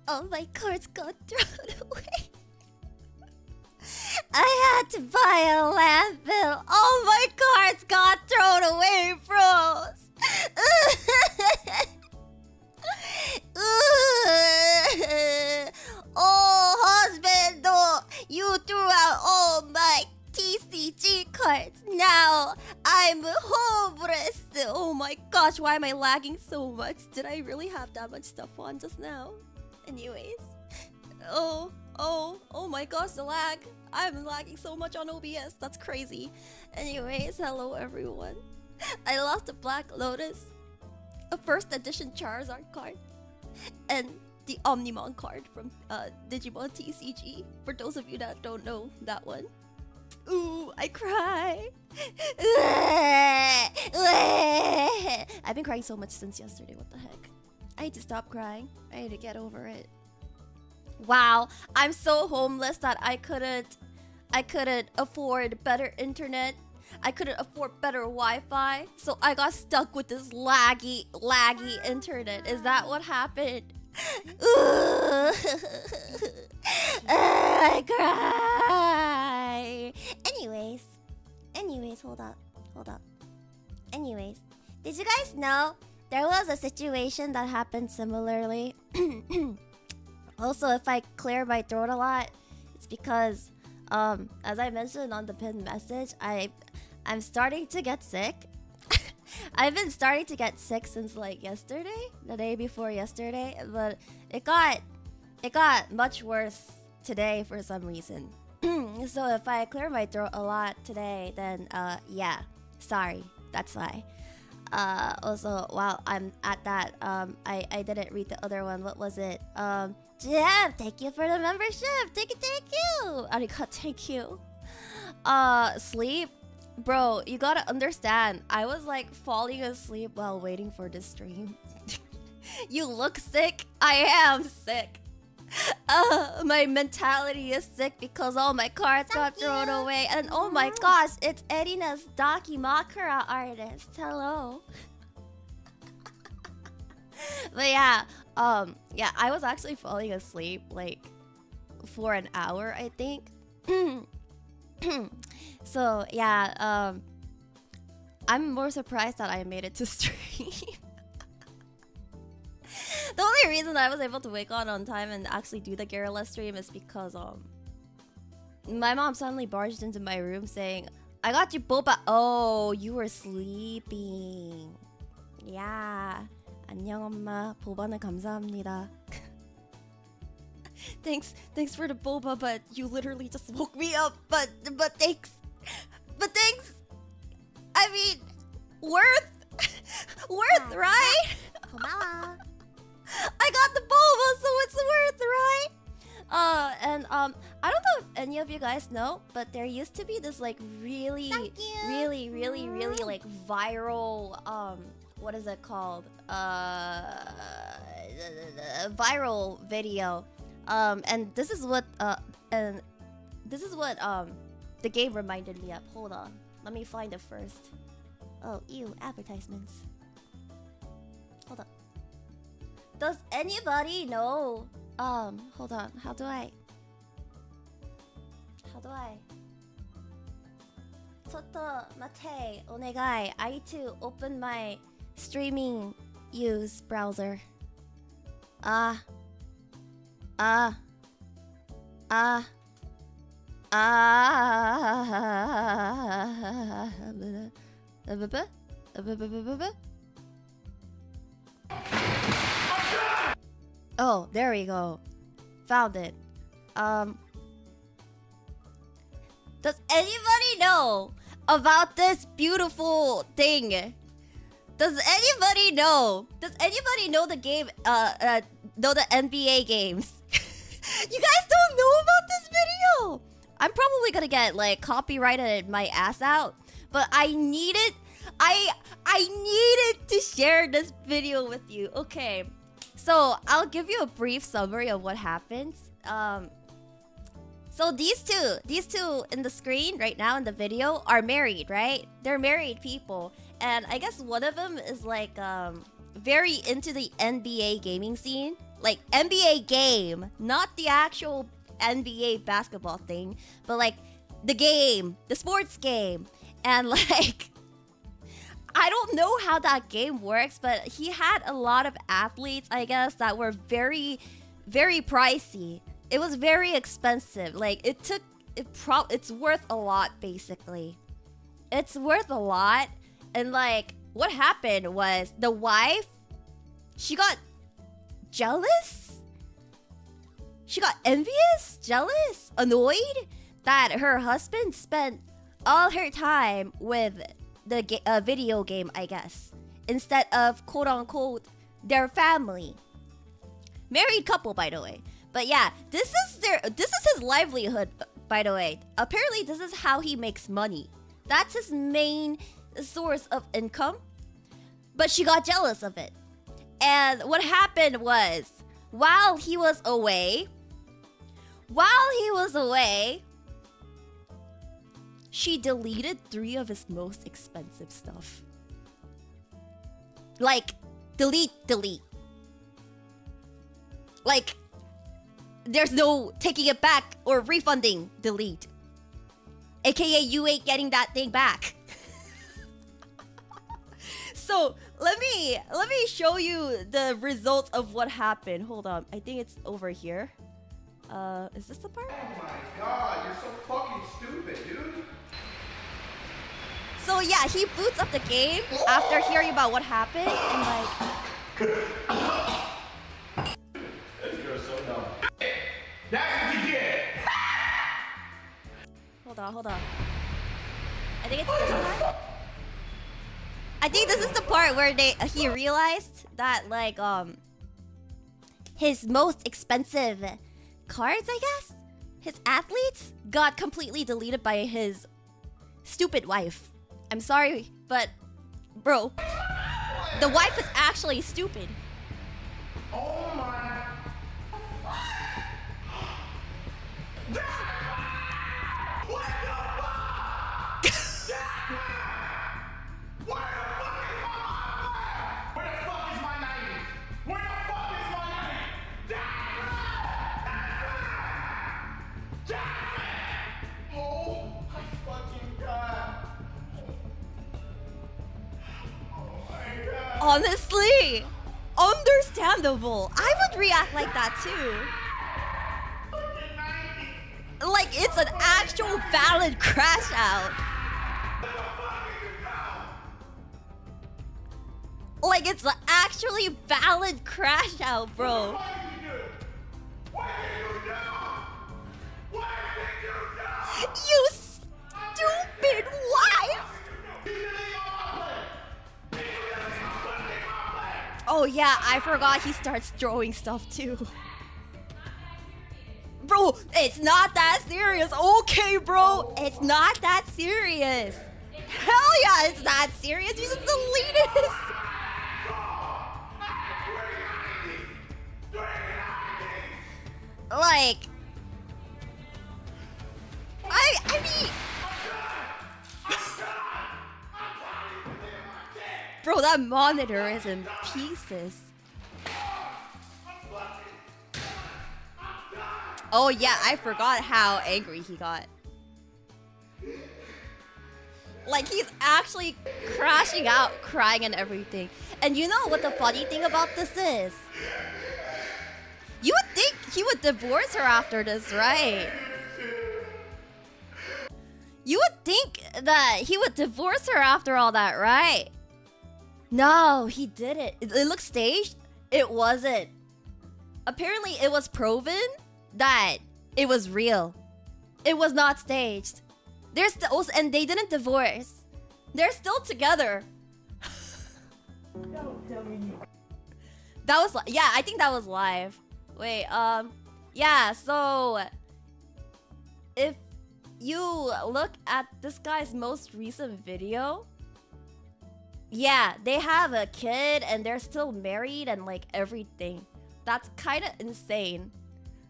All my cards got thrown away. I had to buy a landfill. All my cards got thrown away, bros. Oh, husband, you threw out all my TCG cards. Now I'm homeless. Oh my gosh, why am I lagging so much? Did I really have that much stuff on just now? Anyways. Oh my gosh, the lag. I'm lagging so much on OBS. That's crazy. Anyways, hello everyone. I lost a Black Lotus, a first edition Charizard card, and the Omnimon card from Digimon TCG. For those of you that don't know that one. Ooh, I cry. I've been crying so much since yesterday. What the heck? I need to stop crying. I need to get over it. Wow, I'm so homeless that I couldn't afford better internet. I couldn't afford better Wi-Fi, so I got stuck with this laggy internet. Is that what happened? I cry. Anyways, hold up. Anyways, did you guys know there was a situation that happened similarly? Also, if I clear my throat a lot, it's because, as I mentioned on the pinned message, I'm starting to get sick. I've been starting to get sick since like yesterday, the day before yesterday, but it got much worse today for some reason. So if I clear my throat a lot today, then yeah, sorry, that's why. Also, while I'm at that, I didn't read the other one. What was it? Jam, thank you for the membership. Thank you. Arigato, thank you. Sleep, bro. You gotta understand. I was like falling asleep while waiting for this stream. You look sick. I am sick. My mentality is sick because all my cards got thrown away. And oh my gosh, it's Erina's Dakimakura artist. Hello. But yeah, I was actually falling asleep like for an hour, I think. So yeah, I'm more surprised that I made it to stream. The only reason I was able to wake on time and actually do the Garrula stream is because my mom suddenly barged into my room saying, "I got you boba." Oh, you were sleeping. Yeah. 안녕 엄마. 보바는 감사합니다. Thanks for the boba, but you literally just woke me up. But thanks. But thanks. I mean, worth, right? 고마워. I got the boba, so it's worth, right? And I don't know if any of you guys know, but there used to be this like really like viral what is it called? Viral video. And this is what the game reminded me of. Hold on, let me find it first. Oh, ew, advertisements. Hold on. Does anybody know? Hold on. How do I? Toto Mate onegai. I need to open my streaming use browser. Oh, there we go. Found it. Does anybody know about this beautiful thing? Does anybody know? Does anybody know the game? Know the NBA games? You guys don't know about this video? I'm probably gonna get like copyrighted my ass out, but I needed to share this video with you. Okay, so I'll give you a brief summary of what happens. So these two in the screen right now in the video are married, right? They're married people, and I guess one of them is like very into the NBA gaming scene. like NBA game, not the actual NBA basketball thing, but like the game, the sports game. And like, I don't know how that game works, but he had a lot of athletes, I guess, that were very, very pricey. It was very expensive. Like it's worth a lot, basically. It's worth a lot. And like, what happened was the wife, she got jealous? She got envious, jealous, annoyed that her husband spent all her time with the video game, I guess, instead of quote-unquote their family. Married couple, by the way. But yeah, this is his livelihood, by the way. Apparently, this is how he makes money. That's his main source of income. But she got jealous of it. And what happened was, while he was away, she deleted 3 of his most expensive stuff. Like, delete. Like, there's no taking it back or refunding, delete. AKA, you ain't getting that thing back. So, let me show you the results of what happened. Hold on, I think it's over here. Is this the part? Oh my god, you're so fucking stupid, dude. So yeah, he boots up the game after hearing about what happened and like... This girl's so dumb. That's what you get! Hold on. I think it's this part. I think this is the part where he realized that like his most expensive cards, I guess, his athletes got completely deleted by his stupid wife. I'm sorry, but bro, the wife is actually stupid. Oh my... What the fuck? Where the fuck is my money? Where the fuck is my 90? Where the fuck is my 90? Oh my fucking god. Honestly, understandable. I would react like that too. Like it's an actual valid crash out. Like it's an actually valid crash out, bro. You stupid wife! Oh yeah, I forgot he starts throwing stuff too. Bro, it's not that serious. Okay, bro, it's not that serious. Hell yeah, it's that serious. You just deleted his... Like... I mean... Bro, that monitor is in pieces. Oh yeah, I forgot how angry he got. Like he's actually crashing out, crying and everything. And you know what the funny thing about this is? You would think he would divorce her after this, right? You would think that he would divorce her after all that, right? No, he didn't. It looked staged. It wasn't. Apparently, it was proven that it was real. It was not staged. They're still, and they didn't divorce. They're still together. That was, yeah, I think that was live. Wait, yeah, so if you look at this guy's most recent video, yeah, they have a kid and they're still married and like everything. That's kind of insane.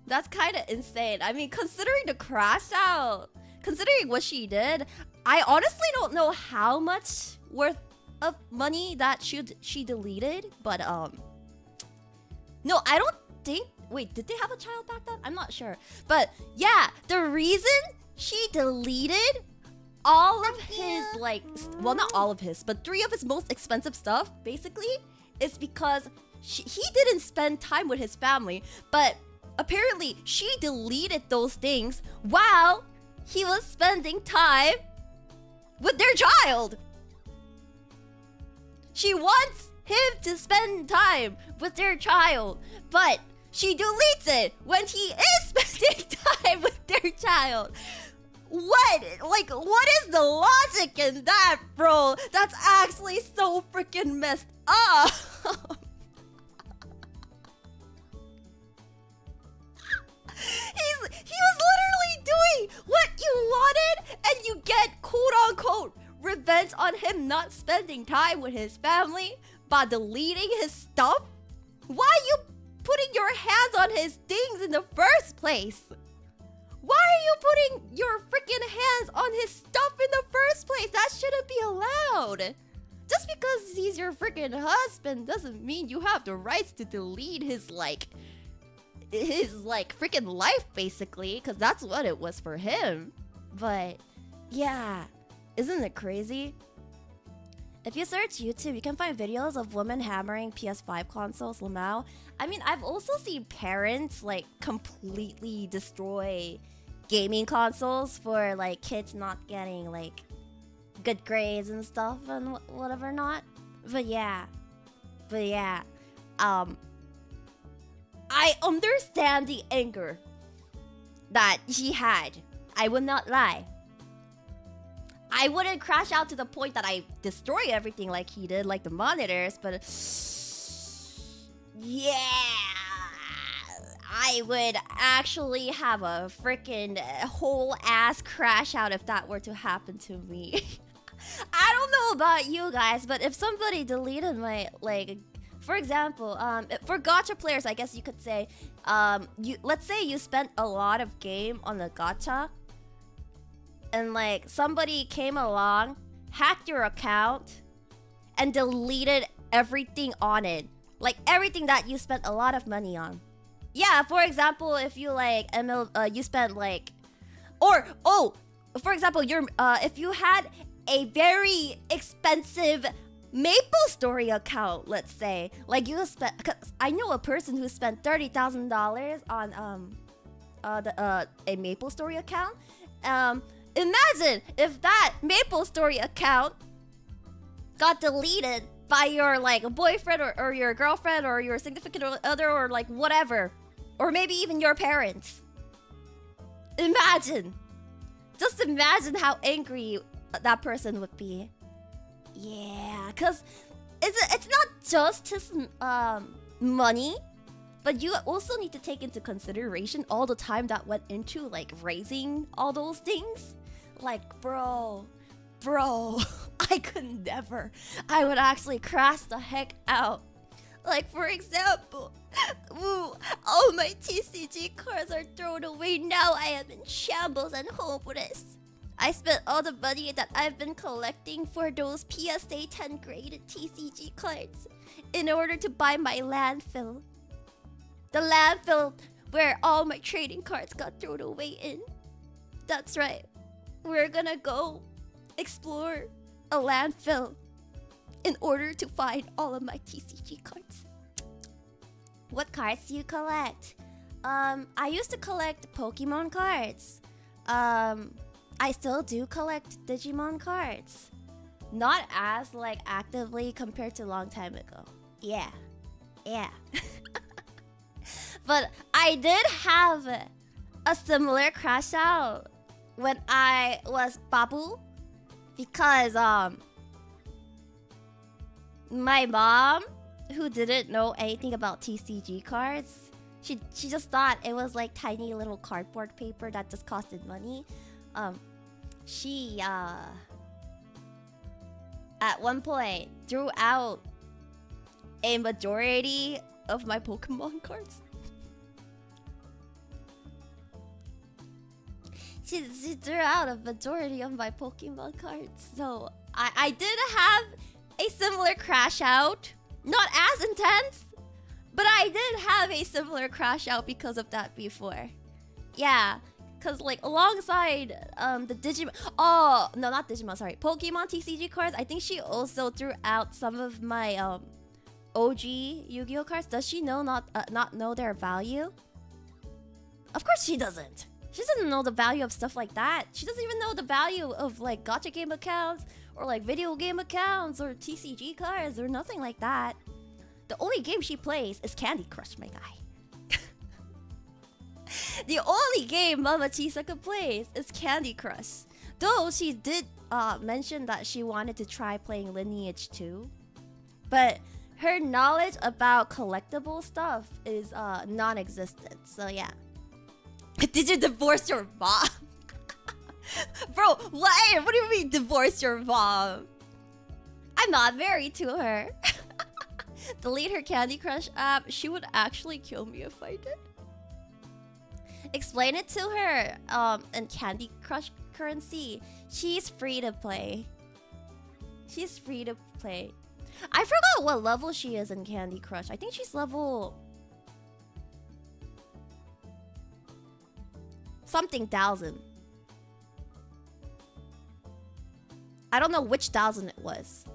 That's kind of insane. I mean, considering the crash out, considering what she did, I honestly don't know how much worth of money that she deleted, but no, I don't think. Wait, did they have a child back then? I'm not sure. But yeah, the reason she deleted all of his like, well, not all of his, but 3 of his most expensive stuff, basically, is because he didn't spend time with his family, but apparently she deleted those things while he was spending time with their child. She wants him to spend time with their child, but she deletes it when he is spending time with their child. What? Like, what is the logic in that, bro? That's actually so freaking messed up. He was literally doing what you wanted, and you get quote-unquote revenge on him not spending time with his family by deleting his stuff? Why are you putting your hands on his things in the first place? Why are you putting your freaking hands on his stuff in the first place? That shouldn't be allowed. Just because he's your freaking husband doesn't mean you have the rights to delete his freaking life, basically, because that's what it was for him. But yeah, isn't it crazy? If you search YouTube, you can find videos of women hammering PS5 consoles, lamau. I mean, I've also seen parents like completely destroy gaming consoles for like kids not getting like good grades and stuff and whatever not. But yeah, I understand the anger that he had. I will not lie. I wouldn't crash out to the point that I destroy everything like he did, like the monitors, but yeah, I would actually have a freaking whole ass crash out if that were to happen to me. I don't know about you guys, but if somebody deleted my, like, for example, for gacha players, I guess you could say, let's say you spent a lot of game on the gacha, and like somebody came along, hacked your account, and deleted everything on it, like everything that you spent a lot of money on. Yeah, for example, if you like you spent like, or for example, if you had a very expensive Maple Story account, let's say, like you spent, cause I know a person who spent $30,000 on a Maple Story account. Imagine if that Maple Story account got deleted by your like boyfriend or your girlfriend or your significant other or like whatever, or maybe even your parents. Imagine, just imagine how angry that person would be. Yeah, cause it's not just his money, but you also need to take into consideration all the time that went into like raising all those things. Like, bro, I could never. I would actually crash the heck out. Like, for example, all my TCG cards are thrown away. Now I am in shambles and hopeless. I spent all the money that I've been collecting for those PSA 10 graded TCG cards in order to buy my landfill. The landfill where all my trading cards got thrown away in. That's right. We're gonna go explore a landfill in order to find all of my TCG cards. What cards do you collect? I used to collect Pokemon cards. I still do collect Digimon cards. Not as like actively compared to a long time ago. Yeah. But I did have a similar crash out when I was Babu, because my mom, who didn't know anything about TCG cards, she just thought it was like tiny little cardboard paper that just costed money. She at one point threw out a majority of my Pokemon cards. She threw out a majority of my Pokemon cards. So I did have a similar crash out. Not as intense, But I did have a similar crash out because of that before. Yeah, because like alongside the Digimon... Oh, no, not Digimon, sorry. Pokemon TCG cards, I think she also threw out some of my OG Yu-Gi-Oh cards. Does she not know their value? Of course she doesn't. She doesn't know the value of stuff like that. She doesn't even know the value of like gacha game accounts or like video game accounts or TCG cards or nothing like that. The only game she plays is Candy Crush, my guy. The only game Mama Chisaka plays is Candy Crush. Though she did mention that she wanted to try playing Lineage 2. But her knowledge about collectible stuff is non-existent. So yeah. Did you divorce your mom? Bro, what? What do you mean divorce your mom? I'm not married to her. Delete her Candy Crush app. She would actually kill me if I did. Explain it to her in Candy Crush currency. She's free to play. She's free to play. I forgot what level she is in Candy Crush. I think she's level... something thousand. I don't know which thousand it was.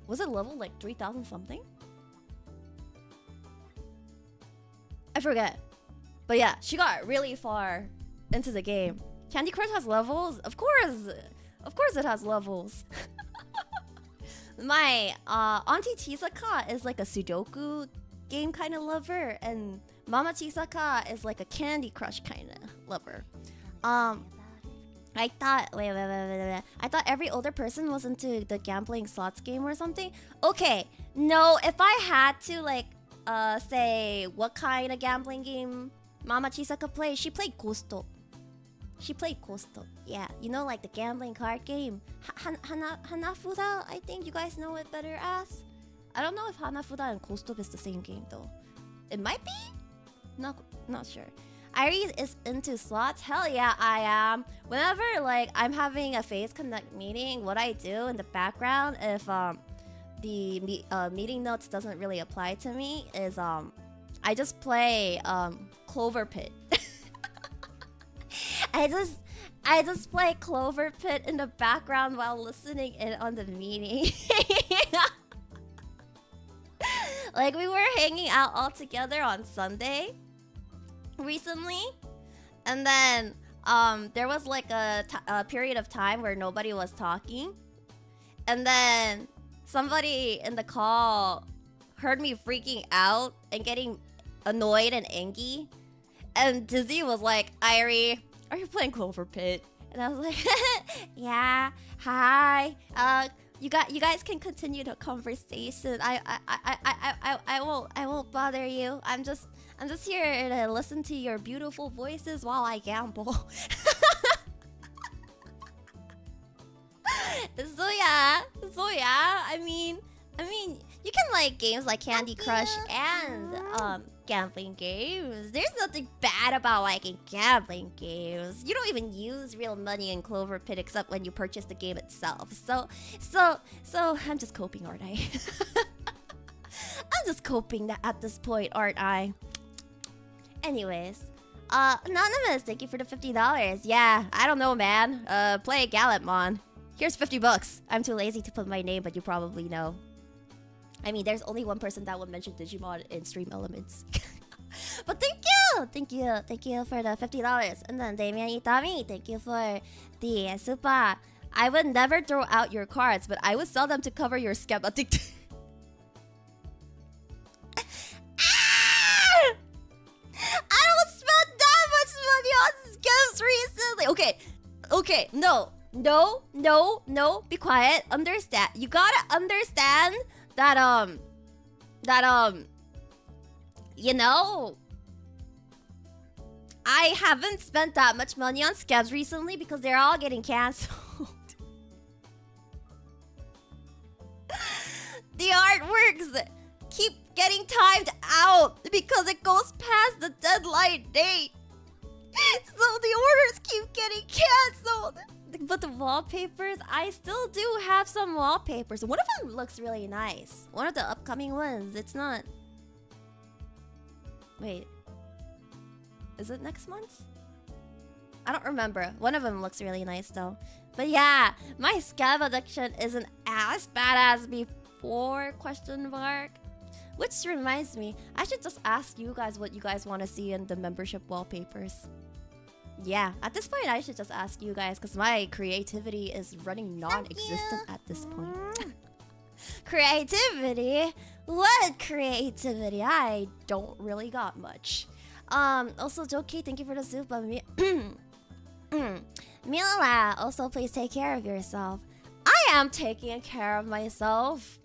Was it level like 3,000 something? I forget. But yeah, she got really far into the game. Candy Crush has levels? Of course it has levels. My Auntie Chisaka is like a Sudoku game kind of lover, and Mama Chisaka is like a Candy Crush kind of lover. I thought wait. I thought every older person was into the gambling slots game or something. Okay, no, if I had to like say what kind of gambling game Mama Chisaka plays, she played Kosto. She played Kosto. Yeah, you know, like the gambling card game. Hanafuda, I think you guys know it better as. I don't know if Hanafuda and Kosto is the same game though. It might be? Not sure. Airi is into slots? Hell yeah, I am. Whenever like I'm having a Phase Connect meeting, what I do in the background if the meeting notes doesn't really apply to me is I just play Clover Pit. I just play Clover Pit in the background while listening in on the meeting. Like we were hanging out all together on Sunday recently, and then there was like a period of time where nobody was talking, and then somebody in the call heard me freaking out and getting annoyed and angry, and Dizzy was like, "Airi, are you playing Clover Pit?" And I was like, "Yeah, hi. You guys can continue the conversation. I won't bother you. I'm just here to listen to your beautiful voices while I gamble." So yeah. I mean, you can like games like Candy Crush and gambling games. There's nothing bad about liking gambling games. You don't even use real money in Clover Pit except when you purchase the game itself. So I'm just coping, aren't I? I'm just coping at this point, aren't I? Anyways, Anonymous, thank you for the $50. Yeah, I don't know, man. Play Gallantmon. Here's $50. I'm too lazy to put my name, but you probably know. I mean, there's only one person that would mention Digimon in Stream Elements. But thank you for the $50. And then Damian Itami, thank you for the super. I would never throw out your cards, but I would sell them to cover your scam addict. I don't spend that much money on scams recently. Okay, no, be quiet. Understand. You gotta understand that you know, I haven't spent that much money on scabs recently because they're all getting cancelled. The artworks keep getting timed out because it goes past the deadline date. So the orders keep getting cancelled. But the wallpapers, I still do have some wallpapers. One of them looks really nice. One of the upcoming ones, it's not Wait. Is it next month? I don't remember. One of them looks really nice though. But yeah, my scab addiction isn't as bad as before, question mark. Which reminds me, I should just ask you guys what you guys want to see in the membership wallpapers. Yeah, at this point I should just ask you guys because my creativity is running non-existent at this point. Creativity? What creativity? I don't really got much. Also, Joki, thank you for the soup. Mila, also please take care of yourself. I am taking care of myself.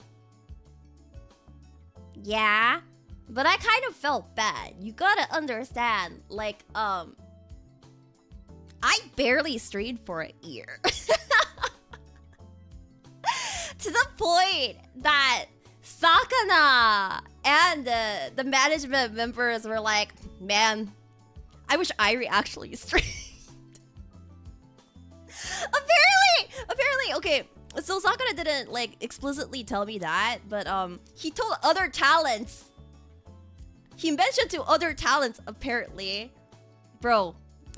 Yeah, but I kind of felt bad. You gotta understand, like, I barely streamed for a year. To the point that Sakana and the management members were like, man, I wish Airi actually streamed. Apparently, okay, so Sakana didn't like explicitly tell me that, but he told other talents. He mentioned to other talents apparently. Bro,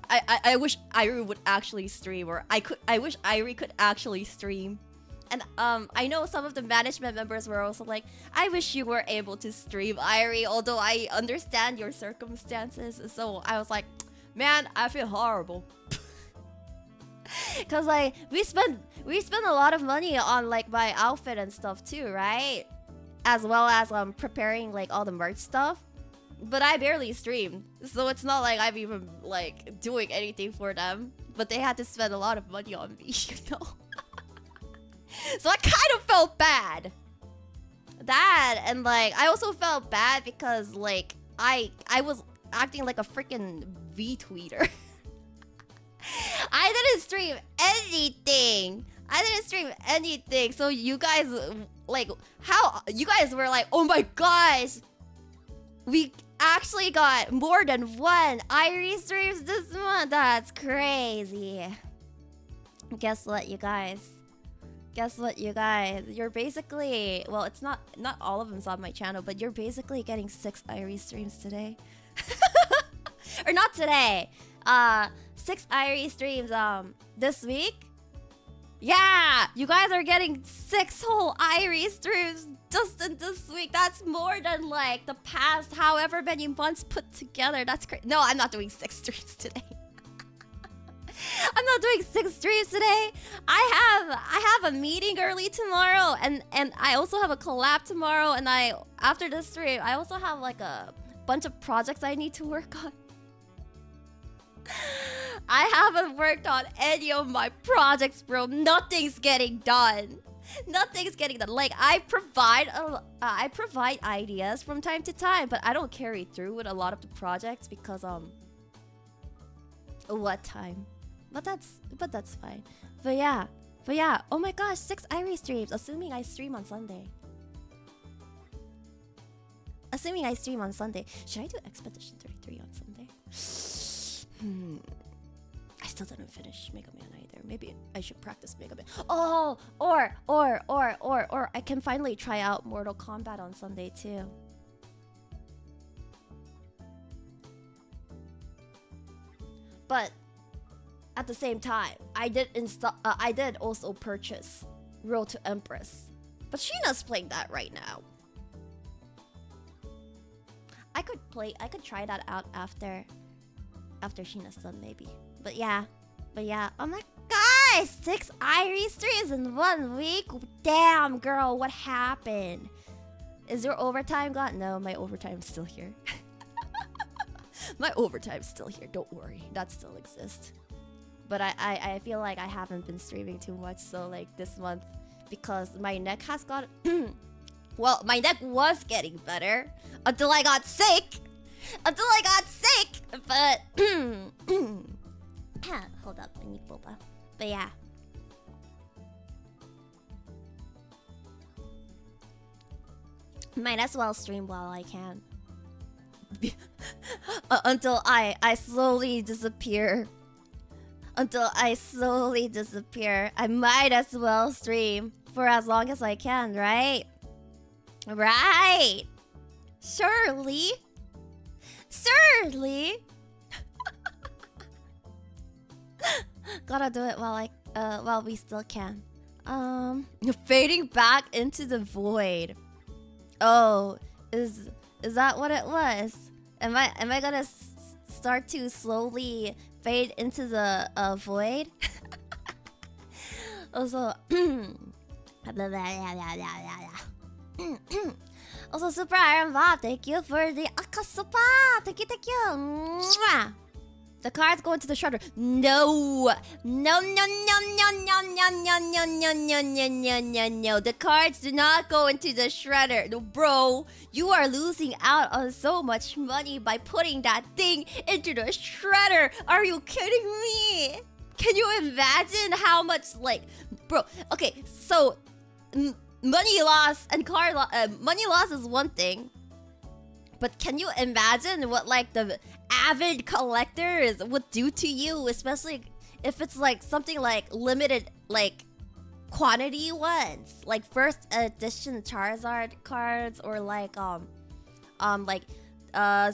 I wish Airi would actually stream, or I wish Airi could actually stream. And I know some of the management members were also like, I wish you were able to stream, Airi, although I understand your circumstances. So I was like, man, I feel horrible. Cause like we spent a lot of money on like my outfit and stuff too, right? As well as preparing like all the merch stuff. But I barely streamed, so it's not like I'm even like doing anything for them. But they had to spend a lot of money on me, you know. So I kind of felt bad. That and like I also felt bad because like I was acting like a freaking V-tweeter. I didn't stream anything. So you guys like how you guys were like, oh my gosh, we actually got more than one Airi streams this month. That's crazy. Guess what, you guys? You're basically, well, it's not all of them's on my channel, but you're basically getting 6 Airi streams today. Or not today. 6 Airi streams this week. Yeah, you guys are getting 6 whole Airi streams just in this week. That's more than like the past however many months put together. That's crazy. No, I'm not doing 6 streams today. I'm not doing 6 streams today. I have a meeting early tomorrow, and I also have a collab tomorrow, and after this stream I also have like a bunch of projects I need to work on. I haven't worked on any of my projects, bro. Nothing's getting done. Like I provide ideas from time to time, but I don't carry through with a lot of the projects because what time? But that's fine. But yeah. Oh my gosh, 6 Airi streams, assuming I stream on Sunday. Should I do Expedition 33 on Sunday? I still didn't finish Mega Man either. Maybe I should practice Mega Man. Oh, or I can finally try out Mortal Kombat on Sunday too. But at the same time, I did also purchase Road to Empress. But Sheena's playing that right now. I could try that out after Sheena's done maybe. But yeah. Oh my gosh! 6 Airi streams in 1 week? Damn, girl, what happened? Is your overtime gone? No, my overtime's still here. Don't worry. That still exists. But I feel like I haven't been streaming too much, so like this month, because my neck has got well, my neck was getting better until I got sick. But hold up, I need boba. But yeah. Might as well stream while I can. Until I slowly disappear. I might as well stream for as long as I can, right? Surely Surely. Gotta do it while we still can. Fading back into the void. Oh, is that what it was? Am I gonna start to slowly fade into the void? Also, also, Super Iron Bob, thank you for the Akasupa. Thank you. Mwah. The cards go into the shredder. No. The cards do not go into the shredder. No, bro, you are losing out on so much money by putting that thing into the shredder. Are you kidding me? Can you imagine how much, like, bro? Okay, so money loss and card loss. Money loss is one thing, but can you imagine what like the avid collectors would do to you, especially if it's like something like limited, like quantity ones, like first edition Charizard cards, or like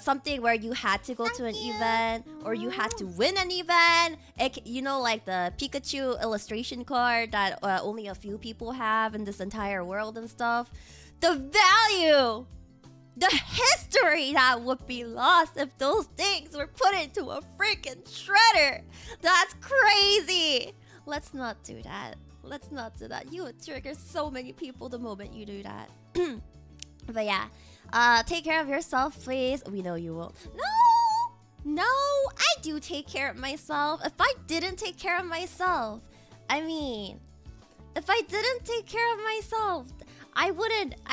something where you had to go to an event or you had to win an event. You know, like the Pikachu illustration card that only a few people have in this entire world and stuff. The value, the history that would be lost if those things were put into a freaking shredder. That's crazy. Let's not do that. Let's not do that. You would trigger so many people the moment you do that. But yeah, take care of yourself, please. We know you will. No, I do take care of myself. If I didn't take care of myself, I mean, if I didn't take care of myself, I wouldn't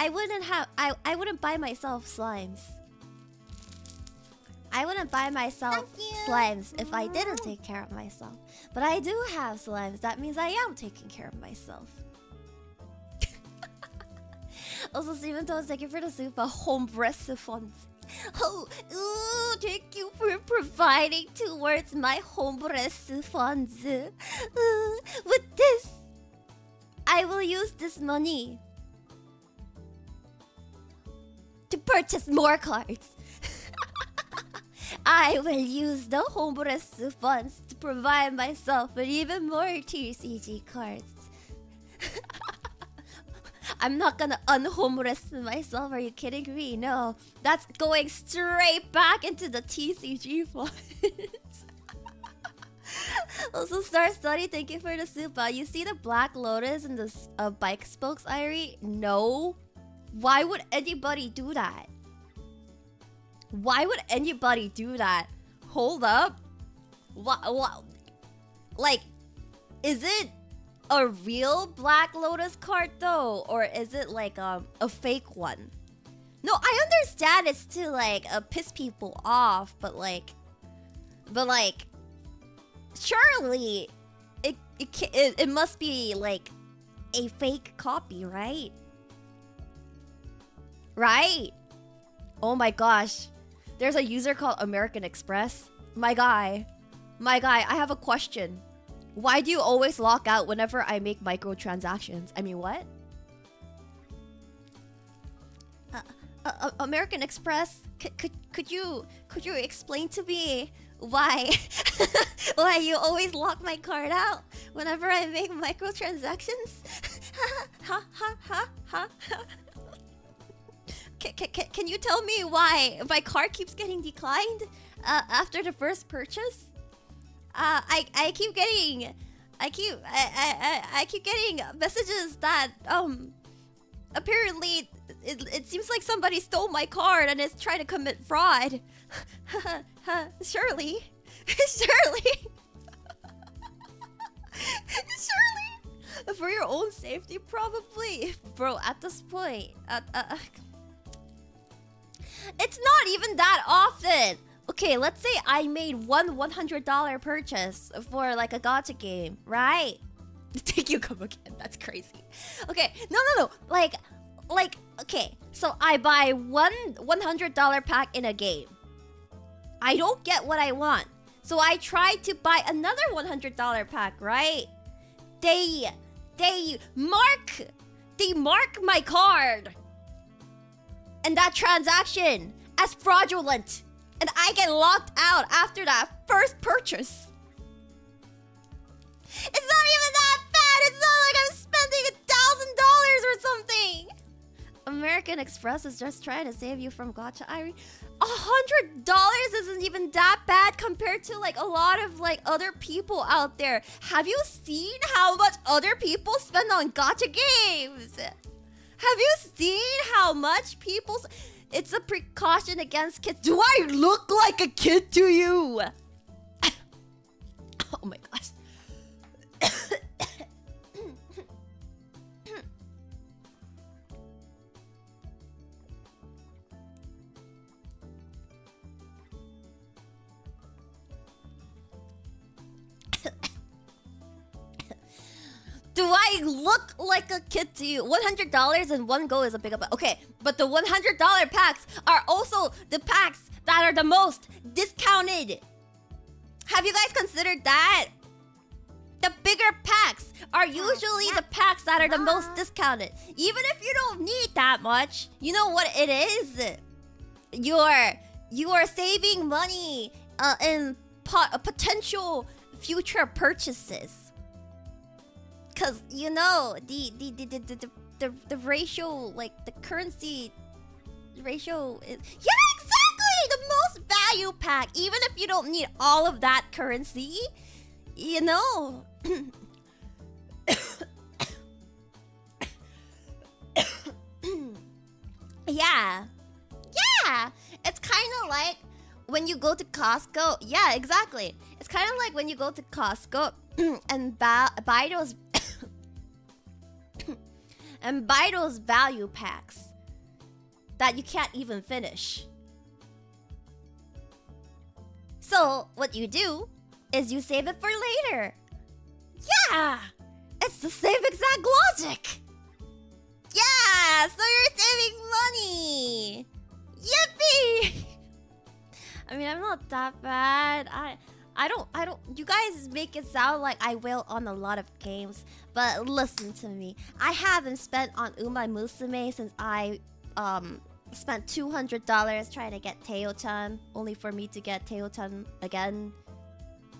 buy myself slimes. I wouldn't buy myself slimes if I didn't take care of myself. But I do have slimes. That means I am taking care of myself. Also, Steven Toast, thank you for the super homeress funds. Oh, ooh, thank you for providing towards my homeress funds. With this, I will use this money to purchase more cards. I will use the homeress funds to provide myself with even more TCG cards. I'm not gonna unhomeress myself. Are you kidding me? No, that's going straight back into the TCG funds. Also, Star Study, thank you for the super. You see the Black Lotus and the bike spokes, Airi? No. Why would anybody do that? Why would anybody do that? Hold up. What? Like, is it a real Black Lotus card though, or is it like a fake one? No, I understand it's to like piss people off, but like, surely it must be like a fake copy, right? Right? Oh my gosh, there's a user called American Express. My guy, I have a question. Why do you always lock out whenever I make microtransactions? I mean, what? American Express, could you explain to me why why you always lock my card out whenever I make microtransactions? Can you tell me why my card keeps getting declined after the first purchase? I keep getting messages that apparently it seems like somebody stole my card and is trying to commit fraud. Surely. For your own safety, probably, bro. At this point, it's not even that often. Okay, let's say I made one $100 purchase for like a gacha game, right? Thank you, come again. That's crazy. Okay, no. Like, okay. So I buy one $100 pack in a game. I don't get what I want, so I try to buy another $100 pack, right? They mark my card and that transaction as fraudulent. and I get locked out after that first purchase. It's not even that bad. It's not like I'm spending $1,000 or something. American Express is just trying to save you from gotcha, Airi. $100 isn't even that bad compared to like a lot of like other people out there. Have you seen how much other people spend on gotcha games? Have you seen how much people? It's a precaution against kids. Do I look like a kid to you? Oh my gosh. Do I look like a kid to you? $100 in one go is a big amount. Okay, but the $100 packs are also the packs that are the most discounted. Have you guys considered that? The bigger packs are usually the packs that are the most discounted. Even if you don't need that much, you know what it is? You're saving money in potential future purchases. Cause you know the ratio, like the currency ratio is exactly the most value pack. Even if you don't need all of that currency, you know. Yeah, it's kind of like when you go to Costco. Yeah, exactly. It's kind of like when you go to Costco and buy those and buy those value packs that you can't even finish. So what you do is you save it for later. Yeah, it's the same exact logic. Yeah, so you're saving money. Yippee! I mean, I'm not that bad. I don't. You guys make it sound like I will on a lot of games, but listen to me. I haven't spent on Uma Musume since I spent $200 trying to get Teo-chan, only for me to get Teo-chan again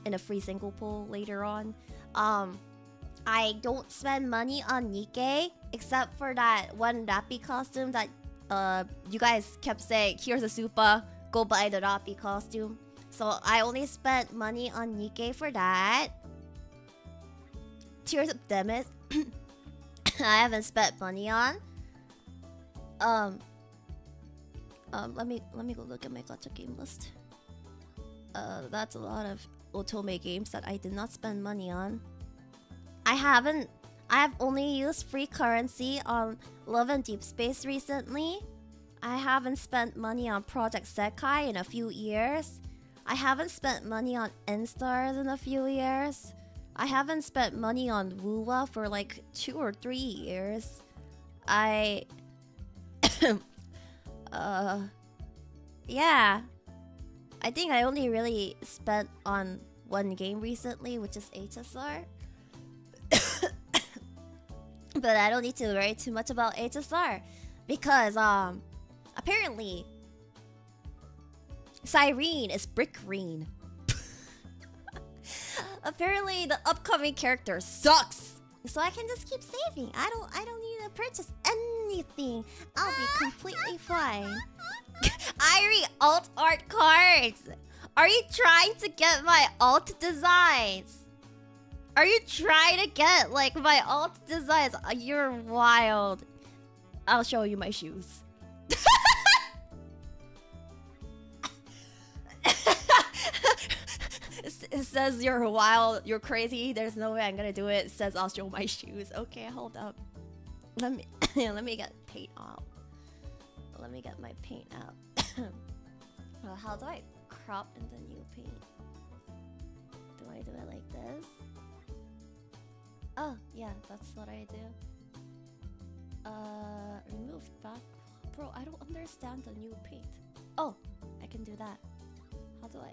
in a free single pull later on. I don't spend money on Nikkei except for that one Rappi costume that you guys kept saying, here's a Supa, go buy the Rappi costume. So I only spent money on Nikkei for that. Tears of Demet I haven't spent money on. Let me go look at my gacha game list. That's a lot of otome games that I did not spend money on. I have only used free currency on Love and Deep Space recently. I haven't spent money on Project Sekai in a few years. I haven't spent money on N-Stars in a few years. I haven't spent money on Wuwa for like 2 or 3 years. Yeah. I think I only really spent on one game recently, which is HSR. But I don't need to worry too much about HSR because apparently Cyrene is brick green. Apparently the upcoming character sucks. So I can just keep saving. I don't need to purchase anything. I'll be completely fine. Airi alt art cards. Are you trying to get my alt designs? Are you trying to get like my alt designs? You're wild. I'll show you my shoes. It says you're wild, you're crazy. There's no way I'm gonna do it. It says I'll show my shoes. Okay, hold up. Let me get paint out. Let me get my paint out. Well, how do I crop in the new paint? Do I do it like this? Oh, yeah, that's what I do. Remove back. Bro, I don't understand the new paint. Oh, I can do that. How do I?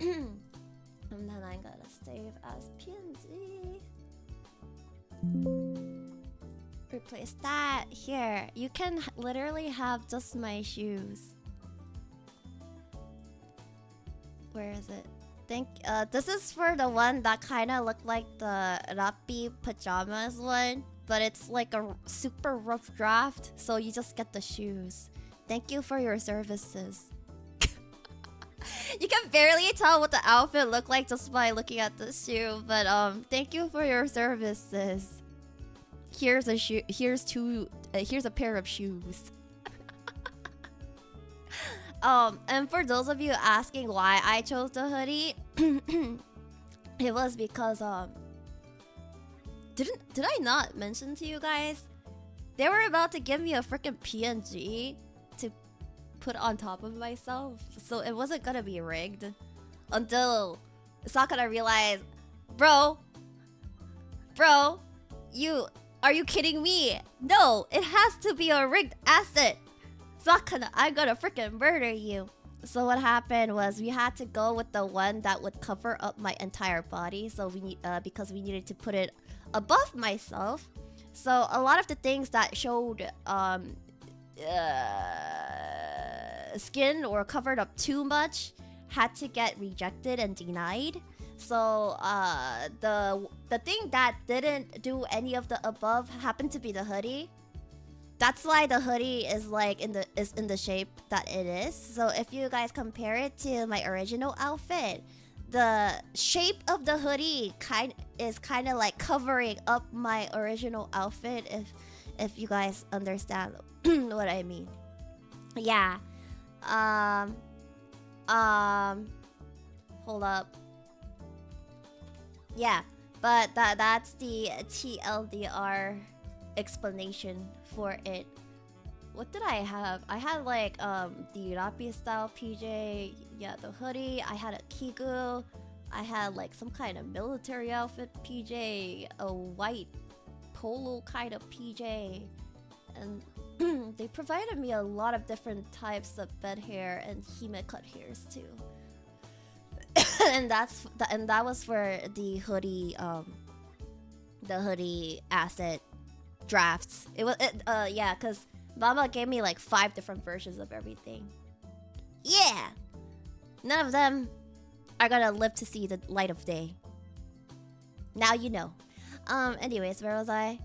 And then I gotta save as PNG. Replace that. Here, you can literally have just my shoes. Where is it? This is for the one that kind of looked like the Rappi pajamas one, but it's like a super rough draft, so you just get the shoes. Thank you for your services. You can barely tell what the outfit looked like just by looking at the shoe, but thank you for your services. Here's a shoe. Here's a pair of shoes. And for those of you asking why I chose the hoodie, it was because did I not mention to you guys? They were about to give me a freaking PNG to put on top of myself, so it wasn't gonna be rigged until Sakura realized, bro, are you kidding me? No, it has to be a rigged asset. Sakura, I'm gonna freaking murder you. So what happened was we had to go with the one that would cover up my entire body. So because we needed to put it above myself. So a lot of the things that showed skin or covered up too much had to get rejected and denied. So the thing that didn't do any of the above happened to be the hoodie. That's why the hoodie is like in the shape that it is. So if you guys compare it to my original outfit, the shape of the hoodie is kind of like covering up my original outfit. If you guys understand what I mean. Yeah. Hold up. Yeah, but that's the TLDR explanation for it. What did I have? I had like the Rappi style PJ, yeah, the hoodie. I had a Kigu. I had like some kind of military outfit PJ, a white polo kind of PJ, and they provided me a lot of different types of bed hair and hime cut hairs too. and that was for the hoodie asset drafts. Yeah, because Mama gave me like 5 different versions of everything. Yeah, none of them are gonna live to see the light of day. Now you know. Anyways, where was I?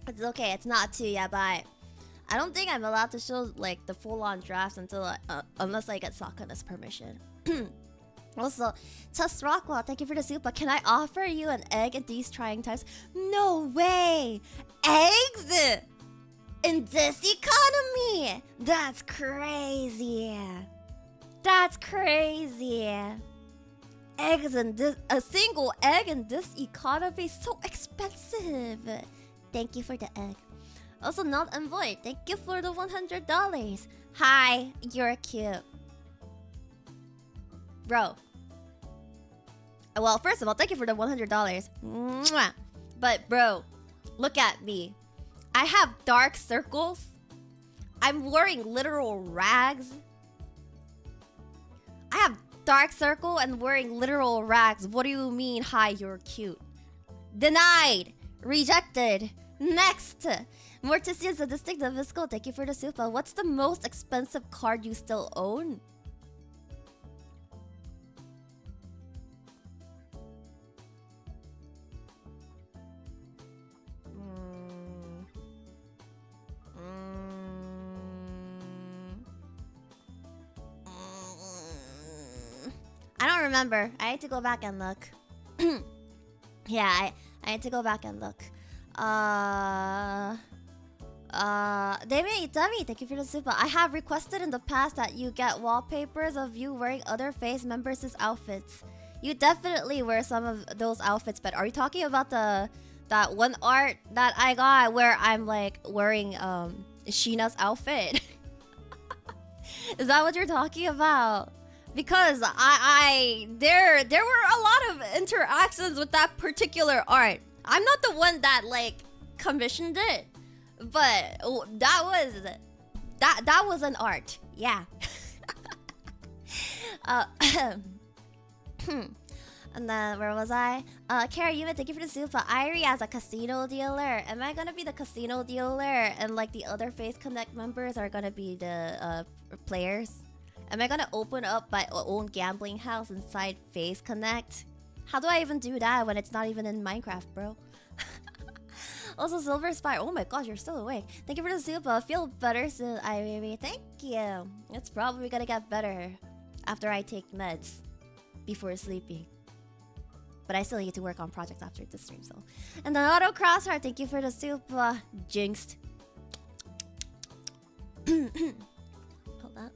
It's okay, it's not too yabai. I don't think I'm allowed to show like the full-on drafts until unless I get Sakura's permission. Also, Test Rockwell, thank you for the soup, but can I offer you an egg in these trying times? No way! Eggs? In this economy? That's crazy. That's crazy. Eggs in this, a single egg in this economy is so expensive. Thank you for the egg. Also, not envoy, thank you for the $100. Hi, you're cute. Bro. Well, first of all, thank you for the $100. Mwah. But bro, look at me. I have dark circles. I'm wearing literal rags. I have dark circle and wearing literal rags. What do you mean, hi, you're cute? Denied. Rejected. Next. Morticia's a distinctive Visco. Thank you for the super. What's the most expensive card you still own? I don't remember. I had to go back and look. Yeah, I had to go back and look. Demi, thank you for the super. I have requested in the past that you get wallpapers of you wearing other face members' outfits. You definitely wear some of those outfits, but are you talking about that one art that I got where I'm like wearing Sheena's outfit? Is that what you're talking about? Because there were a lot of interactions with that particular art. I'm not the one that like commissioned it, but that was an art. Yeah. And then where was I? Kara, you thank you for the super. Airi as a casino dealer. Am I gonna be the casino dealer and like the other Face Connect members are gonna be the players? Am I gonna open up my own gambling house inside Face Connect? How do I even do that when it's not even in Minecraft, bro? Also, Silver Spire. Oh my gosh, you're still awake. Thank you for the super. Feel better soon, Airi. Thank you. It's probably gonna get better after I take meds before sleeping. But I still need to work on projects after the stream, so. And then Auto Crossheart, thank you for the super. Jinxed. Hold on.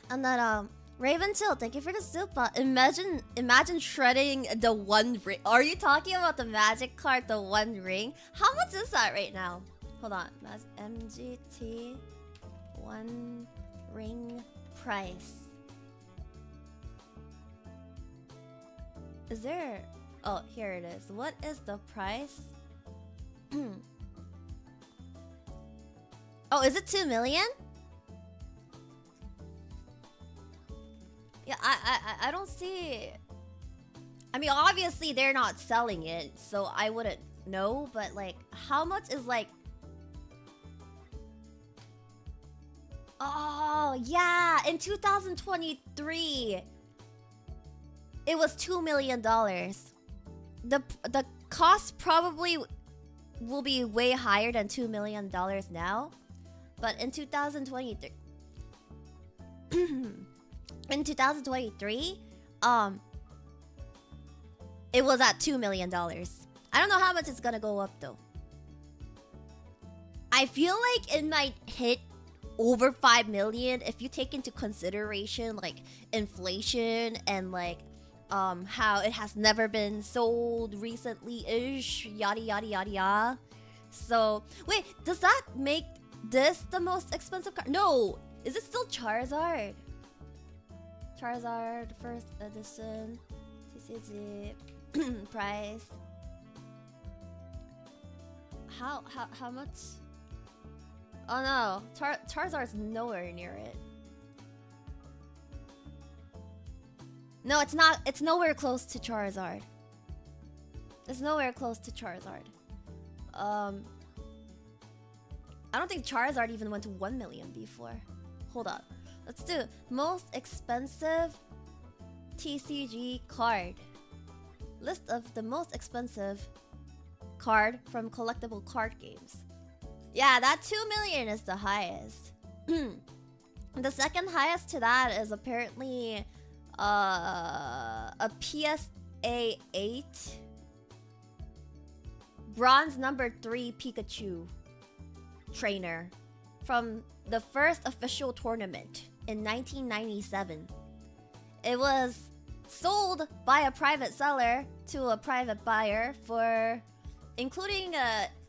And then Raven Chill, thank you for the super. Imagine shredding the one ring. Are you talking about the magic card, the one ring? How much is that right now? Hold on. MGT one ring price. Is there? Oh, here it is. What is the price? Oh, is it 2 million? Yeah, I don't see. I mean, obviously they're not selling it, so I wouldn't know. But like, how much is like? Oh yeah, in 2023, it was $2 million. The cost probably will be way higher than $2 million now, but in 2023. In 2023, it was at $2 million. I don't know how much it's gonna go up though. I feel like it might hit over 5 million if you take into consideration like inflation and like how it has never been sold recently-ish, yada yada yada yada. So wait, does that make this the most expensive card? No, is it still Charizard? Charizard first edition TCG price. How much? Oh no, Charizard's nowhere near it. No, it's not. It's nowhere close to Charizard. It's nowhere close to Charizard. I don't think Charizard even went to 1 million before. Hold up. Let's do most expensive TCG card. List of the most expensive card from collectible card games. Yeah, that 2 million is the highest. The second highest to that is apparently a PSA 8 bronze number 3 Pikachu trainer from the first official tournament in 1997. It was sold by a private seller to a private buyer for including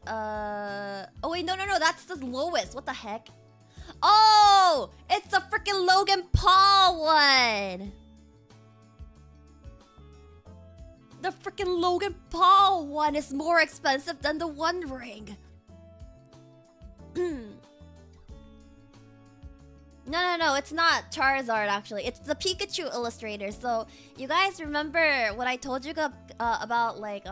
oh wait, no, that's the lowest. What the heck? Oh, it's the freaking Logan Paul one. The freaking Logan Paul one is more expensive than the One Ring. No, it's not Charizard actually. It's the Pikachu illustrator. So you guys remember what I told you about like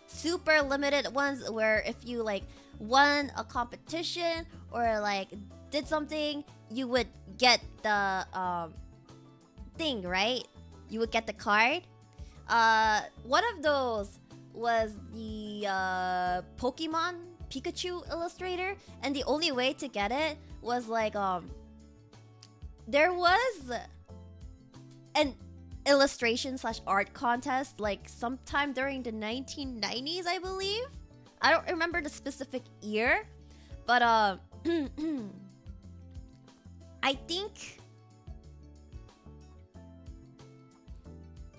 super limited ones where if you like won a competition or like did something, you would get the thing, right? You would get the card. One of those was the Pokemon Pikachu illustrator, and the only way to get it was like there was an illustration / art contest like sometime during the 1990s, I believe. I don't remember the specific year, but I think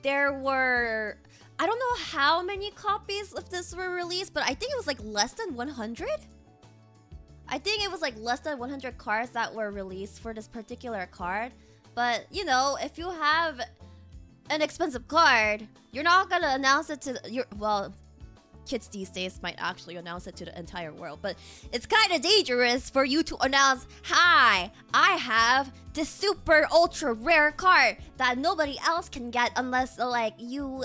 there were, I don't know how many copies of this were released, but I think it was like less than 100. I think it was like less than 100 cards that were released for this particular card. But you know, if you have an expensive card, you're not gonna announce it to your, well, kids these days might actually announce it to the entire world. But it's kind of dangerous for you to announce, "Hi, I have this super ultra rare card that nobody else can get unless like you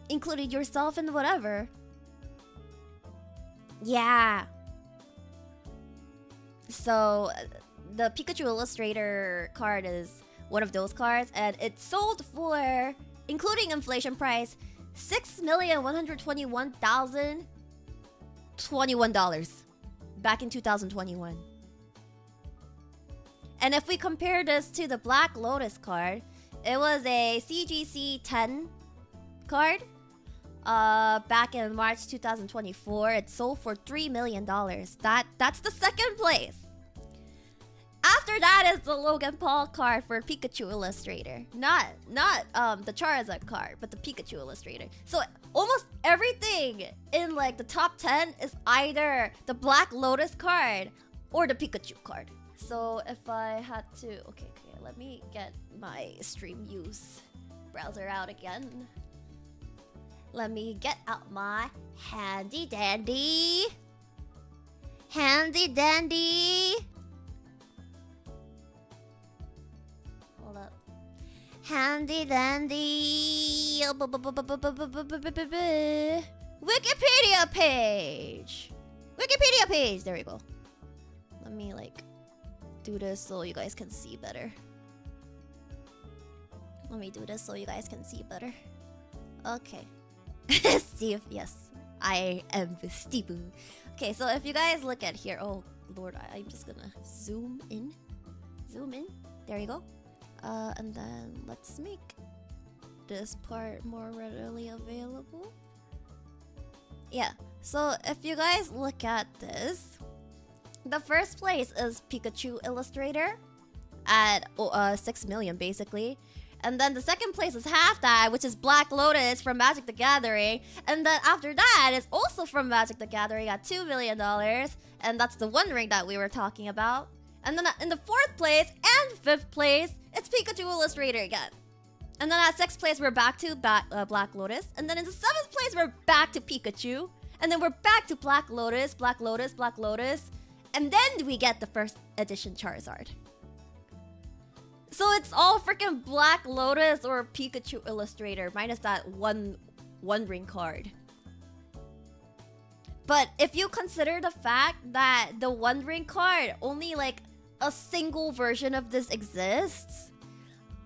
included yourself in whatever." Yeah. So the Pikachu Illustrator card is one of those cards, and it sold for, including inflation price, $6,121,021 back in 2021. And if we compare this to the Black Lotus card, it was a CGC 10 card. Back in March 2024, it sold for $3 million. That's the second place. After that is the Logan Paul card for Pikachu Illustrator. Not the Charizard card, but the Pikachu Illustrator. So almost everything in like the top 10 is either the Black Lotus card or the Pikachu card. So if I had to... Okay, let me get my Stream Use browser out again. Let me get out my handy dandy. Handy dandy. Hold up. Handy dandy. Wikipedia page. Wikipedia page. There we go. Let me like do this so you guys can see better. Let me do this so you guys can see better. Okay. Steve, yes, I am Steve. Okay, so if you guys look at here, oh lord, I'm just gonna zoom in. There you go. And then let's make this part more readily available. Yeah, so if you guys look at this, the first place is Pikachu Illustrator at 6 million basically. And then the second place is half that, which is Black Lotus from Magic the Gathering. And then after that is also from Magic the Gathering at $2 million. And that's the One Ring that we were talking about. And then in the fourth place and fifth place, it's Pikachu Illustrator again. And then at sixth place, we're back to Black Lotus. And then in the seventh place, we're back to Pikachu. And then we're back to Black Lotus. And then we get the first edition Charizard. So it's all freaking Black Lotus or Pikachu Illustrator, minus that one ring card. But if you consider the fact that the One Ring card, only like a single version of this exists,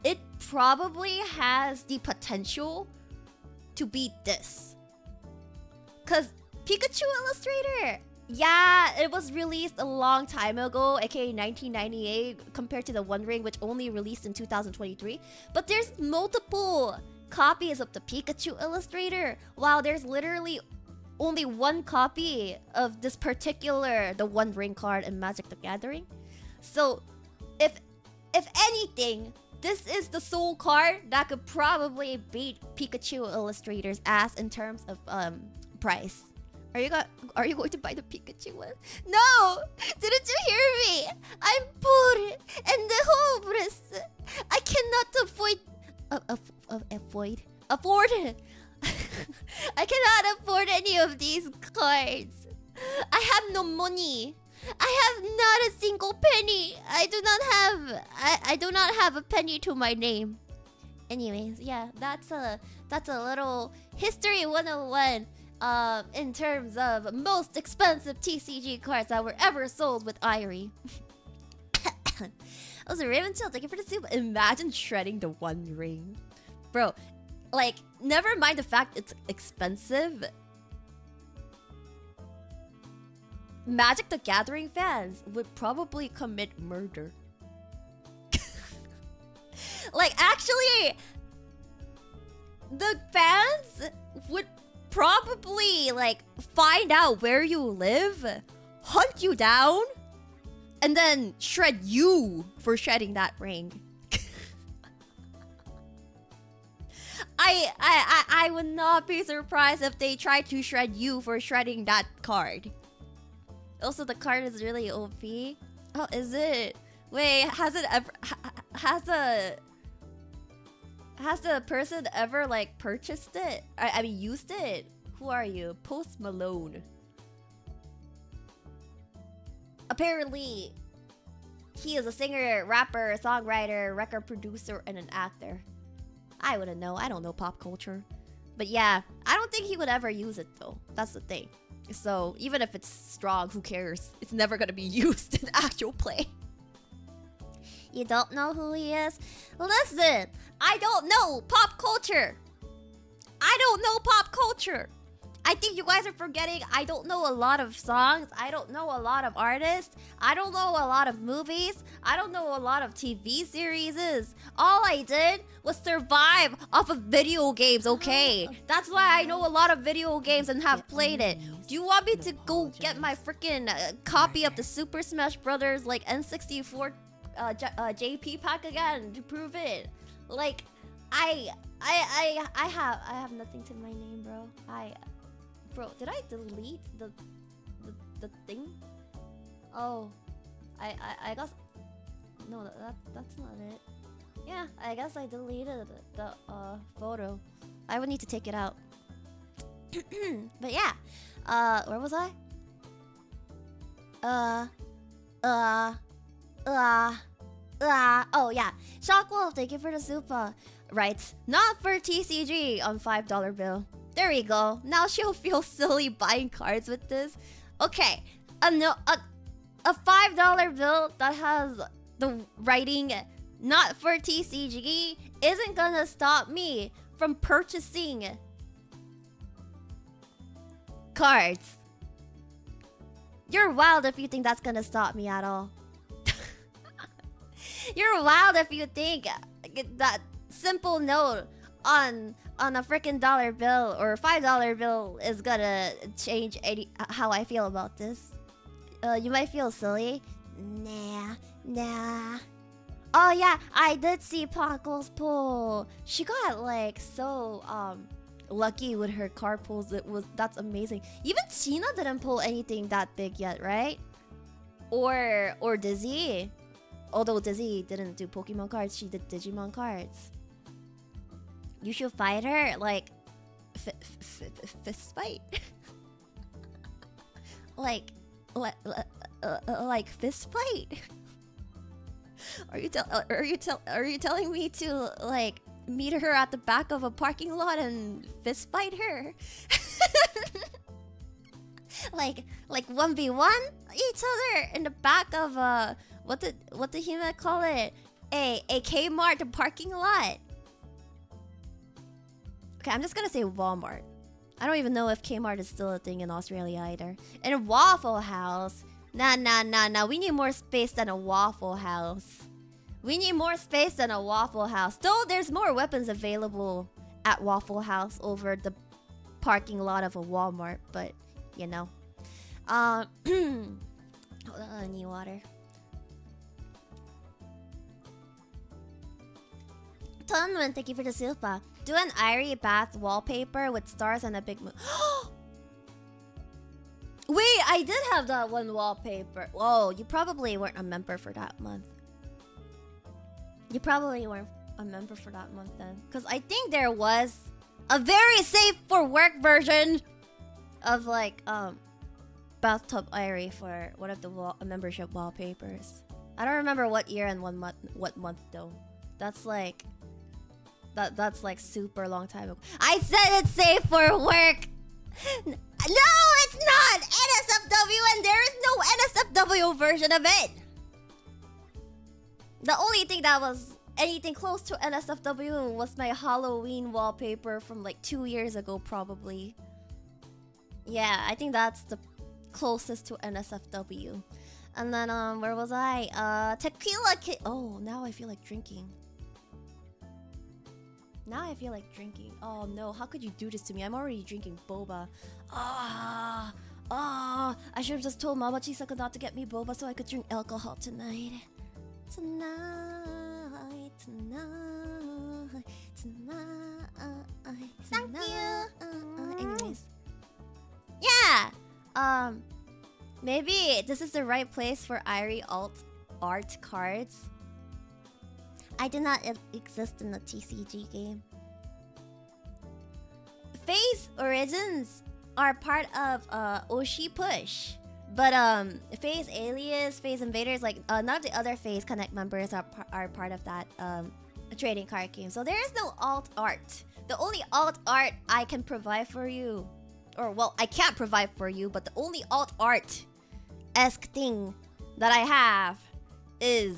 it probably has the potential to beat this. Cause Pikachu Illustrator, yeah, it was released a long time ago, aka 1998, compared to the One Ring, which only released in 2023. But there's multiple copies of the Pikachu Illustrator, while there's literally only one copy of this particular, the One Ring card in Magic the Gathering. So, if anything, this is the sole card that could probably beat Pikachu Illustrator's ass in terms of price. Are you going to buy the Pikachu one? No! Didn't you hear me? I'm poor and homeless. I cannot afford. I cannot afford any of these cards. I have no money. I have not a single penny. I do not have a penny to my name. Anyways, yeah, that's a little history 101. In terms of most expensive TCG cards that were ever sold with Airi. Also, Ravenchill, thank you for the soup. Imagine shredding the One Ring. Bro, like, never mind the fact it's expensive. Magic the Gathering fans would probably commit murder. Like, actually, the fans would probably like find out where you live, hunt you down, and then shred you for shredding that ring. I would not be surprised if they try to shred you for shredding that card. Also, the card is really OP. Oh, is it? Wait, has the person ever like purchased it? I mean, used it? Who are you? Post Malone. Apparently, he is a singer, rapper, songwriter, record producer, and an actor. I wouldn't know. I don't know pop culture. But yeah, I don't think he would ever use it though. That's the thing. So even if it's strong, who cares? It's never gonna be used in actual play. You don't know who he is? Listen, I don't know pop culture. I don't know pop culture. I think you guys are forgetting I don't know a lot of songs. I don't know a lot of artists. I don't know a lot of movies. I don't know a lot of TV series. All I did was survive off of video games, okay? That's why I know a lot of video games and have played it. Do you want me to go get my freaking copy of the Super Smash Brothers like N64 JP pack again to prove it? Like, I have nothing to my name, bro. Bro, did I delete the thing? Oh, I guess no. That's not it. Yeah, I guess I deleted the photo. I would need to take it out. But yeah, where was I? Oh yeah, Shockwolf, thank you for the super. Writes, not for TCG on $5 bill. There you go. Now she'll feel silly buying cards with this. Okay, a $5 bill that has the writing not for TCG isn't gonna stop me from purchasing cards. You're wild if you think that's gonna stop me at all. You're wild if you think that simple note on a freaking dollar bill or $5 bill is gonna change how I feel about this. You might feel silly. Nah. Oh yeah, I did see Pockle's pull. She got like so lucky with her card pulls. That's amazing. Even China didn't pull anything that big yet, right? Or Dizzy. Although Dizzy didn't do Pokemon cards, she did Digimon cards. You should fight her like fist fight. like fist fight. Are you telling me to like meet her at the back of a parking lot and fist fight her? like 1v1 each other in the back of what did he call it? A Kmart parking lot. Okay, I'm just gonna say Walmart. I don't even know if Kmart is still a thing in Australia either. And a Waffle House. Nah. We need more space than a Waffle House. We need more space than a Waffle House. Though there's more weapons available at Waffle House over the parking lot of a Walmart, but you know. Hold on, I need water. Tonman, thank you for the silpa. Do an Airi bath wallpaper with stars and a big moon. Wait, I did have that one wallpaper. Whoa, you probably weren't a member for that month. You probably weren't a member for that month then. Because I think there was a very safe for work version of like bathtub Airi for one of the membership wallpapers. I don't remember what year and what month though. That's like super long time ago. I said it's safe for work. No, it's not NSFW, and there is no NSFW version of it. The only thing that was anything close to NSFW was my Halloween wallpaper from like 2 years ago, probably. Yeah, I think that's the closest to NSFW. And then where was I? Tequila Kid. Oh, now I feel like drinking. Now I feel like drinking. Oh no, how could you do this to me? I'm already drinking boba. I should have just told Mama Chisaka not to get me boba so I could drink alcohol tonight. Tonight. Thank you. Anyways. Yeah. Maybe this is the right place for Airi art cards. I do not exist in the TCG game. Phase Origins are part of Oshi Push. But Phase ALiAS, Phase Invaders, like none of the other Phase Connect members are part of that trading card game. So there is no alt art. The only alt art I can provide for you, or well, I can't provide for you, but the only alt art-esque thing that I have is,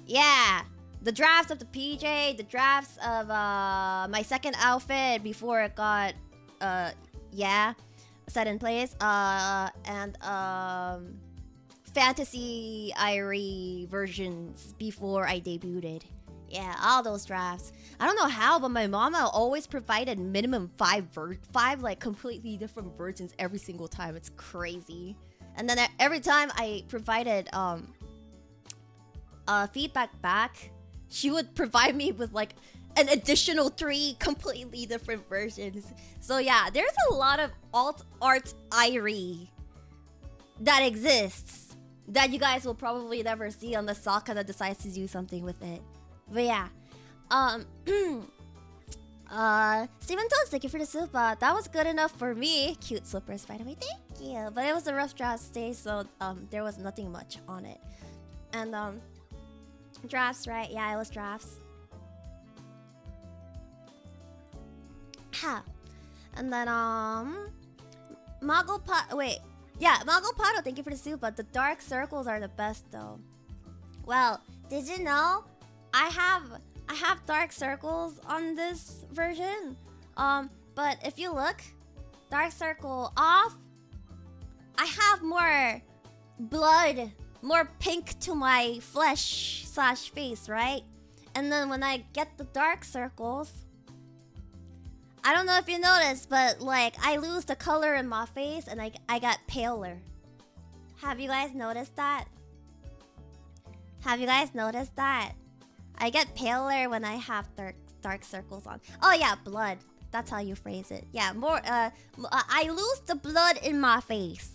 yeah, the drafts of the PJ, the drafts of my second outfit before it got, set in place, and fantasy Airi versions before I debuted. Yeah, all those drafts. I don't know how, but my mama always provided minimum five like completely different versions every single time. It's crazy. And then every time I provided feedback back, she would provide me with like an additional 3 completely different versions. So yeah, there's a lot of alt art Airi that exists that you guys will probably never see unless Sokka that decides to do something with it. But yeah, Steven Toads, thank you for the super. That was good enough for me. Cute slippers, by the way, thank you. But it was a rough draft stage, so there was nothing much on it. And drafts, right? Yeah, it was drafts. Ha. And then Mago Pato, thank you for the super. The dark circles are the best though. Well, did you know I have dark circles on this version? But if you look, dark circle off, I have more blood, more pink to my flesh / face, right? And then when I get the dark circles, I don't know if you noticed, but like I lose the color in my face and I got paler. Have you guys noticed that? Have you guys noticed that? I get paler when I have dark circles on. Oh yeah, blood. That's how you phrase it. Yeah, more I lose the blood in my face.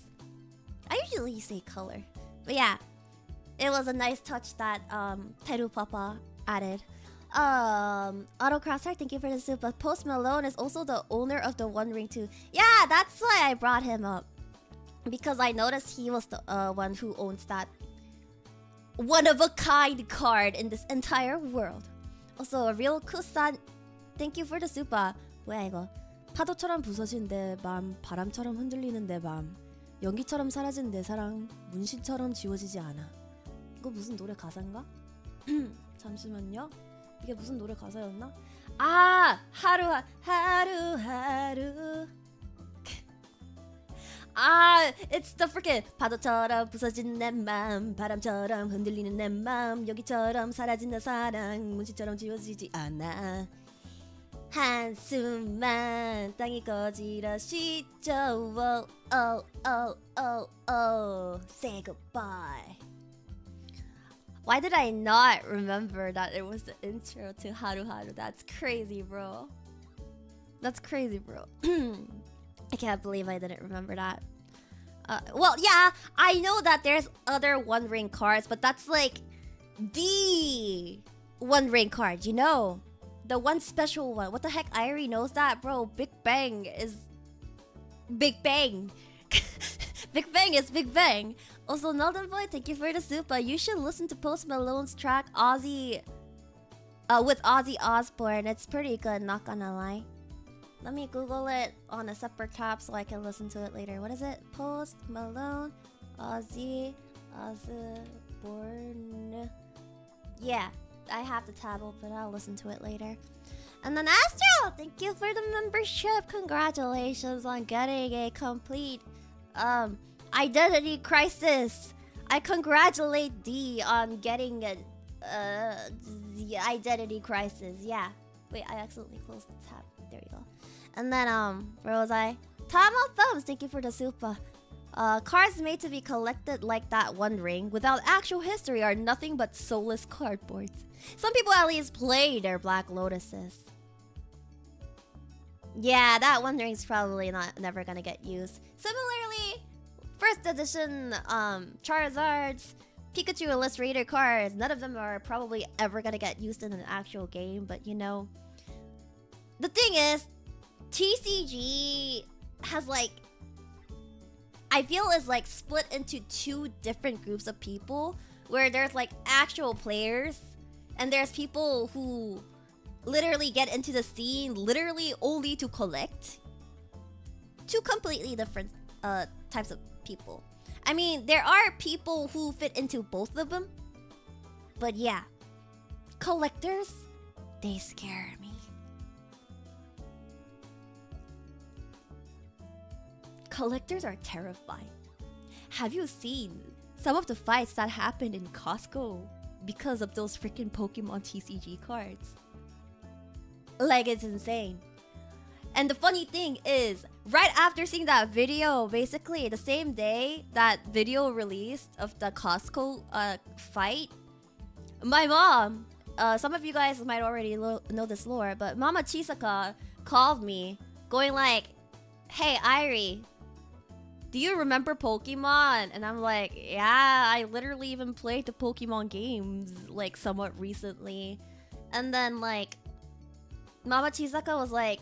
I usually say color. But yeah, it was a nice touch that Teru Papa added. Autocrossheart, thank you for the soup. But Post Malone is also the owner of the One Ring too. Yeah, that's why I brought him up. Because I noticed he was the one who owns that one-of-a-kind card in this entire world. Also, a real Kusan, thank you for the super. 뭐야 이거? 파도처럼 부서진 내 맘, 바람처럼 흔들리는 내 맘, 연기처럼 사라진 내 사랑, 문신처럼 지워지지 않아. 이거 무슨 노래 가사인가? 잠시만요. 이게 무슨 노래 가사였나? 아, 하루. Ah, it's the freaking 파도처럼 부서진 내 맘, 바람처럼 흔들리는 내 맘, 여기처럼 사라진 내 사랑, 문신처럼 지워지지 않아. 한숨만 땅이 거지러시죠. Oh, say goodbye. Why did I not remember that it was the intro to Haru Haru? That's crazy, bro. That's crazy, bro. I can't believe I didn't remember that. Well, yeah, I know that there's other One Ring cards, but that's like the One Ring card, you know? The one special one. What the heck? Airi knows that, bro. Big Bang is Big Bang. Big Bang is Big Bang. Also, Northern Boy, thank you for the super. You should listen to Post Malone's track Ozzy with Ozzy Osbourne. It's pretty good, not gonna lie. Let me Google it on a separate tab so I can listen to it later. What is it? Post Malone, Ozzy Osbourne. Yeah, I have the tab open. I'll listen to it later. And then Astro, thank you for the membership. Congratulations on getting a complete identity crisis. I congratulate D on getting the identity crisis. Yeah. Wait, I accidentally closed the tab. There you go. And then where was I? Tom of Thumbs, thank you for the super. Cards made to be collected like that One Ring without actual history are nothing but soulless cardboards. Some people at least play their Black Lotuses. Yeah, that One Ring's probably never gonna get used. Similarly, first edition Charizards, Pikachu Illustrator cards, none of them are probably ever gonna get used in an actual game, but you know. The thing is, TCG has like, I feel is like split into two different groups of people, where there's like actual players and there's people who literally get into the scene literally only to collect. Two completely different types of people. I mean, there are people who fit into both of them, but yeah, collectors, they scare me. Collectors are terrifying. Have you seen some of the fights that happened in Costco because of those freaking Pokemon TCG cards? Like, it's insane. And the funny thing is, right after seeing that video, basically the same day that video released of the Costco fight, my mom, some of you guys might already know this lore, but Mama Chisaka called me going like, "Hey Airi, do you remember Pokemon?" And I'm like, "Yeah, I literally even played the Pokemon games like somewhat recently." And then like Mama Chisaka was like,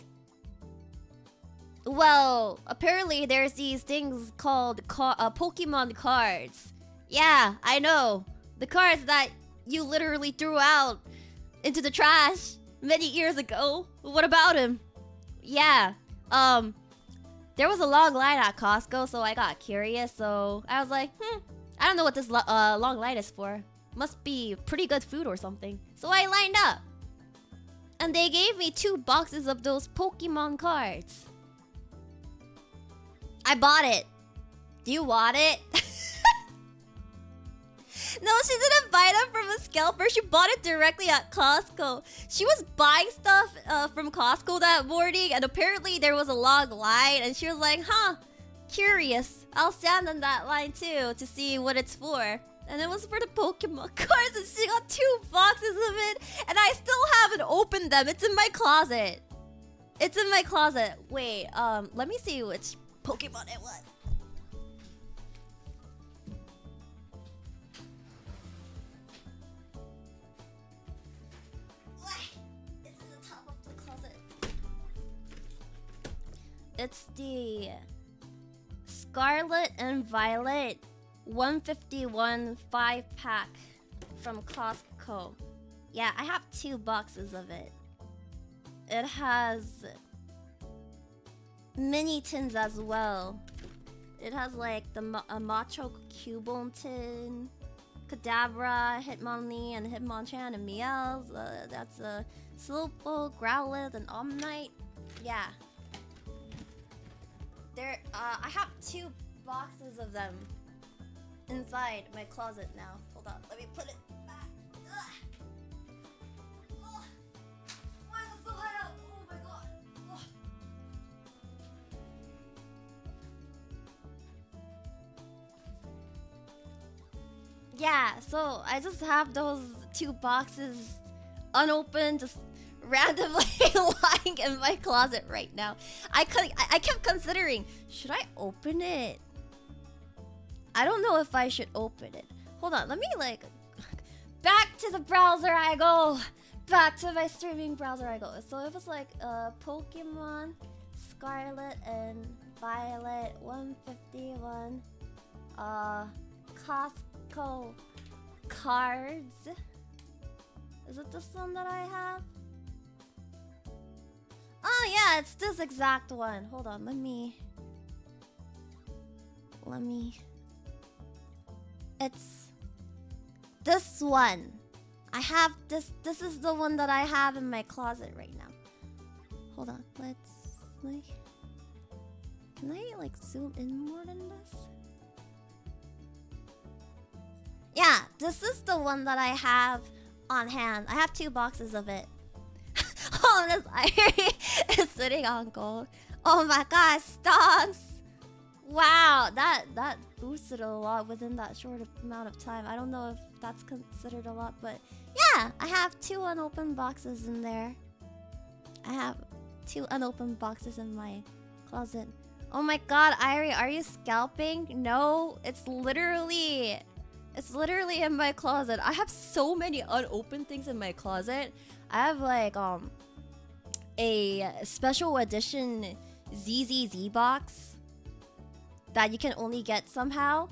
"Well, apparently there's these things called Pokemon cards. Yeah, I know. The cards that you literally threw out into the trash many years ago. What about him?" Yeah, there was a long line at Costco, so I got curious. So I was like, I don't know what this long line is for. Must be pretty good food or something. So I lined up. And they gave me 2 boxes of those Pokemon cards. I bought it. Do you want it? No, she didn't buy them from a scalper. She bought it directly at Costco. She was buying stuff from Costco that morning, and apparently there was a long line, and she was like, curious. I'll stand on that line too to see what it's for. And it was for the Pokemon cards, and she got 2 boxes of it, and I still haven't opened them. It's in my closet. It's in my closet. Wait, let me see which Pokemon it was. It's in the top of the closet. It's the Scarlet and Violet 151 5-pack from Costco. Yeah, I have 2 boxes of it. It has mini tins as well. It has like the Macho Cubone tin, Kadabra, Hitmonlee, and Hitmonchan, and Meowth. That's a Slowpoke, Growlithe, and Omnite. Yeah. I have 2 boxes of them inside my closet now. Hold on, let me put it back. Ugh. Oh, why is it so high up? Oh my god. Oh. Yeah, so I just have those 2 boxes unopened, just randomly lying in my closet right now. I kept considering, should I open it? I don't know if I should open it. Hold on, let me like... Back to the browser I go! Back to my streaming browser I go. So it was like Pokemon Scarlet and Violet 151 Costco cards. Is it this one that I have? Oh yeah, it's this exact one. Hold on, let me... It's this one. I have this. This is the one that I have in my closet right now. Hold on. Let's like. Can I like zoom in more than this? Yeah, this is the one that I have on hand. I have 2 boxes of it. Oh, this Airi is sitting on gold. Oh my god, stonks! Wow, that boosted a lot within that short amount of time. I don't know if that's considered a lot, but yeah, I have 2 unopened boxes in there. I have 2 unopened boxes in my closet. Oh my god, Airi, are you scalping? No, it's literally in my closet. I have so many unopened things in my closet. I have like a special edition ZZZ box that you can only get somehow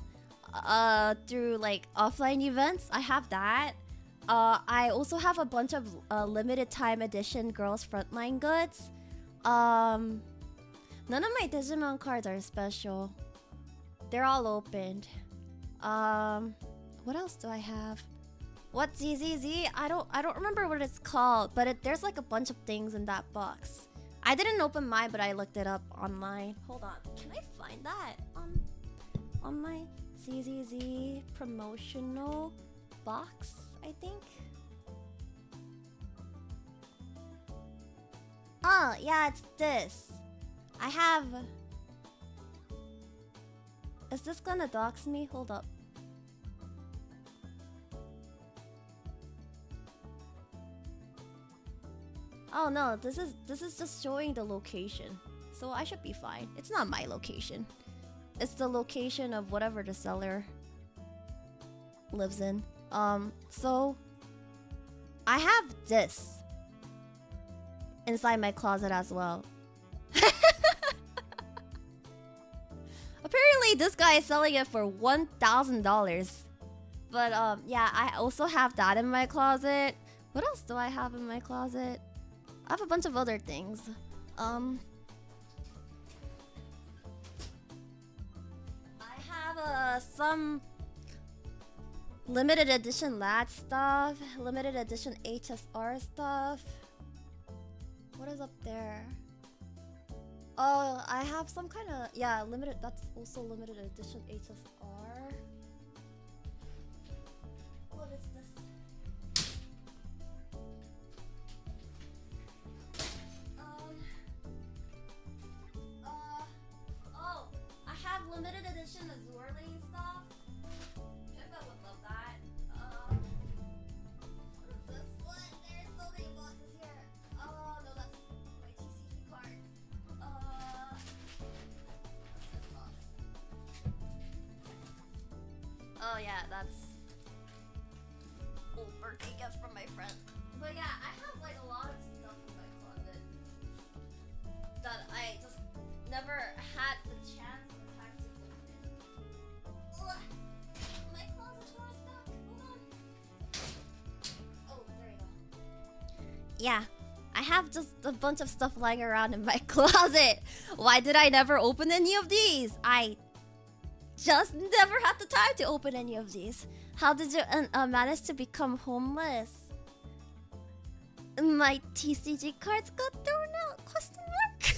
through like offline events. I have that. I also have a bunch of limited time edition Girls Frontline goods. None of my Digimon cards are special. They're all opened. What else do I have? What ZZZ? I don't remember what it's called, but there's like a bunch of things in that box. I didn't open mine, but I looked it up online. Hold on, can I find that on my ZZZ promotional box? I think. Oh yeah, it's this. I have. Is this gonna dox me? Hold up. Oh no, this is just showing the location. So I should be fine. It's not my location. It's the location of whatever the seller lives in. So I have this inside my closet as well. Apparently this guy is selling it for $1,000. But yeah, I also have that in my closet. What else do I have in my closet? I have a bunch of other things. I have some limited edition LAD stuff, limited edition HSR stuff. What is up there? Oh, I have some kind of, yeah, limited, that's also limited edition HSR. What is this? Oh, I have limited edition Azure Lane stuff. Pippa would love that. What is this one? There's so many boxes here. Oh no, that's my TCG card. What's this box? Oh yeah, that's old birthday gift from my friend. But yeah, I have like a lot of stuff in my closet that I just never had the chance or time to open. Ugh. My closet door is stuck. Hold on. Oh, there you go. Yeah, I have just a bunch of stuff lying around in my closet. Why did I never open any of these? I just never had the time to open any of these. How did you manage to become homeless? My TCG cards got thrown out? Question mark.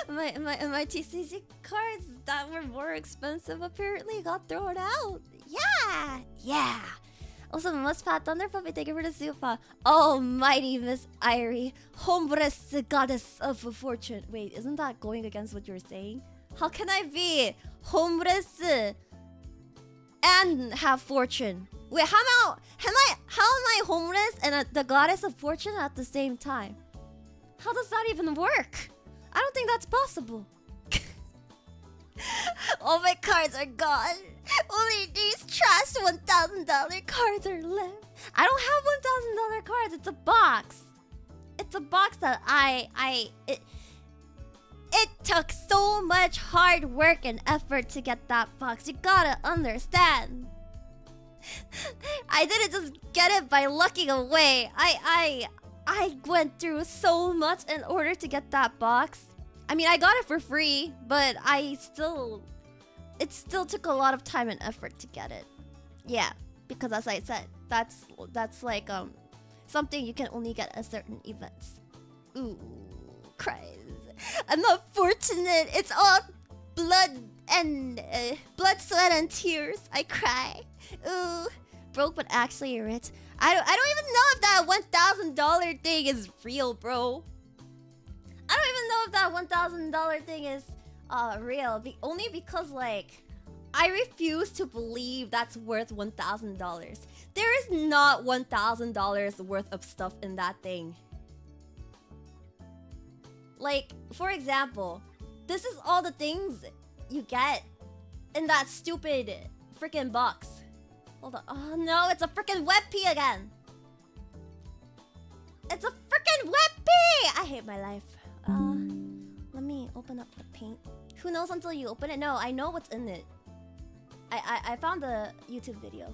my TCG cards that were more expensive apparently got thrown out. Yeah. Also, Muspat Thunder Puppy, thank you for the super. Almighty Miss Airi, homeress, goddess of fortune. Wait, isn't that going against what you're saying? How can I be homeless and have fortune? Wait, how am I homeless and the goddess of fortune at the same time? How does that even work? I don't think that's possible. All my cards are gone. Only these trash $1,000 cards are left. I don't have $1,000 cards. It's a box. It's a box that it took so much hard work and effort to get that box. You gotta understand. I didn't just get it by lucking away. I went through so much in order to get that box. I mean, I got it for free, but it still took a lot of time and effort to get it. Yeah, because as I said, that's like something you can only get at certain events. Ooh, cries. I'm not fortunate. It's all blood and blood, sweat, and tears. I cry. Ooh, broke but actually rich. I don't even know if that $1,000 thing is real, bro. I don't even know if that $1,000 thing is real. Only because like I refuse to believe that's worth $1,000. There is not $1,000 worth of stuff in that thing. Like, for example, this is all the things you get in that stupid freaking box. Hold on. Oh no, it's a freaking web P again. It's a freaking web P! I hate my life. open up the paint. Who knows until you open it? No, I know what's in it. I found the YouTube video.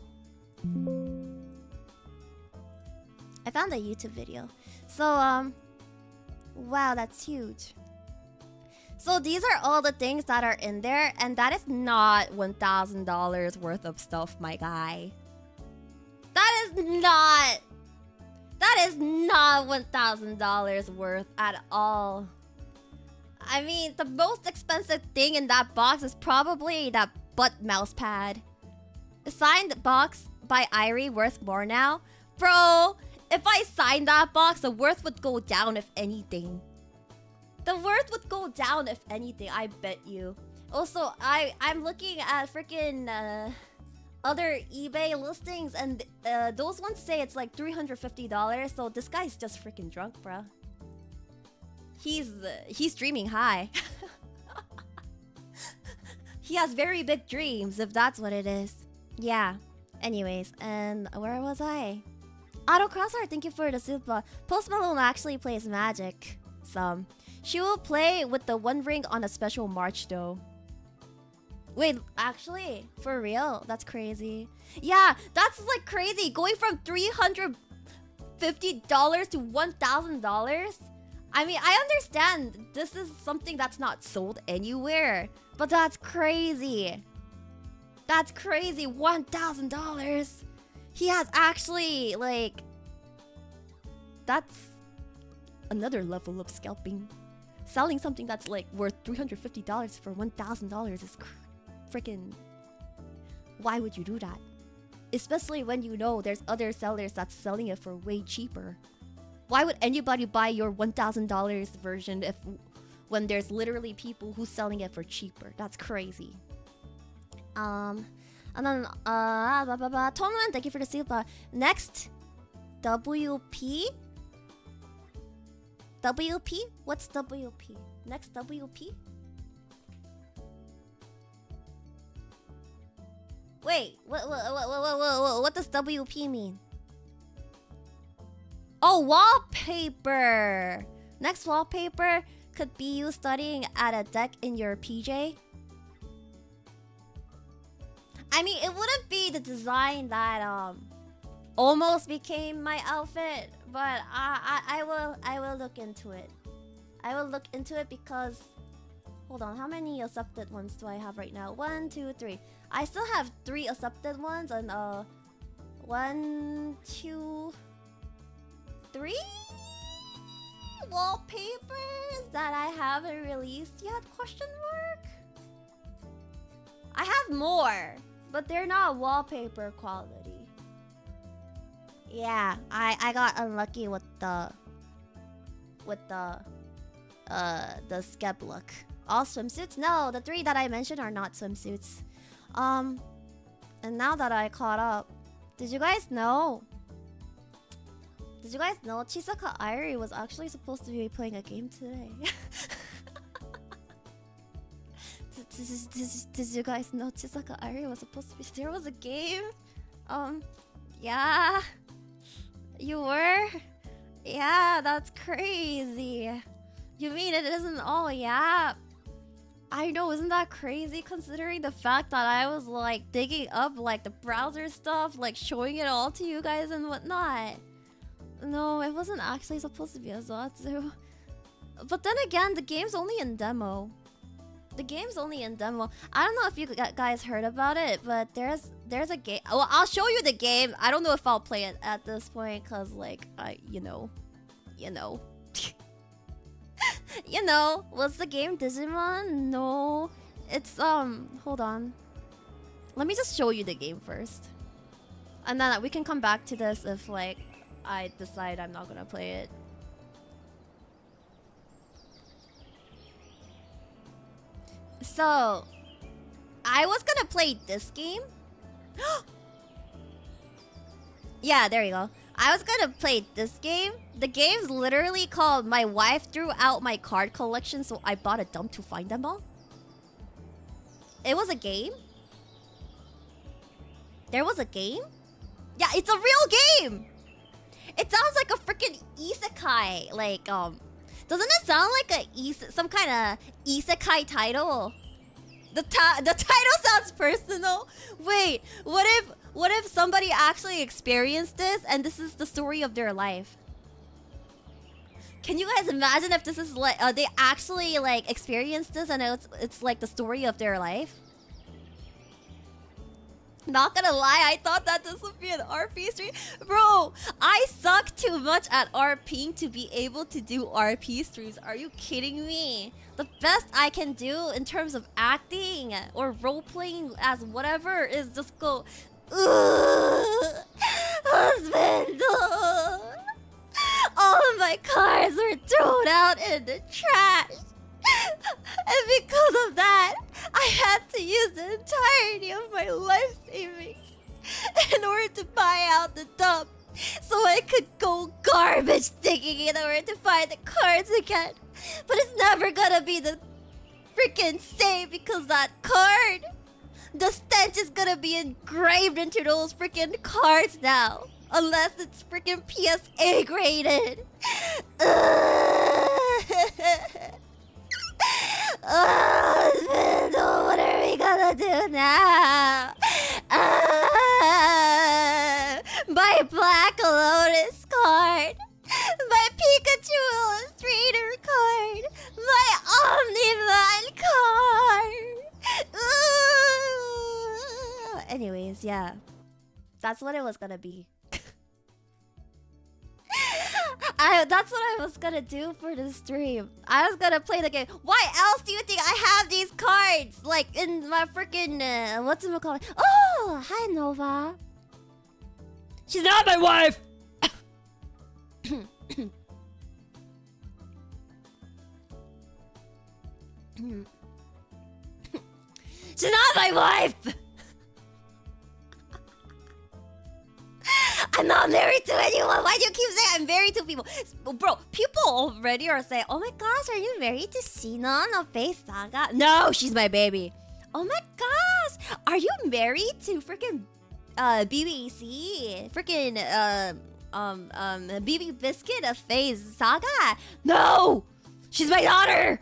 I found a YouTube video. So, wow, that's huge. So these are all the things that are in there, and that is not $1,000 worth of stuff, my guy. That is not $1,000 worth at all. I mean, the most expensive thing in that box is probably that butt mouse pad. A signed box by Airi worth more now? Bro, if I signed that box, the worth would go down if anything. The worth would go down if anything, I bet you. Also, I'm looking at freaking other eBay listings, and those ones say it's like $350. So this guy's just freaking drunk, bro. He's dreaming high. He has very big dreams, if that's what it is. Yeah. Anyways, and where was I? Auto Crossheart, thank you for the super. Post Malone actually plays Magic. Some. She will play with the One Ring on a special March though. Wait, actually, for real? That's crazy. Yeah, that's like crazy. Going from $350 to $1,000. I mean, I understand this is something that's not sold anywhere, but that's crazy. That's crazy. $1,000. He has actually like. That's another level of scalping. Selling something that's like worth $350 for $1,000 is freaking. Why would you do that? Especially when you know there's other sellers that's selling it for way cheaper. Why would anybody buy your $1,000 version when there's literally people who's selling it for cheaper? That's crazy. And then Toman, thank you for the super. Next, WP. WP? What's WP? Next WP? Wait, what does WP mean? Oh, wallpaper! Next wallpaper could be you studying at a deck in your PJ. I mean, it wouldn't be the design that almost became my outfit, but I will look into it. I will look into it because hold on, how many accepted ones do I have right now? 1, 2, 3. I still have 3 accepted ones and 1, 2, 3 wallpapers that I haven't released yet? Question mark? I have more, but they're not wallpaper quality. Yeah, I got unlucky with the skep look. All swimsuits? No, the 3 that I mentioned are not swimsuits. And now that I caught up, did you guys know? Did you guys know Chisaka Airi was actually supposed to be playing a game today? Did you guys know Chisaka Airi was supposed to be? There was a game. Yeah. You were? Yeah, that's crazy. You mean it isn't all yeah? I know, isn't that crazy considering the fact that I was like digging up like the browser stuff, like showing it all to you guys and whatnot. No, it wasn't actually supposed to be a Zatsu. But then again, the game's only in demo. The game's only in demo. I don't know if you guys heard about it, but there's a game. Well, I'll show you the game. I don't know if I'll play it at this point, cause like you know. You know, what's the game? Digimon? No, it's hold on. Let me just show you the game first, and then we can come back to this if like I decide I'm not gonna play it. So, I was gonna play this game. Yeah, there you go. I was gonna play this game. The game's literally called My Wife Threw Out My Card Collection, so I bought a dump to find them all. It was a game? There was a game? Yeah, it's a real game! It sounds like a freaking isekai. Like, Doesn't it sound like some kind of isekai title? The title sounds personal. Wait, what if somebody actually experienced this and this is the story of their life? Can you guys imagine if this is like they actually like experienced this and it's like the story of their life? Not gonna lie, I thought that this would be an RP stream. Bro, I suck too much at RPing to be able to do RP streams. Are you kidding me? The best I can do in terms of acting or role-playing as whatever is just go, husband, all of my cards were thrown out in the trash. And because of that, I had to use the entirety of my life savings in order to buy out the dump so I could go garbage digging in order to find the cards again. But it's never gonna be the freaking same because that card, the stench is gonna be engraved into those freaking cards now. Unless it's freaking PSA graded. Oh, what are we gonna do now? My Black Lotus card. My Pikachu Illustrator card. My Omniman card. Anyways, yeah. That's what it was gonna be. That's what I was gonna do for the stream. I was gonna play the game. Why else do you think I have these cards? Like in my freaking what's it called? Oh, hi Nova. She's not my wife. She's not my wife. I'm not married to anyone. Why do you keep saying I'm married to people? Bro, people already are saying, oh my gosh, are you married to Shinon of Face Saga? No, she's my baby. Oh my gosh, are you married to freaking BBC? Freaking BB Biscuit of Face Saga? No, she's my daughter.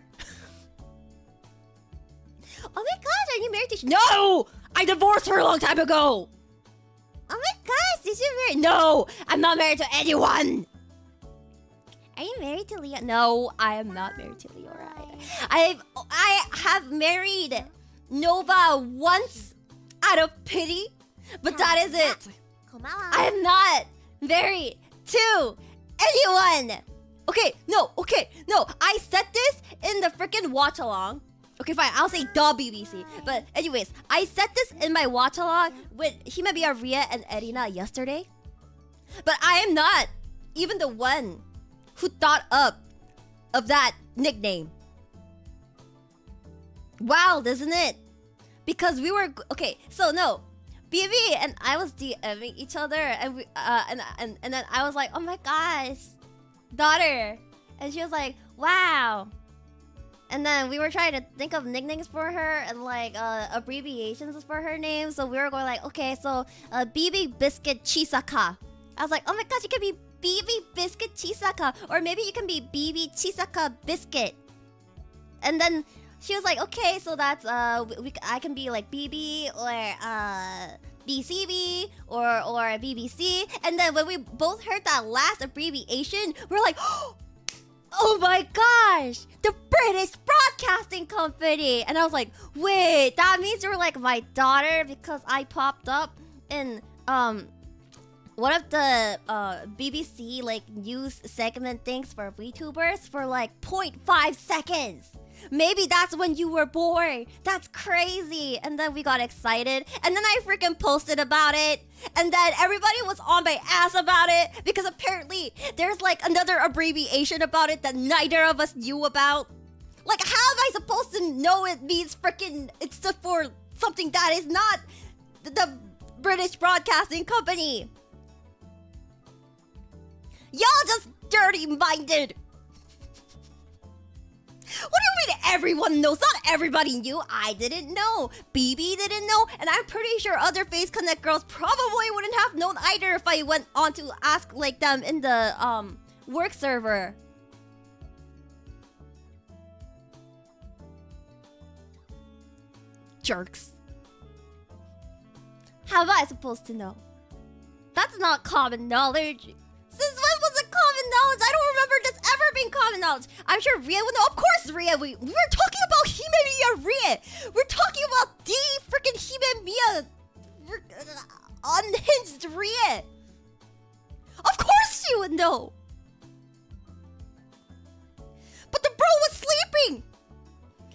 Oh my gosh, are you married to No, I divorced her a long time ago. Oh my gosh, did you marry? No, I'm not married to anyone. Are you married to Leo? No, I am not married to Leora either. I have married Nova once out of pity, but that is it. I am not married to anyone. Okay, no. I said this in the freaking watch along. Okay, fine. I'll say the BBC. But anyways, I said this in my watch along with Himebia, Ria, and Erina yesterday. But I am not even the one who thought up of that nickname. Wild, isn't it? Because we were okay. So no, BB and I was DMing each other, and we and then I was like, oh my gosh, daughter, and she was like, wow. And then we were trying to think of nicknames for her and like abbreviations for her name. So we were going like, okay, so BB Biscuit Chisaka. I was like, oh my gosh, you can be BB Biscuit Chisaka, or maybe you can be BB Chisaka Biscuit. And then she was like, okay, so that's I can be like BB or BCB or BBC. And then when we both heard that last abbreviation, we're like, oh my gosh, the British Broadcasting Company. And I was like, wait, that means you're like my daughter because I popped up in one of the BBC like news segment things for VTubers for like 0.5 seconds. Maybe that's when you were born. That's crazy. And then we got excited. And then I freaking posted about it. And then everybody was on my ass about it. Because apparently there's like another abbreviation about it that neither of us knew about. Like, how am I supposed to know it means freaking... It's for something that is not the British Broadcasting Company. Y'all just dirty-minded. What do you mean everyone knows? Not everybody knew. I didn't know. BB didn't know. And I'm pretty sure other Face Connect girls probably wouldn't have known either if I went on to ask like them in the work server. jerks. How am I supposed to know? That's not common knowledge. Since when was it common knowledge? I don't remember this ever being common knowledge. I'm sure Ria would know. Of course, Ria. We were talking about Hime Miya Ria. We're talking about the freaking Hime Miya unhinged Ria. Of course she would know. But the bro was sleeping.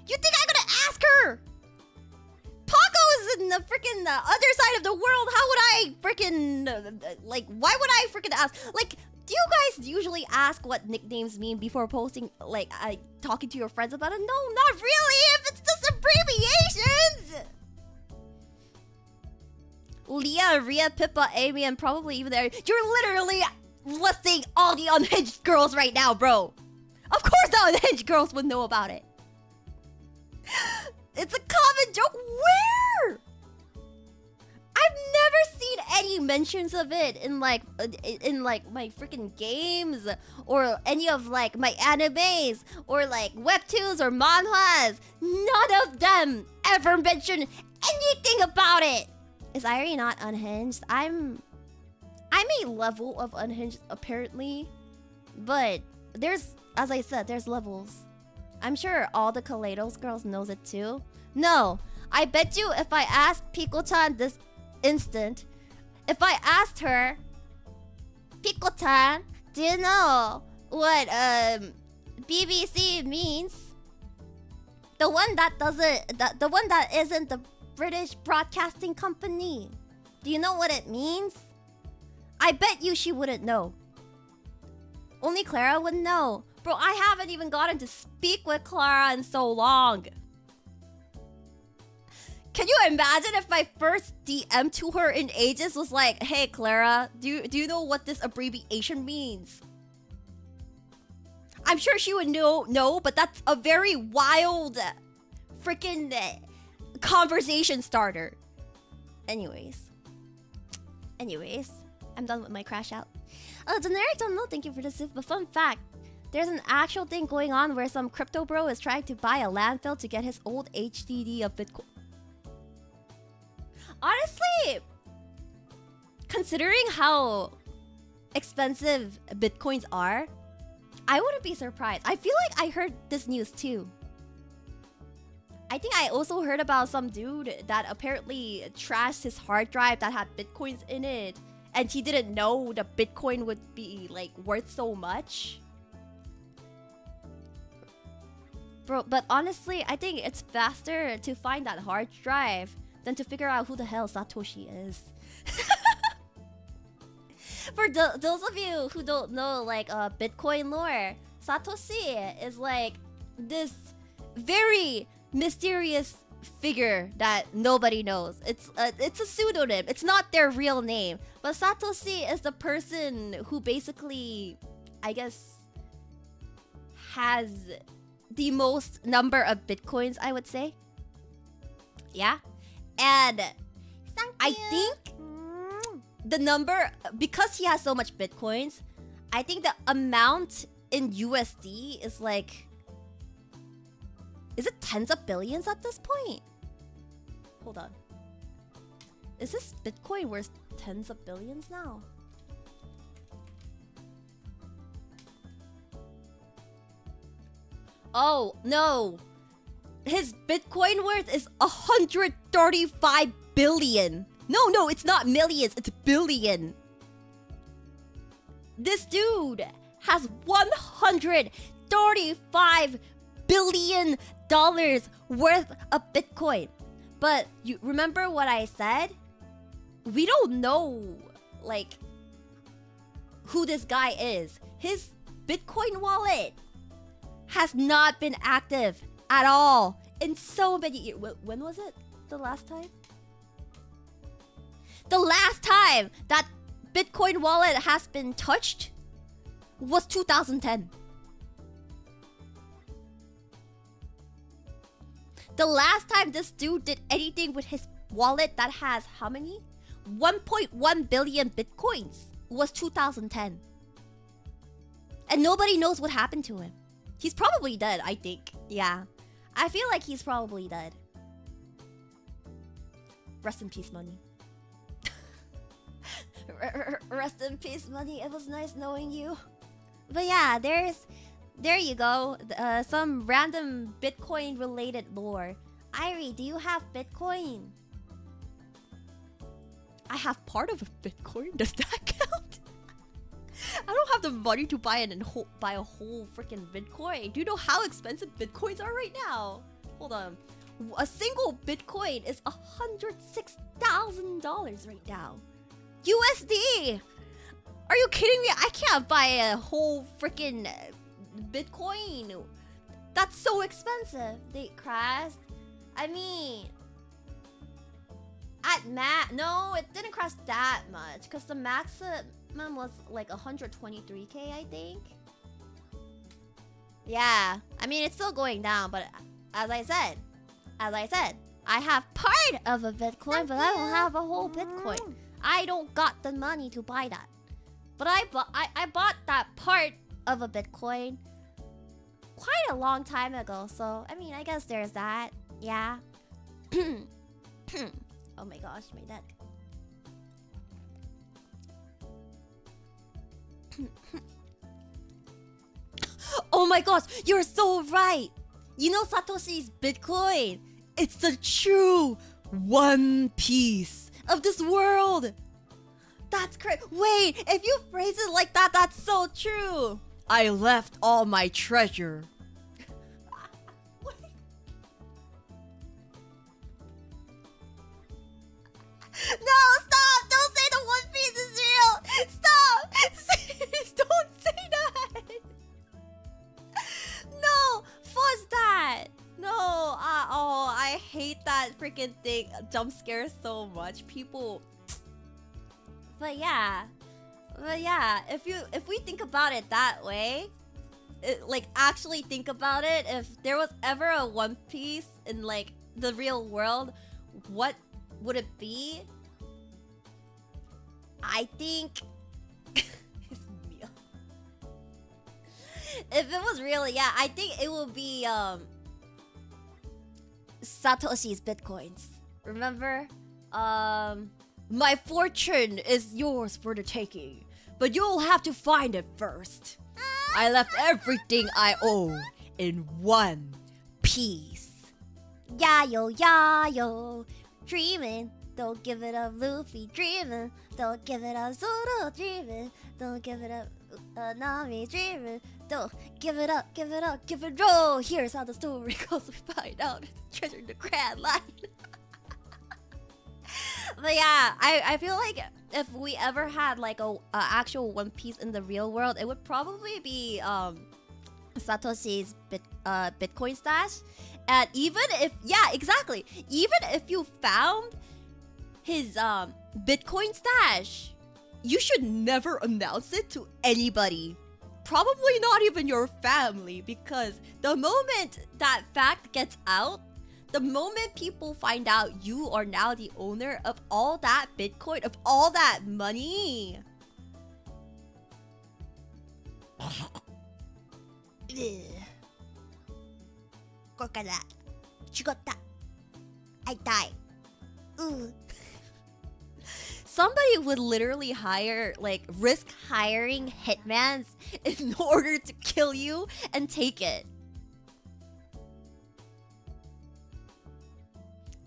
You think I'm gonna ask her? Paco is in the freaking other side of the world. How would I freaking like? Why would I freaking ask? Like, do you guys usually ask what nicknames mean before posting? Like, talking to your friends about it? No, not really. If it's just abbreviations. Leah, Ria, Pippa, Amy, and probably even there. You're literally listing all the unhinged girls right now, bro. Of course, the unhinged girls would know about it. It's a common joke. Where? I've never seen any mentions of it in like my freaking games or any of like my animes or like webtoons or manhwas. None of them ever mention anything about it. Is Airi not unhinged? I'm a level of unhinged apparently, but there's, as I said, there's levels. I'm sure all the KALEIDO's girls knows it too. No, I bet you if I asked Pico-chan this instant, if I asked her, Pico-chan, do you know what BBC means? The one that doesn't, the one that isn't the British Broadcasting Company. Do you know what it means? I bet you she wouldn't know. Only Clara would know. Bro, I haven't even gotten to speak with Clara in so long. Can you imagine if my first DM to her in ages was like, hey Clara, do you know what this abbreviation means? I'm sure she would know, but that's a very wild freaking conversation starter. Anyways, I'm done with my crash out. Generic don't know, thank you for the soup, but fun fact, there's an actual thing going on where some crypto bro is trying to buy a landfill to get his old HDD of Bitcoin. Honestly, considering how expensive Bitcoins are, I wouldn't be surprised. I feel like I heard this news too. I think I also heard about some dude that apparently trashed his hard drive that had Bitcoins in it, and he didn't know the Bitcoin would be like worth so much. Bro, but honestly, I think it's faster to find that hard drive than to figure out who the hell Satoshi is. For those of you who don't know like Bitcoin lore, Satoshi is like this very mysterious figure that nobody knows. It's a pseudonym. It's not their real name. But Satoshi is the person who basically, I guess, has the most number of Bitcoins, I would say. Yeah. And I think the number, because he has so much Bitcoins, I think the amount in USD is like, is it tens of billions at this point? Hold on. Is this Bitcoin worth tens of billions now? Oh, no. His Bitcoin worth is 135 billion. No, it's not millions, it's billion. This dude has 135 billion dollars worth of Bitcoin. But you remember what I said? We don't know like who this guy is. His Bitcoin wallet has not been active at all in so many years. When was it? The last time? The last time that Bitcoin wallet has been touched was 2010. The last time this dude did anything with his wallet that has how many? 1.1 billion Bitcoins was 2010. And nobody knows what happened to him. He's probably dead, I think. Yeah. I feel like he's probably dead. Rest in peace, money. Rest in peace, money. It was nice knowing you. But yeah, there you go. Some random Bitcoin related lore. Airi, do you have Bitcoin? I have part of a Bitcoin. Does that count? I don't have the money to buy a whole freaking Bitcoin. Do you know how expensive Bitcoins are right now? Hold on. A single Bitcoin is $106,000 right now. USD! Are you kidding me? I can't buy a whole freaking Bitcoin. That's so expensive. They crashed. I mean, no, it didn't crash that much because the maximum was like 123k, I think. Yeah, I mean it's still going down, but as I said, I have part of a Bitcoin, but I don't have a whole Bitcoin. I don't got the money to buy that. But I bought that part of a Bitcoin quite a long time ago, so I mean I guess there's that. Yeah. Oh my gosh, my neck. Oh my gosh, you're so right. You know Satoshi's Bitcoin? It's the true one piece of this world. That's great. Wait, if you phrase it like that, that's so true. I left all my treasure. No, stop! Don't say the One Piece is real! Stop! Don't say that! No! Fudge that! No! Oh, I hate that freaking thing. Jump scares so much. People... But yeah, if we think about it that way, like actually think about it, if there was ever a One Piece in like the real world, what would it be? I think it's real. If it was real, yeah, I think it will be Satoshi's Bitcoins. Remember? My fortune is yours for the taking, but you'll have to find it first. I left everything I own in one piece. Yayo, dreaming. Don't give it up, Luffy, dreaming. Don't give it up, Zoro, dreaming. Don't give it up, Nami, dreaming. Don't give it up, give it roll. Here's how the story goes. We find out treasure in the Grand Line. But yeah, I feel like if we ever had like a actual One Piece in the real world, it would probably be Satoshi's Bitcoin stash. And even if, yeah, exactly. Even if you found his Bitcoin stash, you should never announce it to anybody. Probably not even your family, because the moment that fact gets out, the moment people find out you are now the owner of all that Bitcoin, of all that money. I die. Somebody would literally risk hiring hitmans in order to kill you and take it.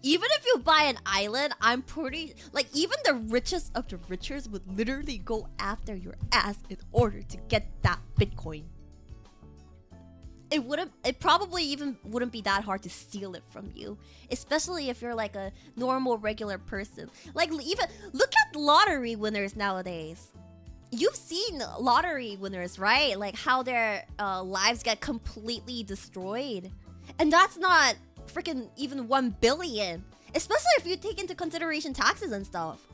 Even if you buy an island, I'm pretty... Like, even the richest of the richers would literally go after your ass in order to get that Bitcoin. It probably even wouldn't be that hard to steal it from you. Especially if you're like a normal, regular person. Like, even... Look at lottery winners nowadays. You've seen lottery winners, right? Like, how their lives get completely destroyed. And that's not... freaking even 1 billion, especially if you take into consideration taxes and stuff.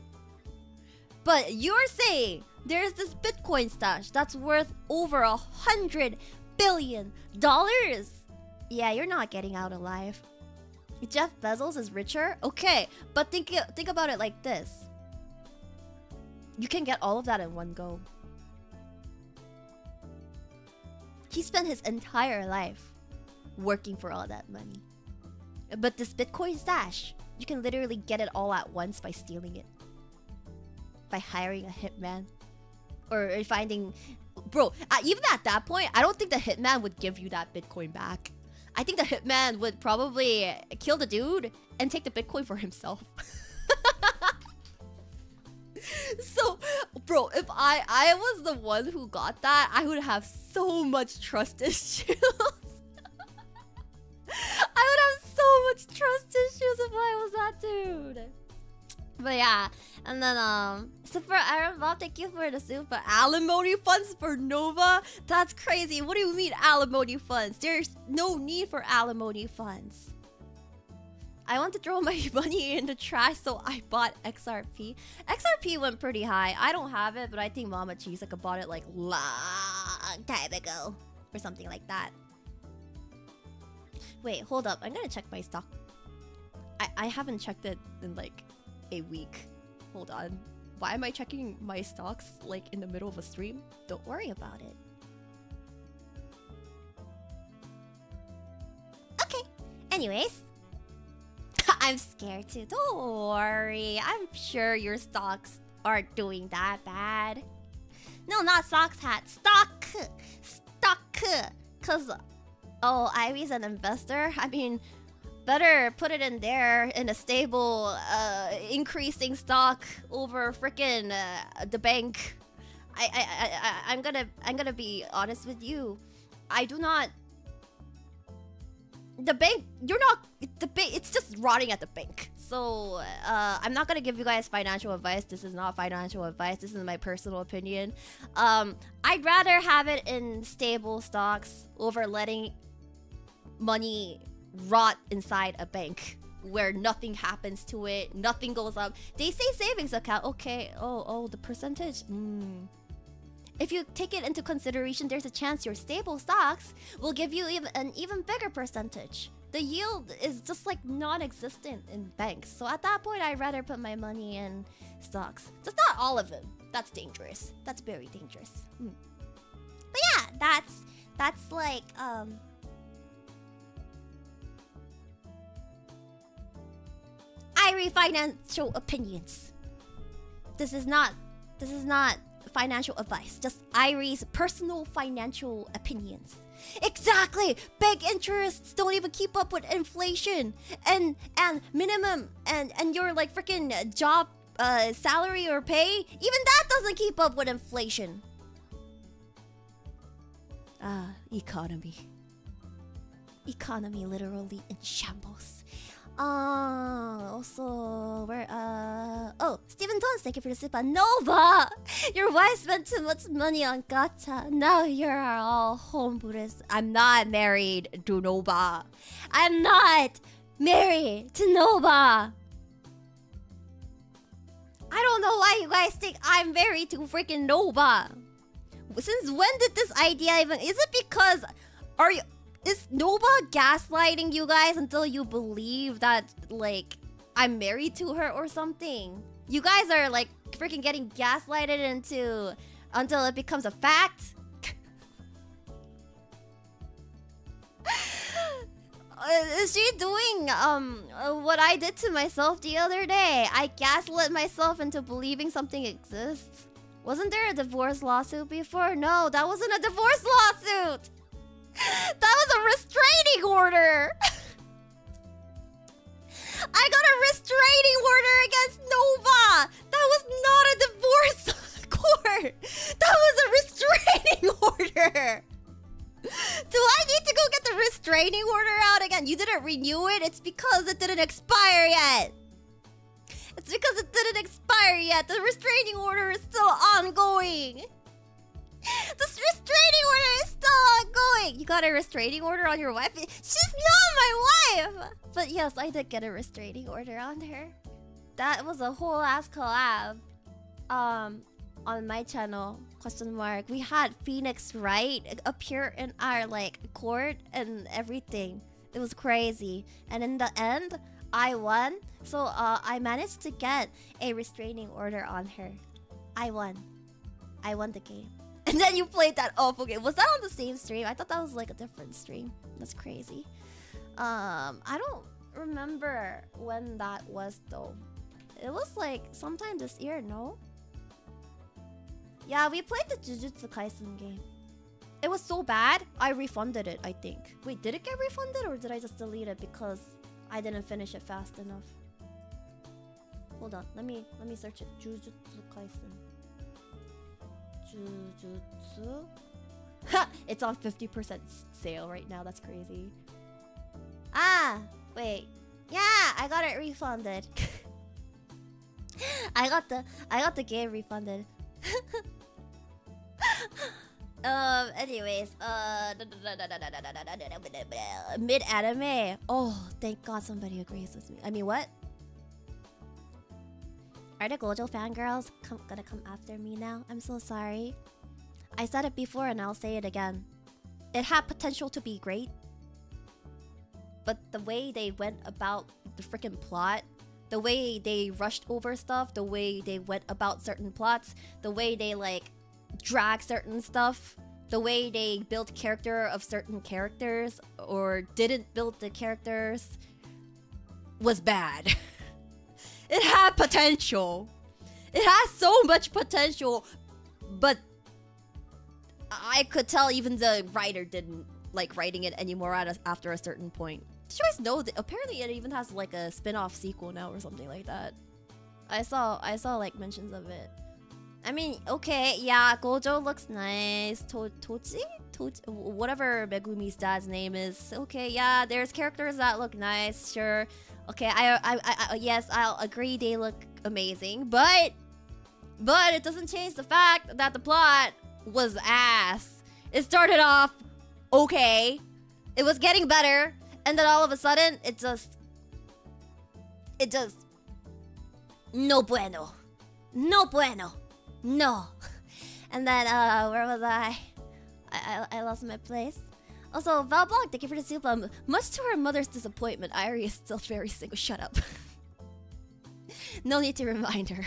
But you're saying there's this Bitcoin stash that's worth over $100 billion. Yeah, you're not getting out alive. Jeff Bezos is richer? Okay, but think about it like this. You can get all of that in one go. He spent his entire life working for all that money. But this Bitcoin stash, You can literally get it all at once by stealing it. By hiring a hitman. Or finding... Bro, even at that point, I don't think the hitman would give you that Bitcoin back. I think the hitman would probably kill the dude and take the Bitcoin for himself. So, bro, if I was the one who got that, I would have so much trust issues. I would have so much trust issues if I was that dude. But yeah, and then Super Iron Bob, thank you for the super alimony funds for Nova. That's crazy. What do you mean alimony funds? There's no need for alimony funds. I want to throw my money in the trash, so I bought XRP. XRP went pretty high. I don't have it, but I think Mama Chisaka bought it like long time ago or something like that. Wait, hold up. I'm gonna check my stock. I haven't checked it in like a week. Hold on. Why am I checking my stocks like in the middle of a stream? Don't worry about it. Okay. Anyways. I'm scared too. Don't worry. I'm sure your stocks aren't doing that bad. No, not socks, hat. Stock. Stock. Cause, oh, Airi's an investor. I mean, better put it in there in a stable, increasing stock over frickin' the bank. I'm gonna be honest with you. I do not. The bank, you're not. The bank, it's just rotting at the bank. So I'm not gonna give you guys financial advice. This is not financial advice. This is my personal opinion. I'd rather have it in stable stocks over letting money rot inside a bank where nothing happens to it, nothing goes up. They say savings account. Okay. Oh, the percentage. If you take it into consideration, there's a chance your stable stocks will give you an even bigger percentage. The yield is just like non-existent in banks. So at that point, I'd rather put my money in stocks. Just not all of them. That's dangerous. That's very dangerous. But yeah, that's like Airi financial opinions. This is not financial advice, just Airi's personal financial opinions. Exactly! Big interests don't even keep up with inflation and minimum and your like freaking job salary or pay, even that doesn't keep up with inflation. Economy literally in shambles. Also, where, oh, Steven Tons, thank you for the super. Nova! Your wife spent too much money on gacha. Now you're all homeless. I'm not married to Nova. I'm not married to Nova. I don't know why you guys think I'm married to freaking Nova. Since when did this idea even... Is it because... Is Nova gaslighting you guys until you believe that, like, I'm married to her or something? You guys are, like, freaking getting gaslighted into... until it becomes a fact? Is she doing, what I did to myself the other day? I gaslit myself into believing something exists. Wasn't there a divorce lawsuit before? No, that wasn't a divorce lawsuit! That was a restraining order! I got a restraining order against Nova! That was not a divorce court! That was a restraining order! Do I need to go get the restraining order out again? You didn't renew it? It's because it didn't expire yet! It's because it didn't expire yet! The restraining order is still ongoing! This restraining order is still ongoing! You got a restraining order on your wife? She's not my wife! But yes, I did get a restraining order on her. That was a whole ass collab. On my channel, question mark. We had Phoenix Wright appear in our like court and everything. It was crazy. And in the end, I won. So I managed to get a restraining order on her. I won. I won the game. And then you played that off. Okay, was that on the same stream? I thought that was like a different stream. That's crazy. I remember when that was though. It was like sometime this year, no? Yeah, we played the Jujutsu Kaisen game. It was so bad, I refunded it, I think. Wait, did it get refunded or did I just delete it because I didn't finish it fast enough? Hold on, let me search it. Jujutsu Kaisen. Jujutsu. Ha! It's on 50% sale right now. That's crazy. Ah, wait. Yeah, I got it refunded. I got the game refunded. Anyways, mid anime. Oh, thank God somebody agrees with me. I mean, what? Are the Gojo fangirls gonna come after me now? I'm so sorry. I said it before and I'll say it again. It had potential to be great, but the way they went about the freaking plot, the way they rushed over stuff, the way they went about certain plots, the way they like drag certain stuff, the way they built character of certain characters or didn't build the characters was bad. It had potential. It has so much potential, but I could tell even the writer didn't like writing it anymore after a certain point. Did you guys know that apparently it even has like a spin-off sequel now or something like that? I saw like mentions of it. I mean, okay, yeah, Gojo looks nice. Toji, whatever Megumi's dad's name is. Okay, yeah, there's characters that look nice, sure. Okay, I yes, I'll agree they look amazing, but it doesn't change the fact that the plot was ass. It started off okay, it was getting better, and then all of a sudden it just no bueno, no. And then where was I lost my place. Also, Valblog, thank you for the soup. Much to her mother's disappointment, Airi is still very single. Shut up. No need to remind her.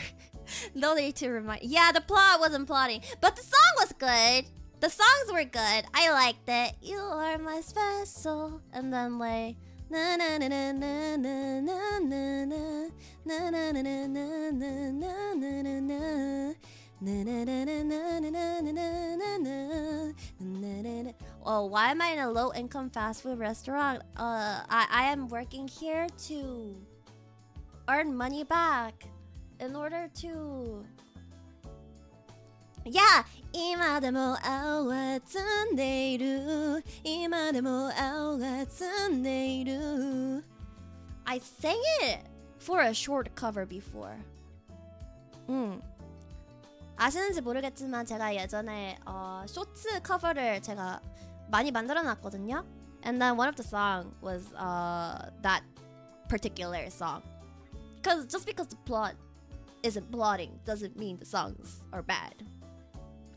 No need to remind. Yeah, the plot wasn't plotting, but the song was good. The songs were good. I liked it. You are my special. And then like na na na na na na na na na na na na na na na na. Oh, why am I in a low-income fast food restaurant? I am working here to earn money back in order to. Yeah, 今でも青が積んでいる。今でも青が積んでいる。I sang it for a short cover before. 아시는지 모르겠지만 제가 예전에 쇼츠 커버를 제가 많이 만들어놨거든요. And then one of the song was that particular song. Just because the plot isn't plotting doesn't mean the songs are bad.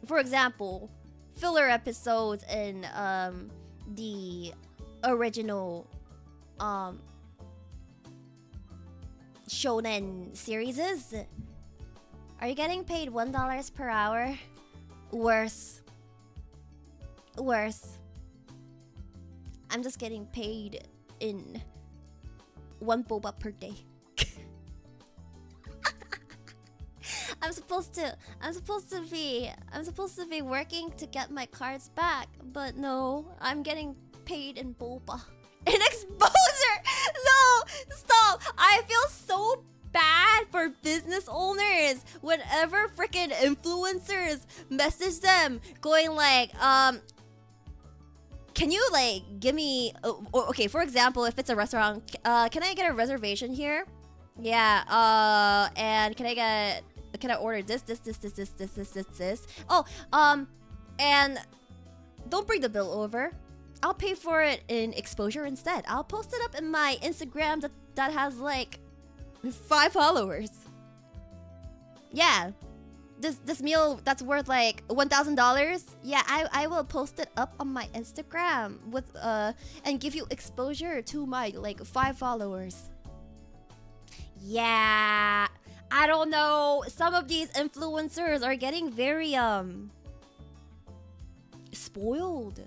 For example, filler episodes in the original shonen series. Are you getting paid $1 per hour? Worse. I'm just getting paid in 1 boba per day. I'm supposed to be working to get my cards back, but no, I'm getting paid in boba. In exposure! No! Stop! I feel so bad for business owners whenever freaking influencers message them going like, can you like give me okay, for example, if it's a restaurant, can I get a reservation here? Yeah, and can I order this? Oh, and don't bring the bill over. I'll pay for it in exposure instead. I'll post it up in my Instagram that has like 5 followers. Yeah, this meal that's worth like $1,000. Yeah, I will post it up on my Instagram with and give you exposure to my like 5 followers. Yeah, I don't know. Some of these influencers are getting very spoiled.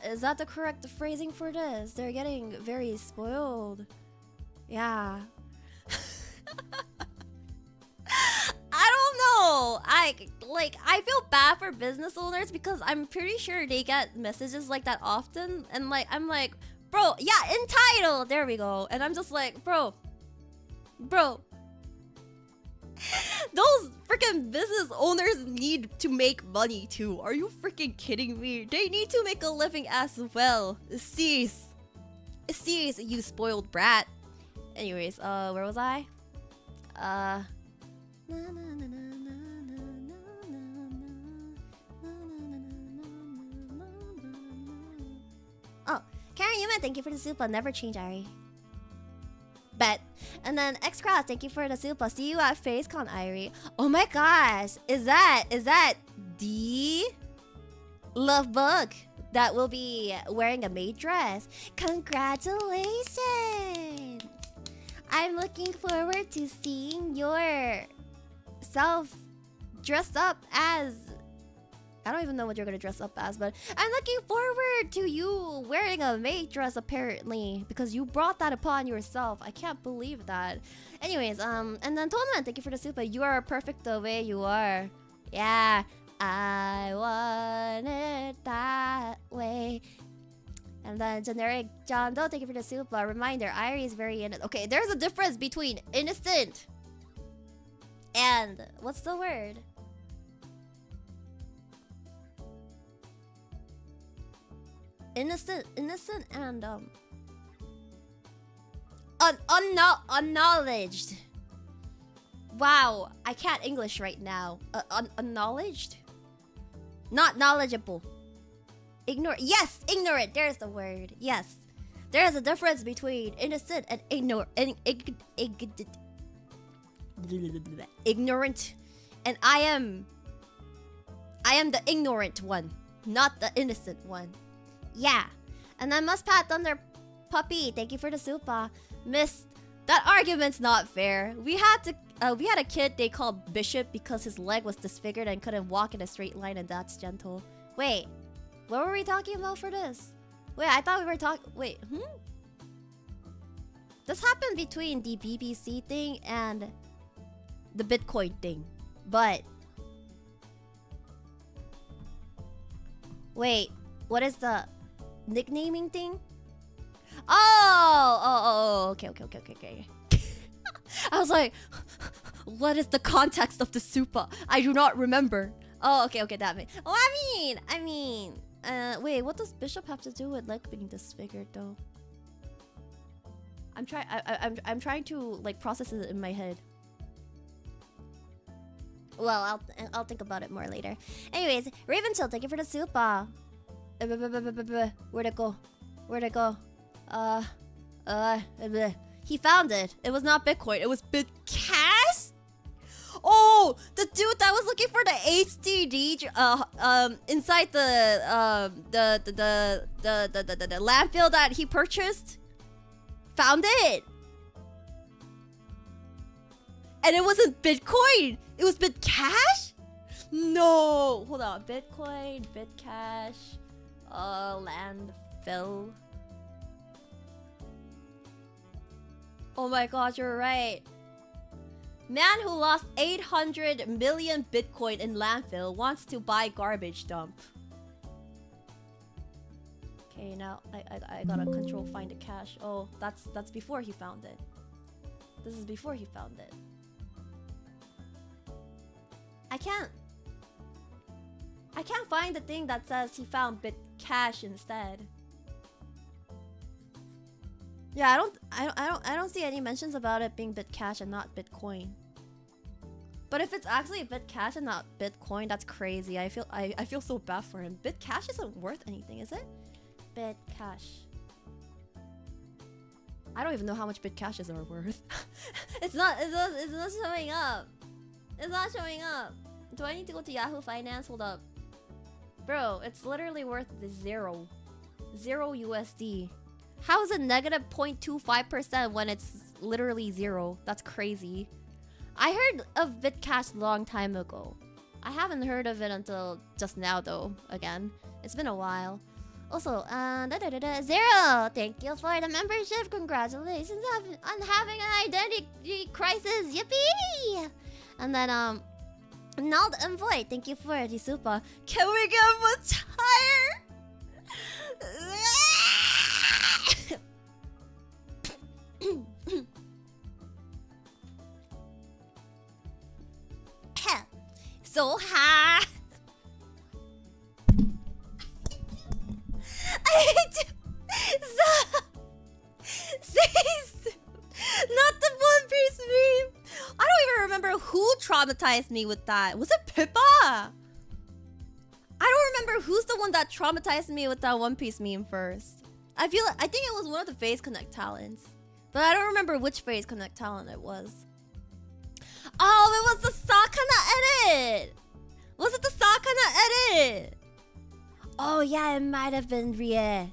is that the correct phrasing for this? They're getting very spoiled. Yeah. I don't know. I feel bad for business owners because I'm pretty sure they get messages like that often, and like I'm like, bro, yeah, entitled. There we go. And I'm just like, bro. Those freaking business owners need to make money too. Are you freaking kidding me? They need to make a living as well. Cease, you spoiled brat. Anyways, where was I? Oh, Karen Yuman, thank you for the super. Never change, Airi. Bet. And then X-Cross, thank you for the super. See you at FaceCon, Airi. Oh my gosh. Is that the love bug that will be wearing a maid dress? Congratulations. I'm looking forward to seeing yourself dressed up as... I don't even know what you're gonna dress up as, but I'm looking forward to you wearing a maid dress apparently, because you brought that upon yourself. I can't believe that. Anyways, and then Toman, thank you for the super. You are perfect the way you are. Yeah, I want it that way. And then generic John Doe, thank you for the super. Reminder, Airi is very innocent. Okay, there's a difference between innocent and what's the word? Innocent and unknowledged. Wow, I can't English right now. Unknowledged? Not knowledgeable. Ignorant. Yes, ignorant. There's the word. Yes. There is a difference between innocent and ignorant. And I am the ignorant one, not the innocent one. Yeah. And then Muspat Thunder Puppy, thank you for the super. Miss, that argument's not fair. We had a kid they called Bishop because his leg was disfigured and couldn't walk in a straight line, and that's gentle. Wait, what were we talking about for this? Wait, I thought we were talking... Wait, This happened between the BBC thing and the Bitcoin thing. But... Wait, what is the nicknaming thing? Oh, okay. I was like, what is the context of the super? I do not remember. Oh, okay, that makes... Oh, I mean, wait, what does Bishop have to do with leg being disfigured though? I'm trying to like process it in my head. Well, I'll think about it more later. Anyways, Raven Chill, thank you for the super. Where'd it go? He found it. It was not Bitcoin. It was Bitcash. Oh, the dude that was looking for the HDD inside the landfill that he purchased found it. And it wasn't Bitcoin. It was Bitcash? No. Hold on. Bitcoin, Bitcash, landfill. Oh my god, you're right. Man who lost 800 million Bitcoin in landfill wants to buy garbage dump. Okay, now I gotta control find the cache. Oh, that's before he found it. This is before he found it. I can't find the thing that says he found Bitcash instead. Yeah, I don't see any mentions about it being Bitcash and not Bitcoin. But if it's actually Bitcash and not Bitcoin, that's crazy. I feel so bad for him. Bitcash isn't worth anything, is it? Bitcash. I don't even know how much Bitcashes are worth. It's not showing up. It's not showing up. Do I need to go to Yahoo Finance? Hold up. Bro, it's literally worth zero. Zero USD. How is it negative 0.25% when it's literally zero? That's crazy. I heard of Bitcash a long time ago. I haven't heard of it until just now though, again. It's been a while. Also, Zero, thank you for the membership. Congratulations on having an identity crisis. Yippee! And then, Nald and Void, thank you for the super. Can we get much higher? So high. I hate you. Not the One Piece meme. I don't even remember who traumatized me with that. Was it Pippa? I don't remember who's the one that traumatized me with that One Piece meme first. I think it was one of the Phase Connect talents. But I don't remember which Phase Connect talent it was. Oh, it was the Sakana edit! Was it the Sakana edit? Oh yeah, it might have been Rie.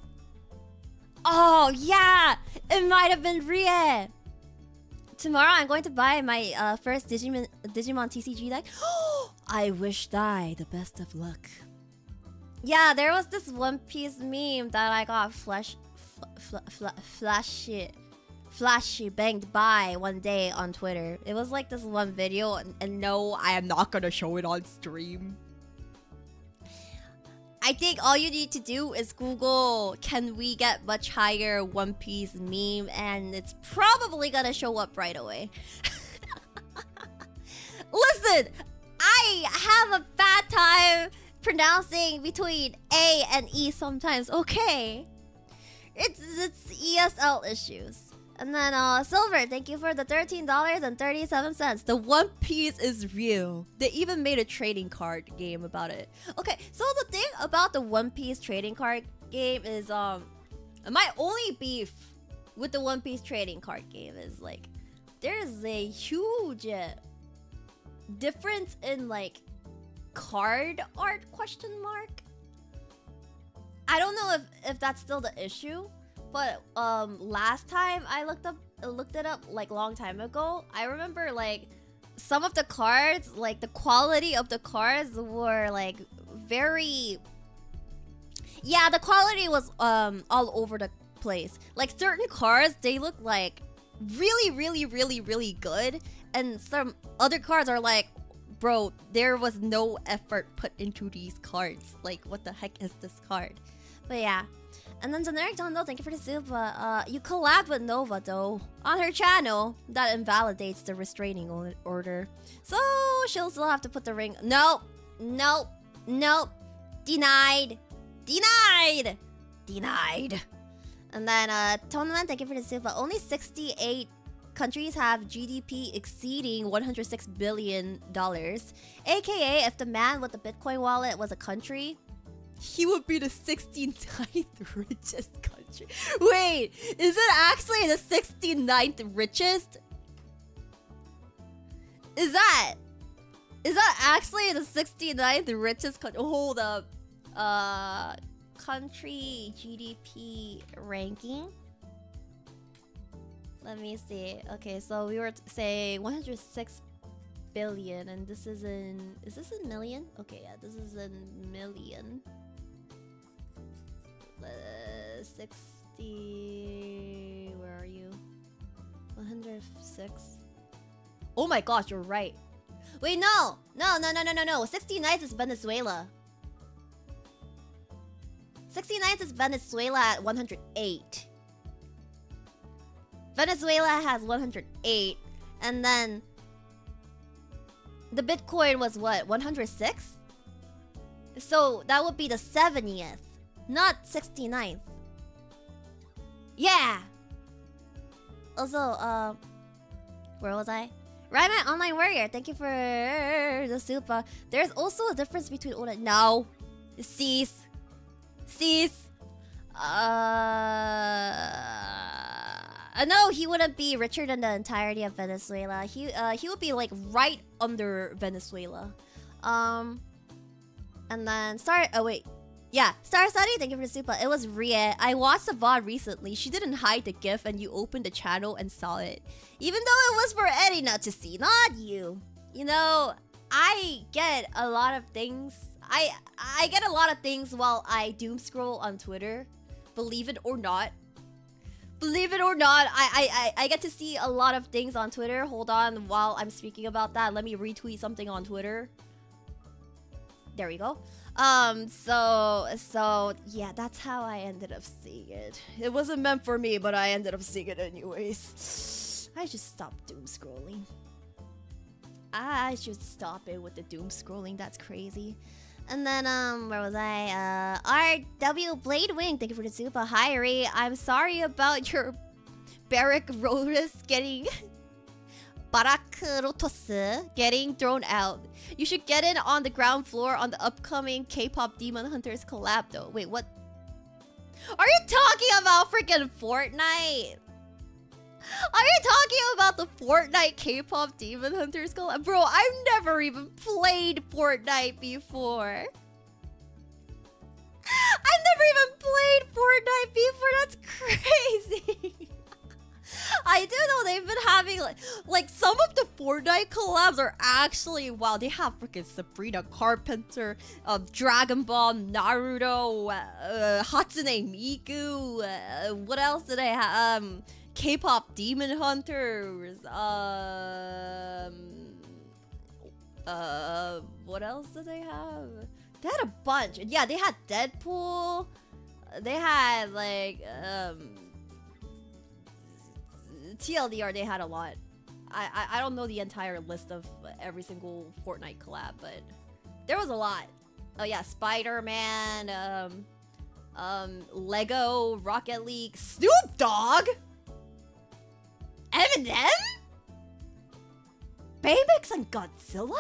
Oh yeah, it might have been Rie. Tomorrow I'm going to buy my first Digimon TCG deck. I wish Thy the best of luck. Yeah, there was this One Piece meme that I got flashy banged by one day on Twitter. It was like this one video, and no, I am not gonna show it on stream. I think all you need to do is Google, can we get much higher One Piece meme, and it's probably gonna show up right away. Listen, I have a bad time pronouncing between A and E sometimes, okay? It's ESL issues. And then Silver, thank you for the $13.37. The One Piece is real. They even made a trading card game about it. Okay, so the thing about the One Piece trading card game is my only beef with the One Piece trading card game is like there's a huge difference in like card art question mark. I don't know if that's still the issue. But last time I looked it up like long time ago, I remember like some of the cards, like the quality of the cards were like very, yeah, the quality was all over the place. Like certain cards, they look like really good, and some other cards are like, bro, there was no effort put into these cards. Like what the heck is this card? But yeah. And then Generic John Doe, thank you for the super. You collab with Nova though on her channel. That invalidates the restraining order. So she'll still have to put the ring. Nope. Denied. And then Toneman, thank you for the super. Only 68 countries have GDP exceeding $106 billion. AKA, if the man with the Bitcoin wallet was a country, he would be the 69th richest country. Wait, is it actually the 69th richest? Is that actually the 69th richest country? Hold up. Country GDP ranking. Let me see. Okay, so we were saying 106 billion, and this is in... Is this in million? Okay, yeah, this is in million. 60... Where are you? 106. Oh my gosh, you're right. Wait, no! No. 69th is Venezuela. 69th is Venezuela at 108. Venezuela has 108. And then... the Bitcoin was what? 106? So that would be the 70th. Not 69th. Yeah! Also, where was I? Rayman Online Warrior, thank you for the super. There's also a difference between all that. No. Cease. No, he wouldn't be richer than the entirety of Venezuela. He would be like right under Venezuela. And then Star Study, thank you for the super. It was Rie. I watched the VOD recently. She didn't hide the GIF and you opened the channel and saw it. Even though it was for Eddie not to see, not you. You know, I get a lot of things I get a lot of things while I doom scroll on Twitter. Believe it or not. Believe it or not, I get to see a lot of things on Twitter. Hold on, while I'm speaking about that, let me retweet something on Twitter. There we go. So yeah, that's how I ended up seeing it. It wasn't meant for me, but I ended up seeing it anyways. I should stop doom scrolling. I should stop it with the doom scrolling. That's crazy. And then where was I? RW Bladewing, thank you for the super. Hi Airi, I'm sorry about your barrack rollers getting Barakrotos getting thrown out. You should get in on the ground floor on the upcoming K-pop Demon Hunters collab though. Wait, what? Are you talking about freaking Fortnite? Are you talking about the Fortnite K-pop Demon Hunters collab? Bro, I've never even played Fortnite before. I've never even played Fortnite before. That's crazy. I do know they've been having like some of the Fortnite collabs are actually wow. They have freaking Sabrina Carpenter, Dragon Ball, Naruto, Hatsune Miku. What else did I have? K-pop Demon Hunters. What else did they have? They had a bunch. Yeah, they had Deadpool. They had like TLDR. They had a lot. I don't know the entire list of every single Fortnite collab, but there was a lot. Oh yeah, Spider-Man, Lego, Rocket League, Snoop Dogg, Eminem, Baymax and Godzilla.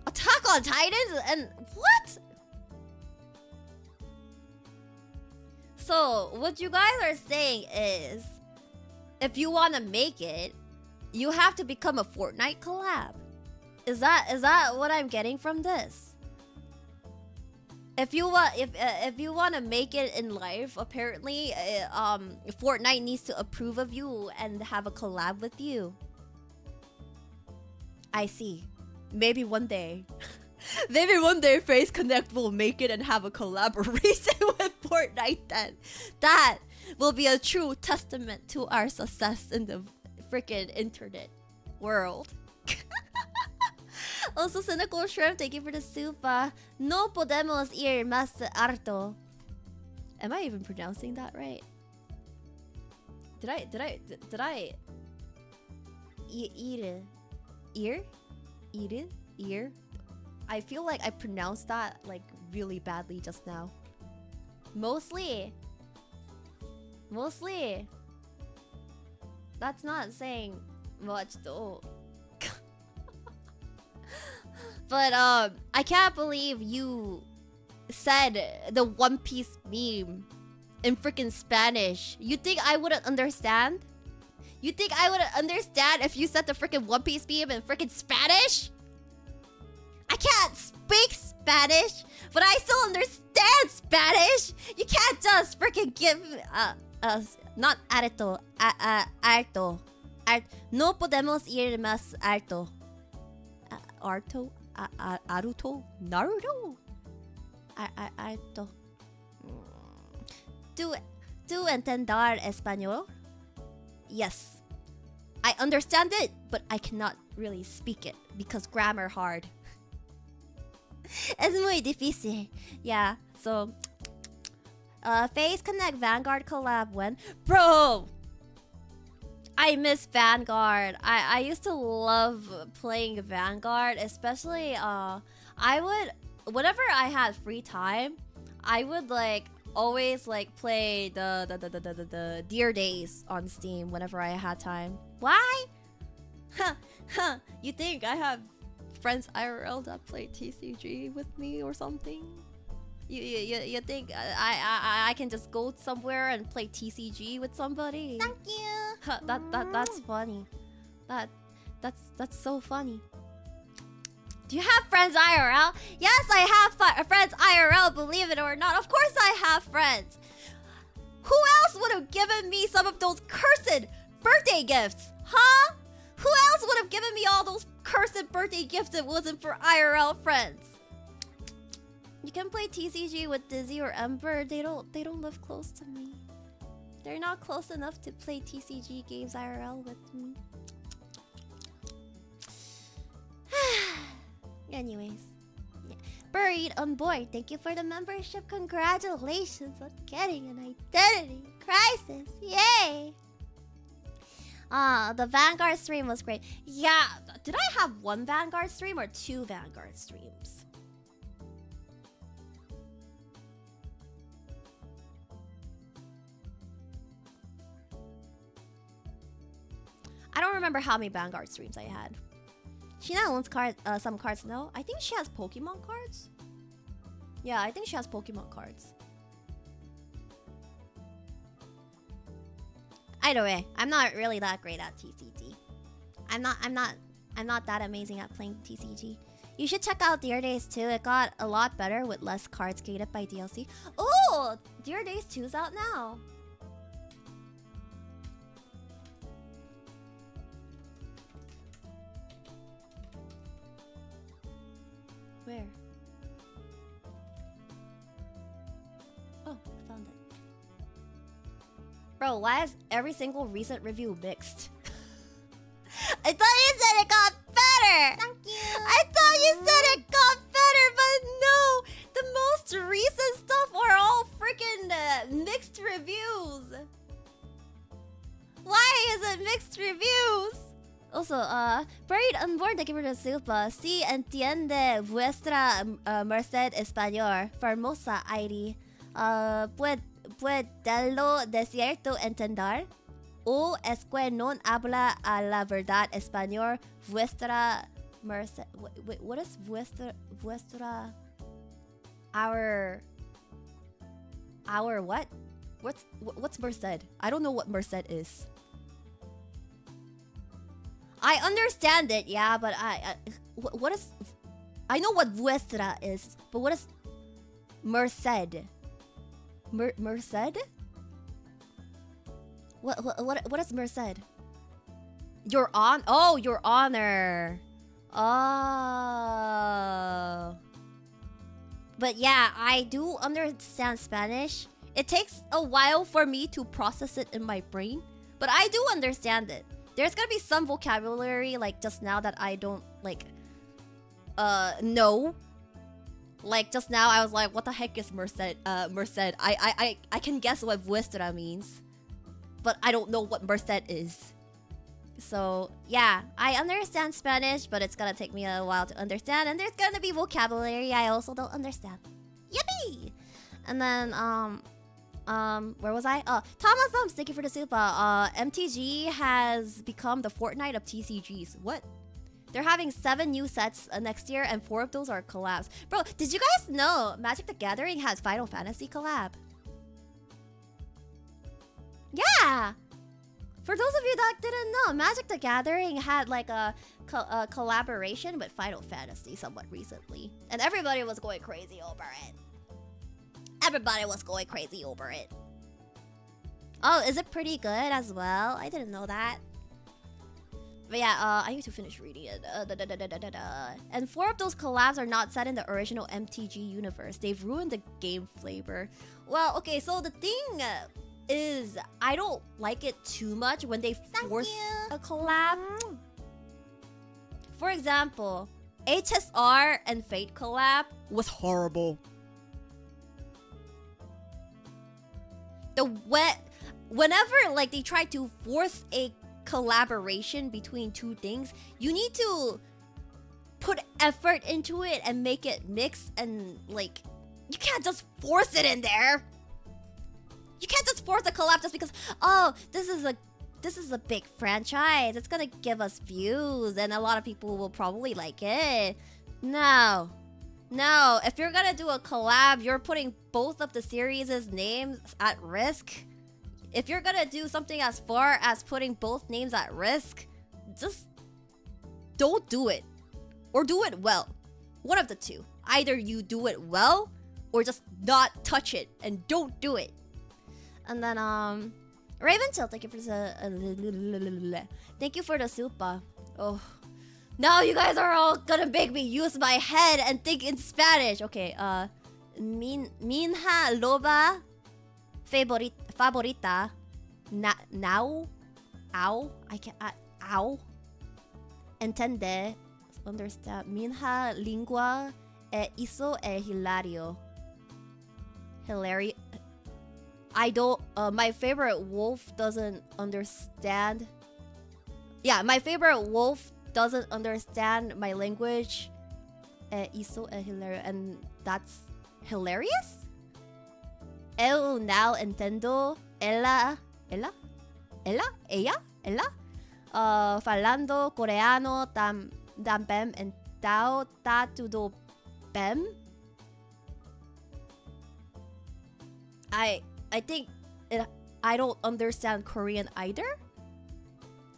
Attack on Titans and what? So what you guys are saying is, if you want to make it, you have to become a Fortnite collab. Is that what I'm getting from this? If you want to make it in life, apparently, Fortnite needs to approve of you and have a collab with you. I see. Maybe one day. Maybe one day Face Connect will make it and have a collaboration with Fortnite then. That will be a true testament to our success in the freaking internet world. Also, Cynical Shrimp, thank you for the super. No podemos ir más harto. Am I even pronouncing that right? Did I ear? I feel like I pronounced that like really badly just now. Mostly. That's not saying much though. But I can't believe you said the One Piece meme in freaking Spanish. You think I wouldn't understand? You think I wouldn't understand if you said the freaking One Piece meme in freaking Spanish? I can't speak Spanish, but I still understand Spanish. You can't just freaking give not alto, alto. No podemos ir más alto. Arto, Aruto, Naruto, alto. ¿Tú entender español? Yes, I understand it, but I cannot really speak it because grammar hard. Es muy difícil. Yeah, so Face Connect Vanguard collab when? Bro! I miss Vanguard. I used to love playing Vanguard, especially I would, whenever I had free time, I would like always like play the Dear Days on Steam whenever I had time. Why? You think I have friends IRL that play TCG with me or something? You think I can just go somewhere and play TCG with somebody? Thank you. That's funny. That's so funny. Do you have friends IRL? Yes, I have friends IRL. Believe it or not, of course I have friends. Who else would have given me some of those cursed birthday gifts? Huh? Who else would have given me all those cursed birthday gifts if it wasn't for IRL friends? You can play TCG with Dizzy or Ember. They don't live close to me. They're not close enough to play TCG games IRL with me. Anyways. Yeah. Buried on board. Thank you for the membership. Congratulations on getting an identity crisis. Yay! The Vanguard stream was great. Yeah, did I have one Vanguard stream or two Vanguard streams? I don't remember how many Vanguard streams I had. Sheena owns some cards, no? I think she has Pokemon cards. Yeah, I think she has Pokemon cards. Either way, I'm not really that great at TCG. I'm not that amazing at playing TCG. You should check out Dear Days 2. It got a lot better with less cards gated by DLC. Oh, Dear Days 2 is out now. Where? Oh, I found it. Bro, why is every single recent review mixed? I thought you said it got better! Thank you! I thought you said it got better, but no! The most recent stuff are all freaking mixed reviews! Why is it mixed reviews? Also, buried on board, thank you for the soup. Si entiende vuestra merced español, famosa Airi. ¿Puedo decirlo entender? ¿O es que no habla a la verdad español vuestra merced? Wait, what is vuestra? Our what? What's merced? I don't know what merced is. I understand it, yeah, but what is? I know what vuestra is, but what is merced? Merced? What is merced? Your honor. Oh. But yeah, I do understand Spanish. It takes a while for me to process it in my brain, but I do understand it. There's gonna be some vocabulary like just now that I don't like know. Like just now I was like, what the heck is merced? I can guess what vuestra means, but I don't know what merced is. So yeah, I understand Spanish, but it's gonna take me a while to understand, and there's gonna be vocabulary I also don't understand. Yippee! And then where was I? Thomas Thumbs, thank you for the soup. MTG has become the Fortnite of TCGs. What? They're having 7 new sets next year, and 4 of those are collabs. Bro, did you guys know Magic the Gathering has Final Fantasy collab? Yeah! For those of you that didn't know, Magic the Gathering had like a collaboration with Final Fantasy somewhat recently. And everybody was going crazy over it. Everybody was going crazy over it. Oh, is it pretty good as well? I didn't know that. But yeah, I need to finish reading it. And 4 of those collabs are not set in the original MTG universe. They've ruined the game flavor. Well, okay, so the thing is, I don't like it too much when they force a collab. For example, HSR and Fate collab was horrible. Whenever like they try to force a collaboration between 2 things, you need to put effort into it and make it mix, and like you can't just force it in there. You can't just force a collab just because, oh, this is a big franchise, it's gonna give us views and a lot of people will probably like it. No, if you're gonna do a collab, you're putting both of the series' names at risk. If you're gonna do something as far as putting both names at risk, just don't do it. Or do it well. One of the two. Either you do it well, or just not touch it and don't do it. And then, Raven Chill, thank you for the thank you for the super. Oh, now you guys are all gonna make me use my head and think in Spanish. Okay, Minha loba favorita now ow I can't ow entende understand minha lingua isso é hilario hilarious. I don't my favorite wolf doesn't understand. Yeah, my favorite wolf doesn't understand my language. Isso é hilario, and that's hilarious. Eu now entendo ella falando coreano também então tá tudo bem. I think I don't understand Korean either.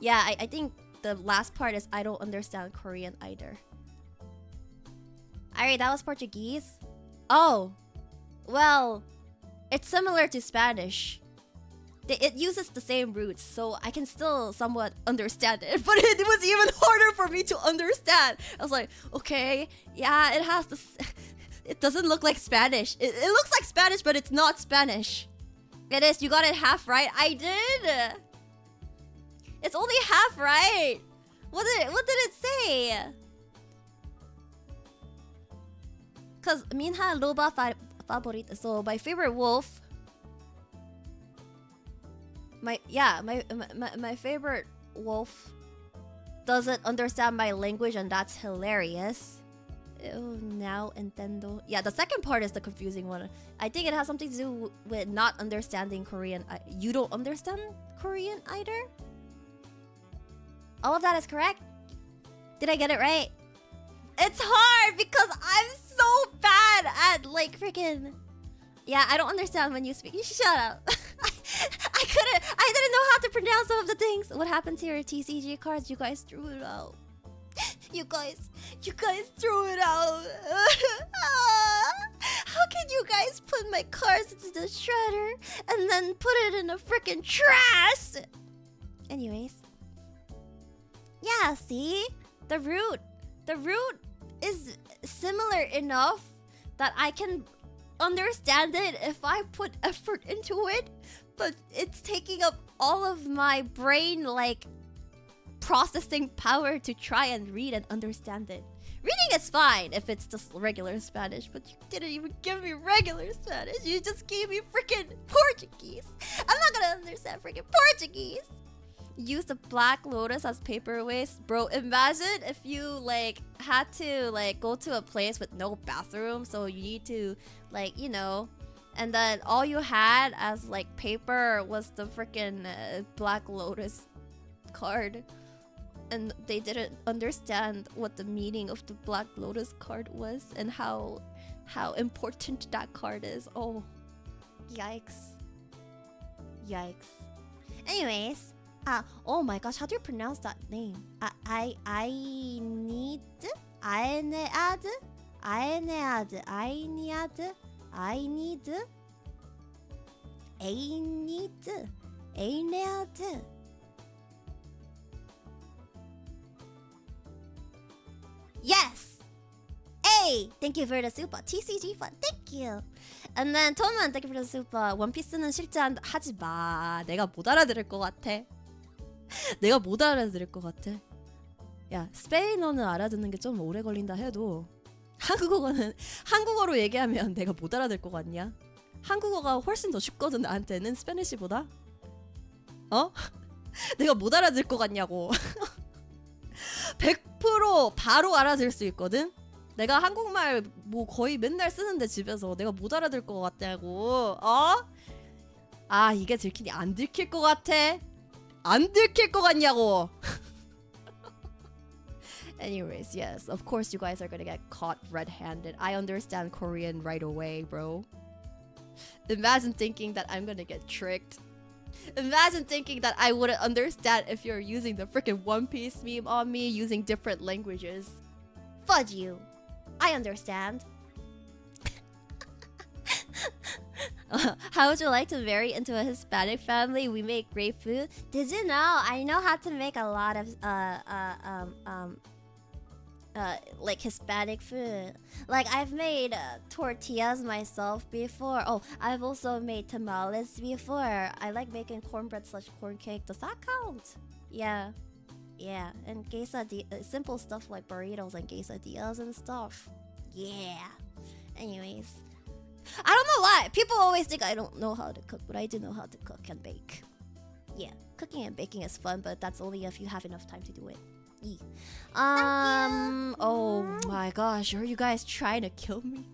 Yeah, I think the last part is I don't understand Korean either. Alright, that was Portuguese. Oh, well, it's similar to Spanish. It uses the same roots, so I can still somewhat understand it. But it was even harder for me to understand. I was like, okay, yeah, it has this. It doesn't look like Spanish. It looks like Spanish, but it's not Spanish. It is. You got it half right. I did. It's only half right. What did it say? Cause minha loba favorita. So my favorite wolf. My favorite wolf doesn't understand my language, and that's hilarious. Oh, now entiendo. Yeah, the second part is the confusing one. I think it has something to do with not understanding Korean. You don't understand Korean either? All of that is correct? Did I get it right? It's hard because I'm so bad at like freaking. Yeah, I don't understand when you speak. You shut up. I didn't know how to pronounce some of the things. What happened to your TCG cards? You guys threw it out. You guys threw it out. How can you guys put my cards into the shredder and then put it in the freaking trash? Anyways. Yeah, see? The root is similar enough that I can understand it if I put effort into it, but it's taking up all of my brain like processing power to try and read and understand it. Reading is fine if it's just regular Spanish, but you didn't even give me regular Spanish. You just gave me freaking Portuguese. I'm not gonna understand freaking Portuguese. Use the Black Lotus as paper waste. Bro, imagine if you like had to like go to a place with no bathroom, so you need to like, you know, and then all you had as like paper was the freaking Black Lotus card, and they didn't understand what the meaning of the Black Lotus card was and how important that card is. Oh, yikes. Anyways, oh my gosh, how do you pronounce that name? I need Yes! Hey! Thank you for the super. TCG fun. Thank you. And then Toman, thank you for the super. 원피스는 실제 하지 마. 내가 못 알아들을 것 같아. 내가 못 알아들을 것 같아. 야, 스페인어는 알아듣는 게 좀 오래 걸린다 해도 한국어로 얘기하면 내가 못 알아들 것 같냐? 한국어가 훨씬 더 쉽거든 나한테는 스페니쉬보다. 어? 내가 못 알아들 것 같냐고. 100% 바로 알아들 수 있거든. 내가 한국말 뭐 거의 맨날 쓰는데 집에서 내가 못 알아들 것 같다고. 어? 아, 이게 들키니 안 들킬 것 같아. 안 들킬 것 같냐고. Anyways, yes, of course you guys are gonna get caught red-handed. I understand Korean right away, bro. Imagine thinking that I'm gonna get tricked. Imagine thinking that I wouldn't understand if you're using the freaking One Piece meme on me using different languages. Fudge you. I understand. How would you like to marry into a Hispanic family? We make great food. Did you know? I know how to make a lot of like Hispanic food. Like I've made tortillas myself before. Oh, I've also made tamales before. I like making cornbread / corn cake. Does that count? Yeah. Yeah, and quesadillas, simple stuff like burritos and quesadillas and stuff. Yeah. Anyways, I don't know why people always think I don't know how to cook, but I do know how to cook and bake. Yeah, cooking and baking is fun, but that's only if you have enough time to do it. Oh my gosh, are you guys trying to kill me?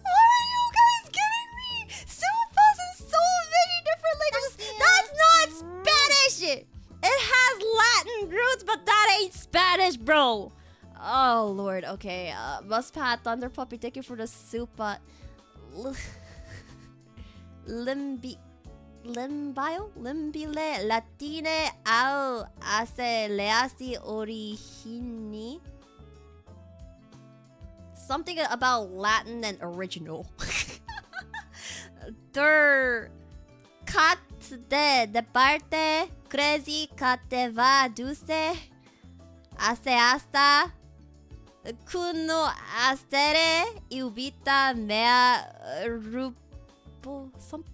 What are you guys giving me? Supas in so many different languages. That's not Spanish. It has Latin roots, but that ain't Spanish, bro. Oh lord. Okay. Muspat, Thunder Puppy, thank you for the supa. Limbile latine au ALiAS origini. Something about Latin and original. Der cat de parte crazy cate va dulce hace hasta kuno astere ubita mea rupo some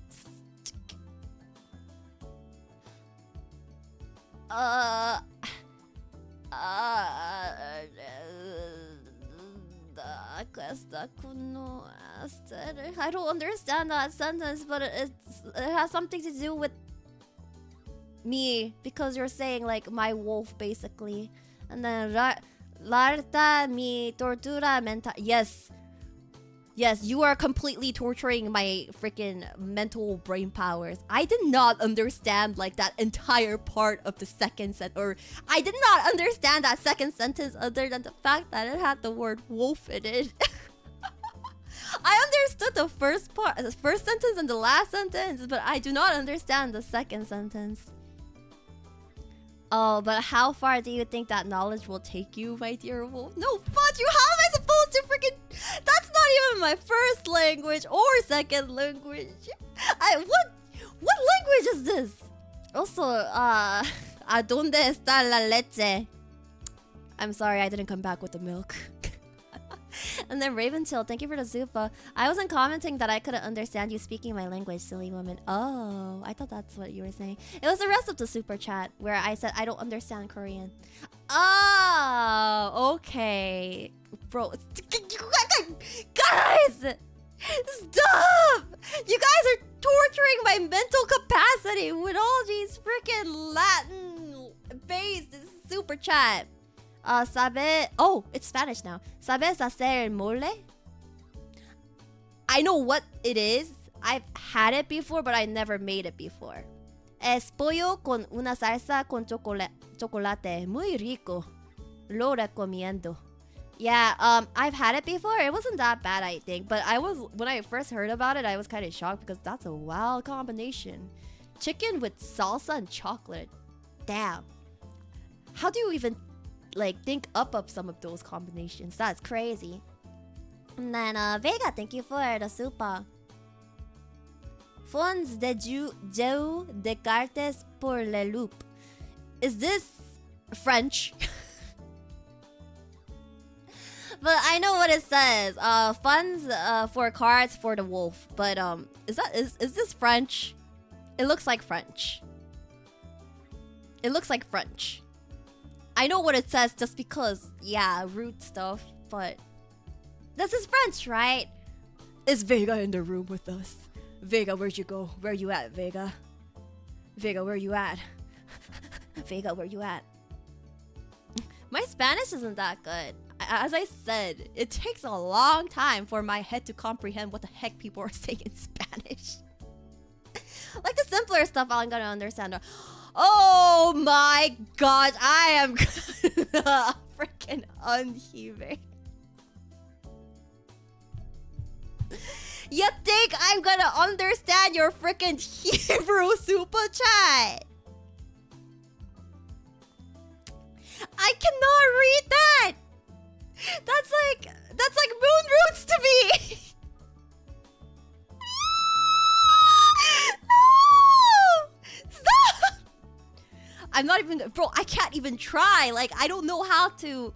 I don't understand that sentence, but it has something to do with me because you're saying like my wolf basically, and then larta mi tortura mental. Yes, you are completely torturing my freaking mental brain powers. I did not understand like that entire part of the second sentence, or I did not understand that second sentence other than the fact that it had the word wolf in it. I understood the first part, the first sentence and the last sentence, but I do not understand the second sentence. Oh, but how far do you think that knowledge will take you, my dear wolf? No, fudge you! How am I supposed to freaking... That's not even my first language or second language. What language is this? Also, ¿Dónde está la leche? I'm sorry, I didn't come back with the milk. And then Ravenchill, thank you for the zupa. I wasn't commenting that I couldn't understand you speaking my language, silly woman. Oh, I thought that's what you were saying. It was the rest of the super chat where I said I don't understand Korean. Oh, okay. Bro, guys! Stop! You guys are torturing my mental capacity with all these freaking Latin-based super chat. Sabe... Oh, it's Spanish now. ¿Sabes hacer mole? I know what it is. I've had it before, but I never made it before. Es pollo con una salsa con chocolate. Muy rico. Lo recomiendo. Yeah, I've had it before. It wasn't that bad, I think. But when I first heard about it, I was kind of shocked because that's a wild combination. Chicken with salsa and chocolate. Damn. How do you even... like think up of some of those combinations? That's crazy. And then Vega, thank you for the super. Fonds de Joe de Cartes pour le Loup. Is this French? But I know what it says. Funds for cards for the wolf. But is this French? It looks like French. It looks like French. I know what it says just because, yeah, root stuff, but... This is French, right? Is Vega in the room with us? Vega, where'd you go? Where you at, Vega? Vega, where you at? Vega, where you at? My Spanish isn't that good. As I said, it takes a long time for my head to comprehend what the heck people are saying in Spanish. Like the simpler stuff I'm gonna understand. Oh my god, I am freaking unheaving. You think I'm gonna understand your freaking Hebrew super chat? I cannot read that. That's like moon roots to me. even, bro, I can't even try. Like, I don't know how to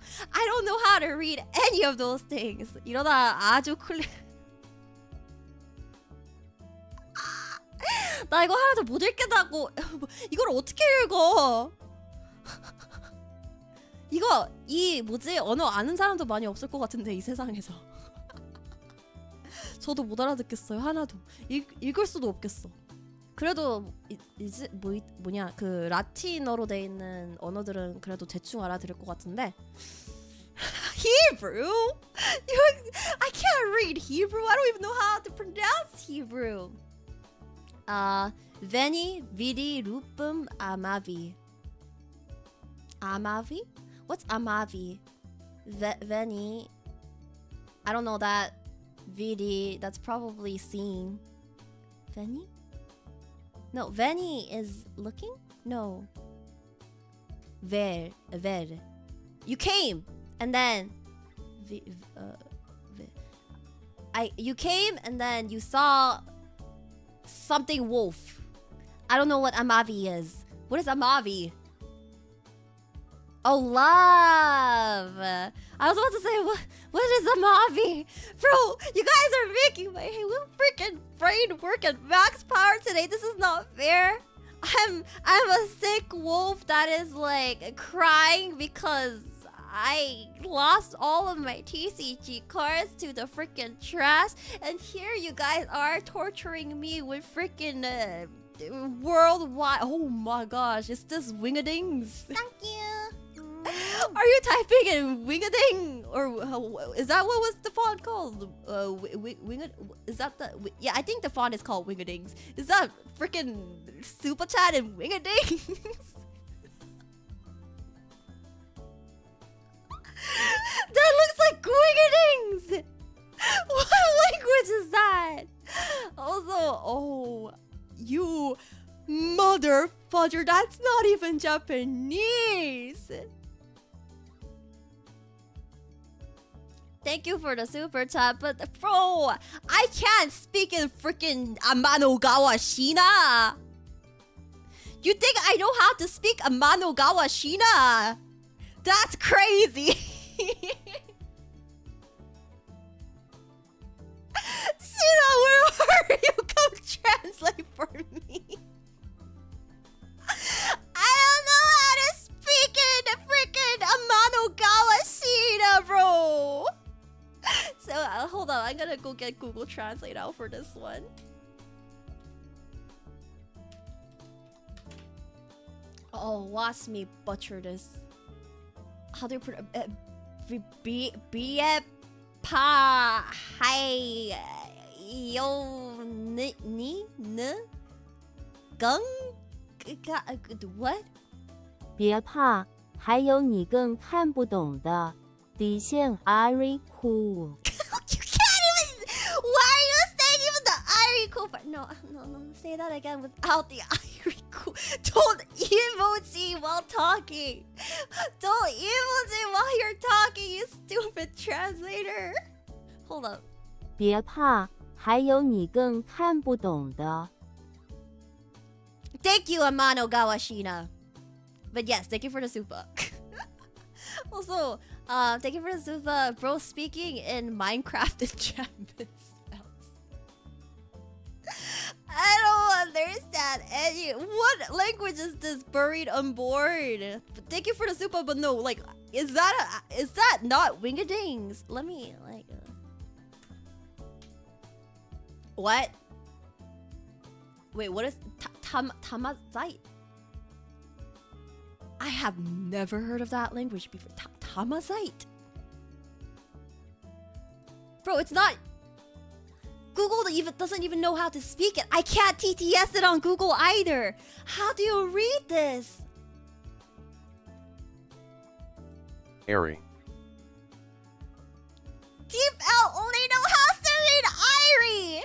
read any of those things. 이러다 아주 클리. 나 이거 하나도 못 읽겠다고. 이걸 어떻게 읽어? 이거 이 뭐지? 언어 아는 사람도 많이 없을 것 같은데 이 세상에서. 저도 못 알아듣겠어요. 하나도. 읽을 수도 없겠어. 그래도 이제 뭐냐 그 라틴어로 돼 있는 언어들은 그래도 대충 알아들을 것 같은데. Hebrew? I can't read Hebrew. I don't even know how to pronounce Hebrew. Veni, vidi, lupum, amavi. Amavi? What's amavi? Veni. I don't know that. Vidi, that's probably seen. Veni? No, Veni is looking? No. Ver. You came, and then you came, and then you saw something wolf. I don't know what amavi is. What is amavi? Oh, love. I was about to say, what is amavi? Bro, you guys are making my freaking brain work at max power today. This is not fair. I'm a sick wolf that is like crying because I lost all of my TCG cards to the freaking trash, and here you guys are torturing me with freaking worldwide. Oh my gosh, is this Wingadings? Thank you. Are you typing in Wingading, or is that what was the font called? Is that the? Yeah, I think the font is called Wingadings. Is that freaking super chat in Wingadings? That looks like Wingadings. What language is that? Also, oh, you mother fudger, that's not even Japanese. Thank you for the super chat, but bro, I can't speak in freaking Amanogawa Shina. You think I know how to speak Amanogawa Shina? That's crazy. Shina, where are you? Come translate for me. I don't know how to speak in freaking Amanogawa Shina, bro. So hold on, I'm gonna go get Google Translate out for this one. Oh, watch me butcher this. How do you put pa hai yo ni gung what? 别怕，还有你更看不懂的底线 Airi cool. You can't even. Why are you saying even the Airi cool part? No. Say that again without the Airi cool. Don't emoji while talking. Don't emoji while you're talking, you stupid translator. Hold up. 别怕，还有你更看不懂的。Thank you, Amano Gawashina. But yes, thank you for the super. Also, thank you for the super. Bro, speaking in Minecraft enchantment spells. I don't understand any. What language is this buried on board? Thank you for the super, but no, like, is that not Wingadings? Let me like. What? Wait, what is Tamazite? I have never heard of that language before. Tamazite. Bro, it's not. Google doesn't even know how to speak it. I can't TTS it on Google either. How do you read this? Airi. Deep L only know how to read Airi.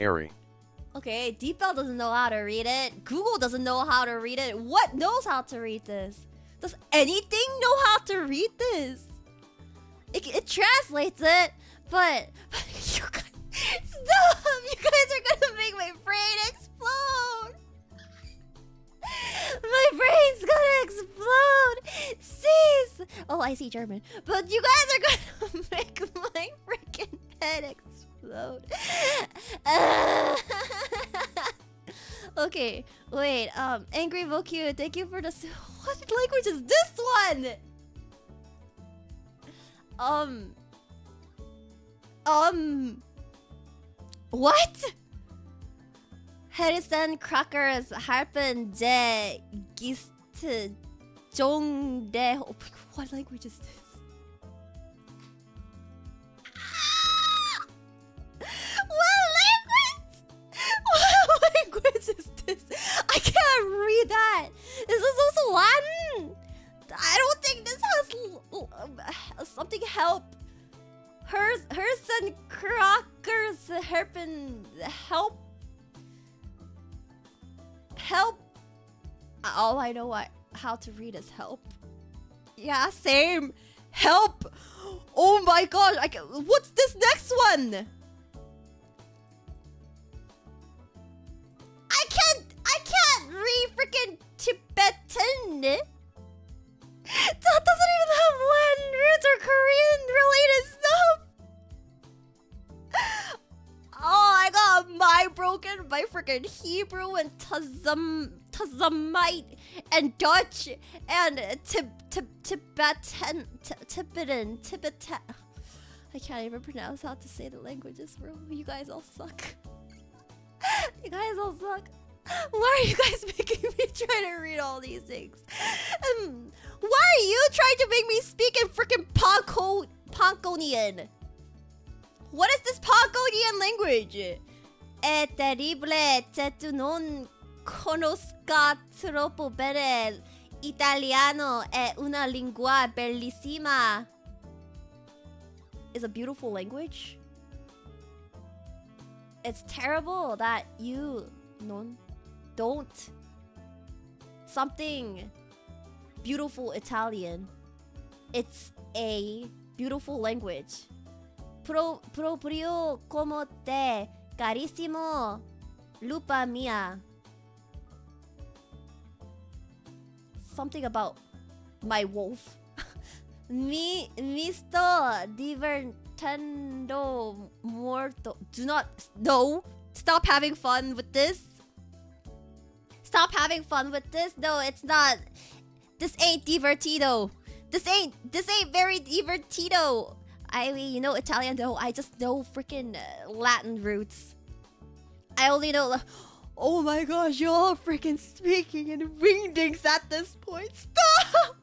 Airi. Okay, Deep L doesn't know how to read it. Google doesn't know how to read it. What knows how to read this? Does anything know how to read this? It translates it, but Stop! You guys are gonna make my brain explode! My brain's gonna explode! Cease! Oh, I see German. But you guys are gonna make my freaking head explode. Okay, wait, Angry Boku, thank you for the... What language is this one? What? Harrison Crackers Harpen Je Gist Jong De. What language is this? What language? What language is this? I can't read that. Is this also Latin? I don't think this has something help. Herson Crackers Herpen help. Help. All I know how to read is help. Yeah, same. Help. Oh my gosh. What's this next one? I can't read freaking Tibetan. That doesn't even have Latin roots or Korean related stuff. Oh, I got my broken by freaking Hebrew and Tazamite and Dutch and Tibetan. I can't even pronounce how to say the languages, bro. You guys all suck. You guys all suck. Why are you guys making me try to read all these things? Why are you trying to make me speak in freaking Panconian? What is this Panconian language? È terrible se tu non conosca troppo bene italiano è una lingua bellissima. Is a beautiful language. It's terrible that you don't something beautiful Italian. It's a beautiful language. Proprio como te carissimo lupa mia. Something about my wolf. Mi sto divertendo molto. Do not. No. Stop having fun with this. Stop having fun with this. No, it's not. This ain't divertido. This ain't very divertido. I mean, you know Italian though. I just know freaking Latin roots. I only know. Oh my gosh, you're all freaking speaking in wingdings at this point. Stop!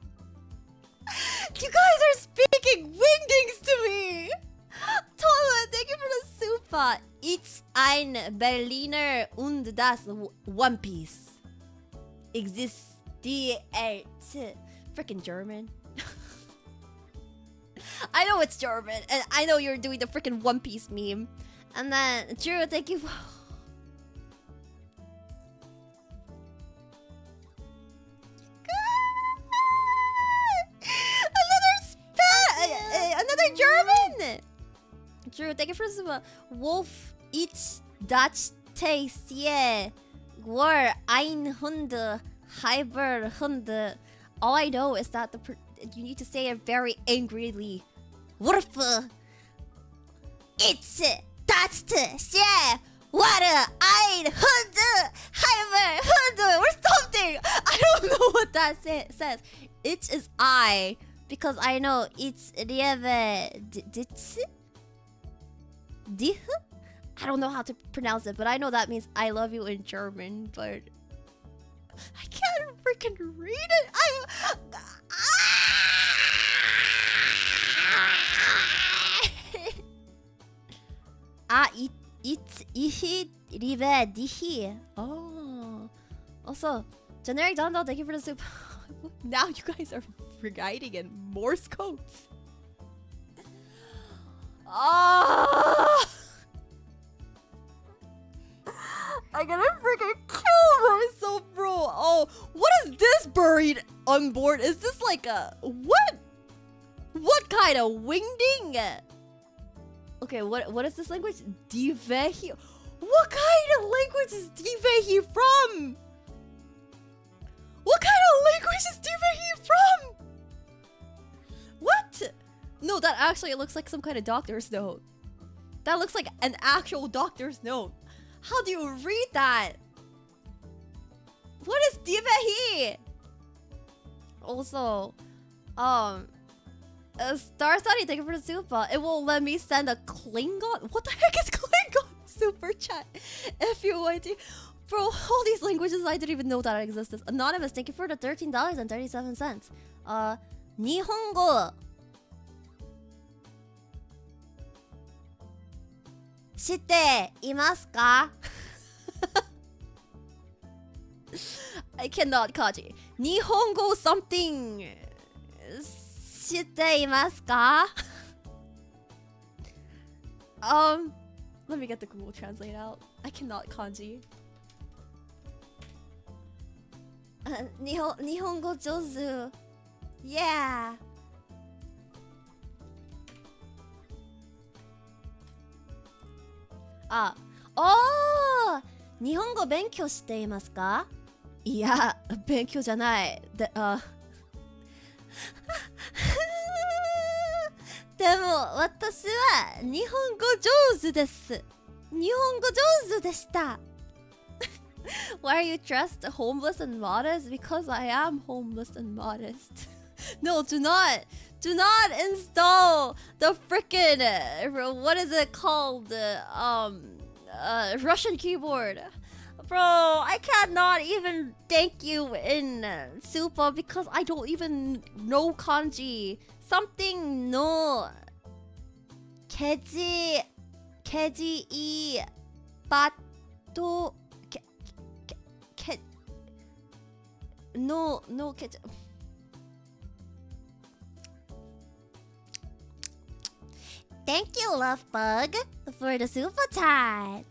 You guys are speaking wingdings to me. Tola, thank you for the super. It's ein Berliner und das One Piece exists die freaking German. I know it's German, and I know you're doing the freaking One Piece meme. And then, Drew, thank you. Another German. Drew, thank you for some Wolf eats Dutch taste. Yeah, war ein Hund, halber Hund. All I know is that you need to say it very angrily. Wolf, it's Dutch taste. Yeah, war ein Hund, halber Hund, or something. I don't know what that says. It is I. Because I know it's Dich? I don't know how to pronounce it, but I know that means I love you in German, but I can't freaking read it. It's Rive Dihi. Oh. Also, generic Dondo, thank you for the soup. Now you guys are writing in Morse codes. Oh! I'm gonna freaking kill myself, bro. Oh, what is this buried on board? Is this like a what? What kind of wingding? Okay, what is this language? Divehi. What kind of language is Divehi from? What kind of language is Divehi from? What? No, that actually looks like some kind of doctor's note. That looks like an actual doctor's note. How do you read that? What is Divehi? Also, Star Study, thank you for the super. It will let me send a Klingon. What the heck is Klingon? Super chat. If you want to. Bro, all these languages I didn't even know that existed. Anonymous, thank you for the $13.37. Nihongo. 知っていますか? I cannot kanji. Nihongo something. 知っていますか? Let me get the Google Translate out. I cannot kanji. 日本語上手. Yeah. Oh! 日本語勉強していますか? いや、勉強じゃない。でも私は日本語上手です。日本語上手でした。Why are you dressed homeless and modest? Because I am homeless and modest. No, do not install the frickin' what is it called? Russian keyboard. Bro, I cannot even thank you in Super because I don't even know kanji. Something no. Keji I bato no keji. Thank you, Lovebug, for the super chat.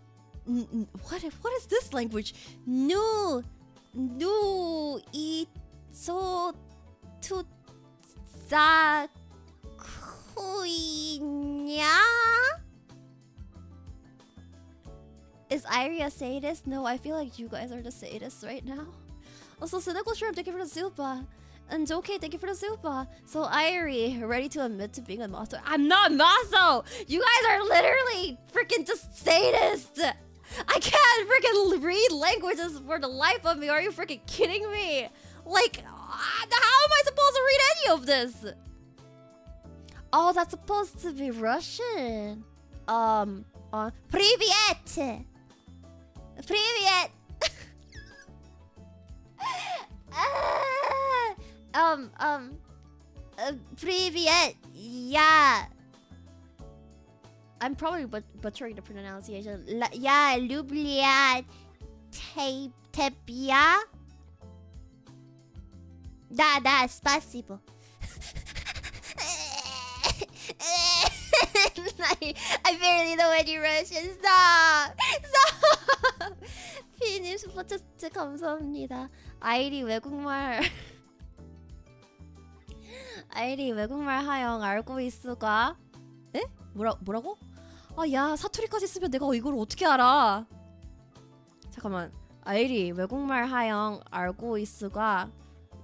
What is this language? No itso to za kuinya. Is Airi a sadist? No, I feel like you guys are the sadists right now. Also, Cynical Shrimp, thank you for the super. And okay, thank you for the super. So Airi, ready to admit to being a maso? I'm not maso! You guys are literally freaking just sadists! I can't freaking read languages for the life of me. Are you freaking kidding me? Like, how am I supposed to read any of this? Oh, that's supposed to be Russian. Привет! Привет! Привет! Yeah. I'm probably butchering the pronunciation. Yeah, Lublia Tepia. Да, спасибо. I barely know any Russian. Stop! 피님 슈퍼챗 감사합니다. 아이리 외국말 하영 알고 있어가? 에? 뭐라고? 야, 사투리까지 쓰면 내가 이걸 어떻게 알아? 잠깐만. 아이리 외국말 하영 알고 있어가?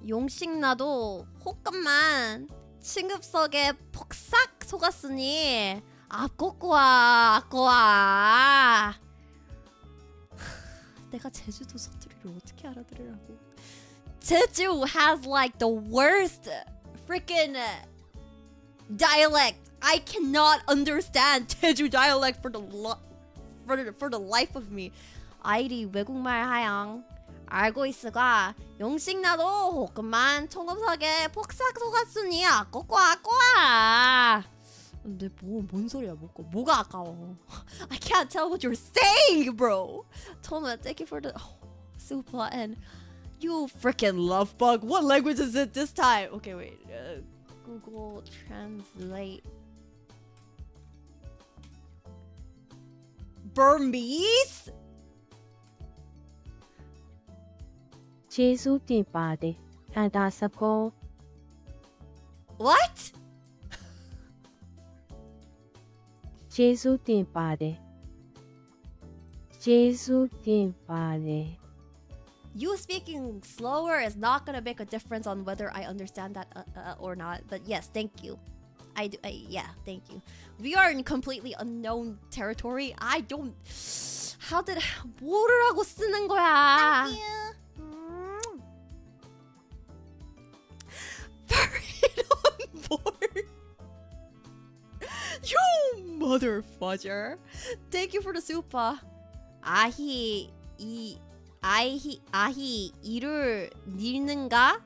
용식나도 혹깐만 친급석에 폭삭 속았으니 아꼬꼬아. 내가 제주도 사투리를 어떻게 알아들으라고? 제주 has like the worst freaking dialect. I cannot understand 제주 dialect for the life of me. 아이리 외국말 하영 알고 있어가 용식나도 그만 청금석에 폭삭 속았으니 아꼬꼬아. 근데 뭔 소리야? 뭐가 아까워? I can't tell what you're saying, bro. Toma, thank you for the super and you freaking love bug. What language is it this time? Okay, wait. Google Translate. Burmese? 제수 띠바데 하다사포. What? ကျေးဇူးတင်ပါတယ်ကျေးဇူးတင်ပါတယ် You speaking slower is not gonna make a difference on whether I understand that or not. But yes, thank you. I do. Yeah, thank you. We are in completely unknown territory. I don't. How did 뭐라고 쓰는 거야? Thank you. Buried on board. You mother fudger. Thank you for the super. 아히 이를 읽는가?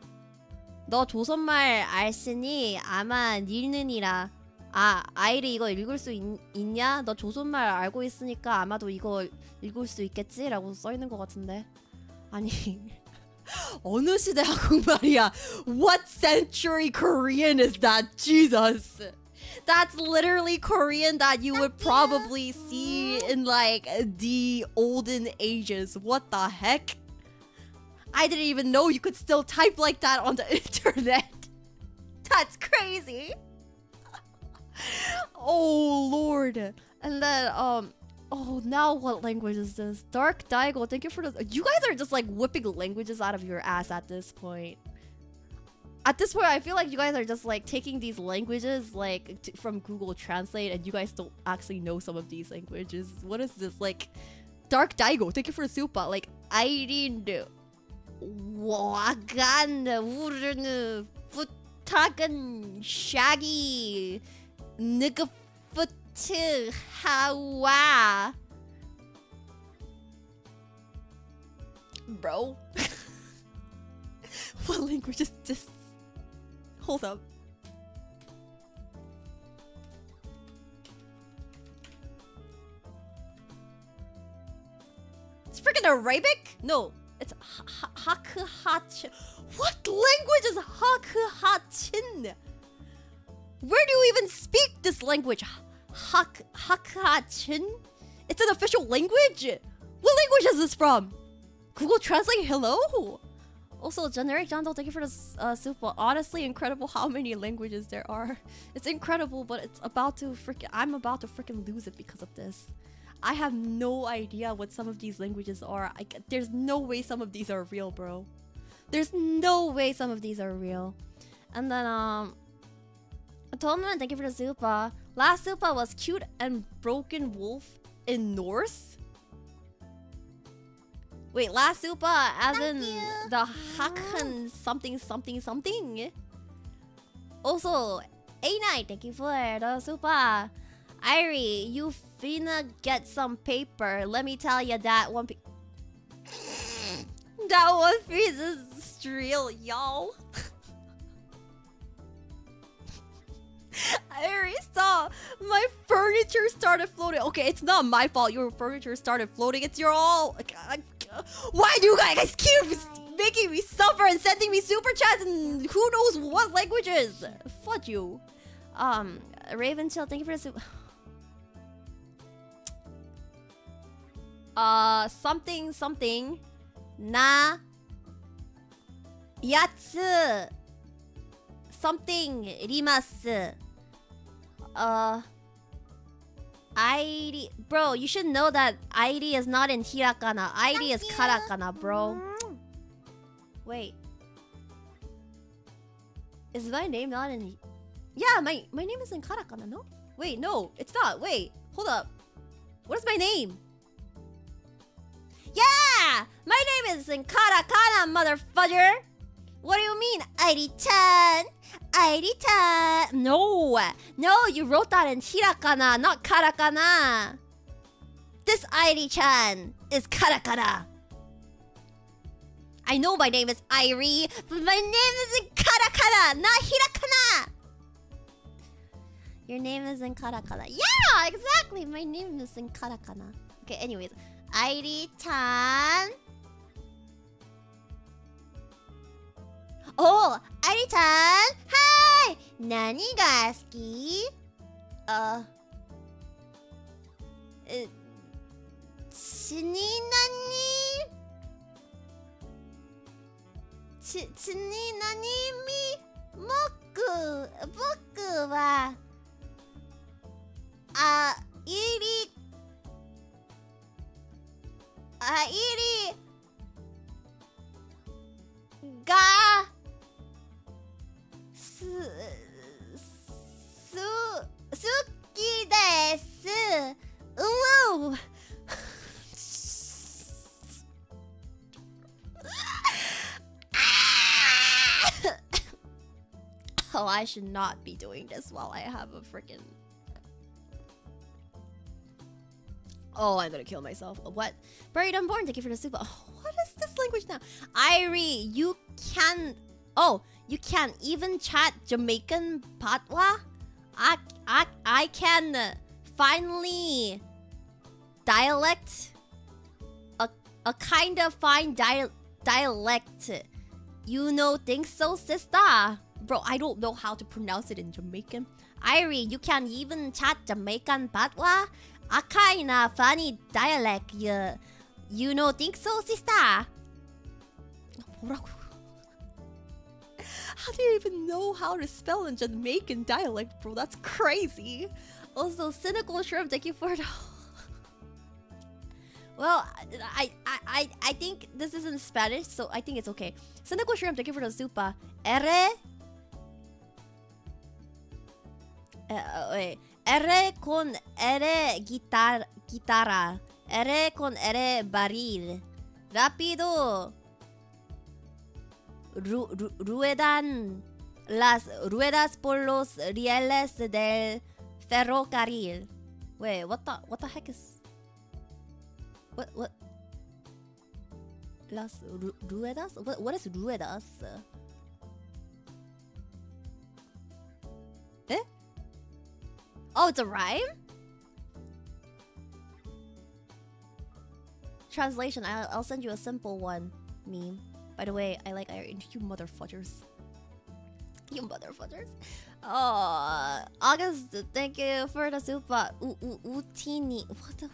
너 조선말 알쓰니 아마 읽느니라. 아, 아이리 이거 읽을 수 있냐? 너 조선말 알고 있으니까 아마도 이거 읽을 수 있겠지? 라고 써있는 것 같은데. 아니 어느 시대 한국말이야? What century Korean is that? Jesus. That's literally Korean that you would probably see in like the olden ages. What the heck? I didn't even know you could still type like that on the internet. That's crazy. Oh lord. And then oh, now what language is this? Dark Daigo, thank you for this. You guys are just like whipping languages out of your ass at this point. At this point, I feel like you guys are just like taking these languages like from Google Translate, and you guys don't actually know some of these languages. What is this? Like, Dark Daigo, thank you for the super. Like, Airin, Wagan, Urun, Futagan, Shaggy, Niggafoot, Hawa. Bro. What language is this? Hold up. It's freaking Arabic? No, it's Hakuhachin. What language is Hakuhachin? Where do you even speak this language? Hakuhachin? It's an official language? What language is this from? Google Translate, hello? Also, generic Jando, thank you for the super. Honestly, incredible how many languages there are. It's incredible, but it's about to I'm about to freaking lose it because of this. I have no idea what some of these languages are. There's no way some of these are real, bro. There's no way some of these are real. And then, Atonement, thank you for the super. Last super was cute and broken wolf in Norse. Wait, last super as in the Hakan something something something. Also, A9, thank you for the super. Airi, you finna get some paper. Let me tell you that one piece. That one piece is real, y'all. I already saw my furniture started floating. Okay, it's not my fault your furniture started floating. It's your all. Why do you guys keep making me suffer and sending me super chats and who knows what languages? Fuck you. Raven Chill, thank you for the super. Something something na yatsu something rimasu. Airi, bro, you should know that Airi is not in hirakana. Airi is katakana, bro. Wait, is my name not in? Yeah, my name is in katakana. No, wait, no, it's not. Wait, hold up. What is my name? Yeah, my name is in katakana, motherfucker. What do you mean, Airi-chan? Airi-chan. No, you wrote that in hirakana, not katakana. This Airi-chan is katakana. I know my name is Airi, but my name is in katakana, not hirakana. Your name is in katakana. Yeah, exactly. My name is in katakana. Okay, anyways. Airi-chan. Oh, Airi-chan. Hi! Nani ga suki? Chini nani? Chini nani mi? Boku wa Airi. Airi. Ga. Suki desu. Ooh. Oh, I should not be doing this while I have a freaking. Oh, I'm gonna kill myself. What? Buried Unborn, thank you for the super. Oh, what is this language now? Airi, you can. Oh, you can even chat Jamaican patois? I can finally dialect. A kind of fine dialect. You know, think so, sister? Bro, I don't know how to pronounce it in Jamaican. Airi, you can even chat Jamaican patois? A kind of funny dialect. You know, think so, sister? 뭐라고? How do you even know how to spell in Jamaican dialect, bro? That's crazy. Also, Cynical Shrimp, thank you for the... Well, I think this is in Spanish, so I think it's okay. Cynical Shrimp, thank you for the super. R con R guitarra. R con R barril. Rápido. Ruedan las ruedas por los rieles del ferrocarril. Wait, what the heck is... What? Las ruedas? What is ruedas? Eh? Oh, it's a rhyme? Translation, I'll send you a simple one meme. By the way, I like Airi. You motherfuckers. You motherfuckers. Oh, August, thank you for the super. Utini.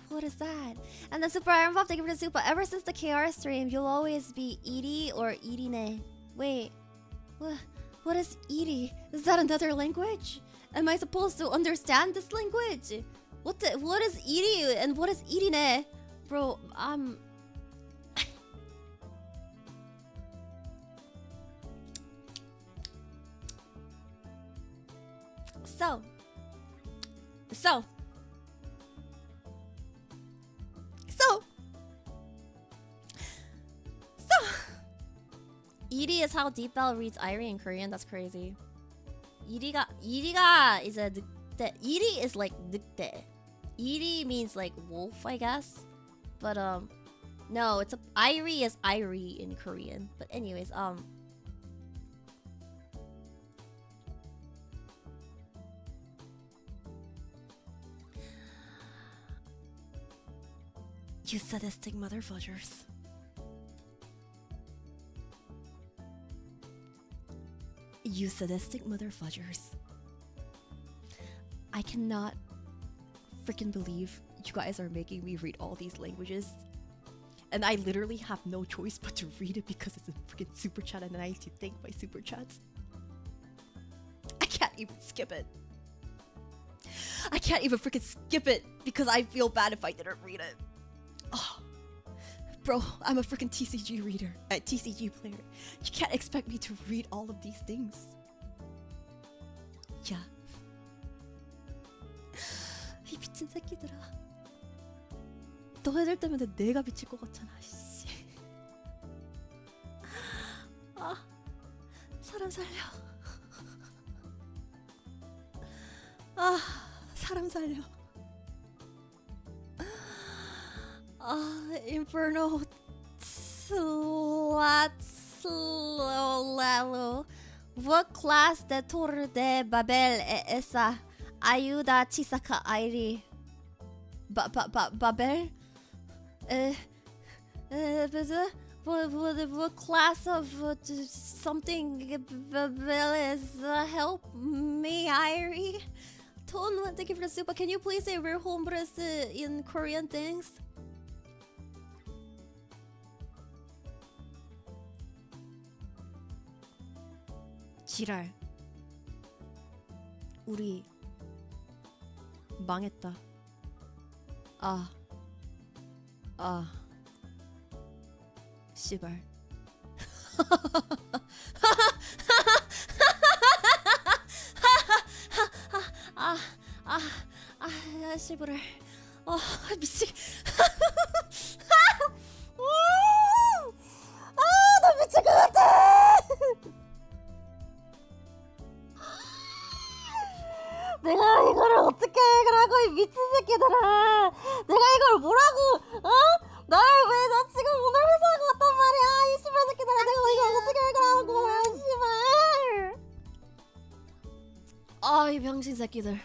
What is that? And the super Iron Pop, thank you for the super. Ever since the KR stream, you'll always be Iri or Irine. Wait, what is Iri? Is that another language? Am I supposed to understand this language? What is Iri and what is Irine? Bro, So Iri is how Deep Bell reads Airi in Korean. That's crazy. Iri가 is a 늑대. Iri is like 늑대. Iri means like wolf, I guess. But no, it's Airi is Airi in Korean. But anyways, you sadistic motherfuckers. You sadistic motherfuckers. I cannot freaking believe you guys are making me read all these languages. And I literally have no choice but to read it because it's a freaking super chat and I need to thank my super chats. I can't even skip it. I can't even freaking skip it because I feel bad if I didn't read it. Oh, bro, I'm a freaking TCG reader, a TCG player. You can't expect me to read all of these things. Yeah. 이 미친 새끼들아. 너희들 때문에 내가 미칠 것 같잖아. 씨. 아, 사람 살려. 아, 사람 살려. Inferno Tlatzlolalo. What class de Torre de Babel es esa? Ayuda Chisaka Airi. Babel? What class of something Babel is? Help me, Airi. Ton, thank you for the super. Can you please say we're homeress in Korean things? 지랄. 우리 망했다. 씨발. 씨부랄. 미치. 나 미칠 것 같아. 내가 이거를 어떻게 해결하고 이 미친 새끼들아. 내가 이걸 뭐라고 날 왜 나 지금 오늘 회사하고 왔단 말이야. 이 씨발 새끼들아. 내가 이걸 어떻게 해결하라고 씨발. 이 병신 새끼들.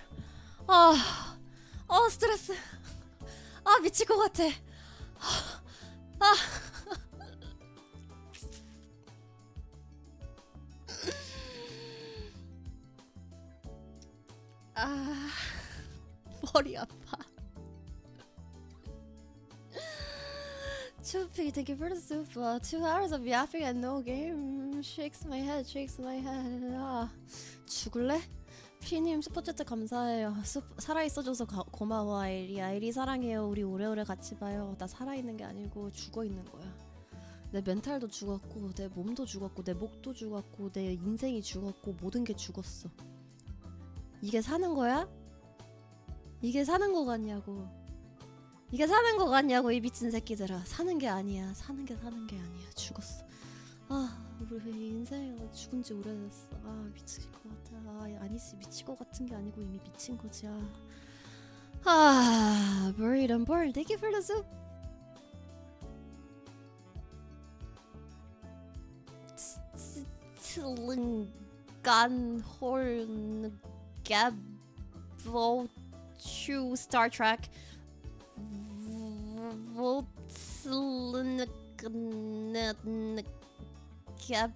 스트레스. 미칠 것 같아. 머리 아파. Chupi, thank you for the soup. 2 hours of yapping and no game. Shakes my head. 죽을래? 피님 슈퍼챗 감사해요. 살아있어줘서 고마워 아이리. 아이리 사랑해요. 우리 오래오래 같이 봐요. 나 살아있는 게 아니고 죽어있는 거야. 내 멘탈도 죽었고 내 몸도 죽었고 내 목도 죽었고 내 인생이 죽었고 모든 게 죽었어. 이게 사는 거야? 이게 사는 거 같냐고. 이게 사는 거 같냐고 이 미친 새끼들아. 사는 게 아니야. 사는 게 아니야. 죽었어. 우리 인생은 죽은 지 오래됐어. 미칠 것 같아. 아니지, 미칠 것 같은 게 아니고 이미 미친 거지. Buried and born. Thank you for the soup. 간 홀 갭 슈 Star Trek votln 갭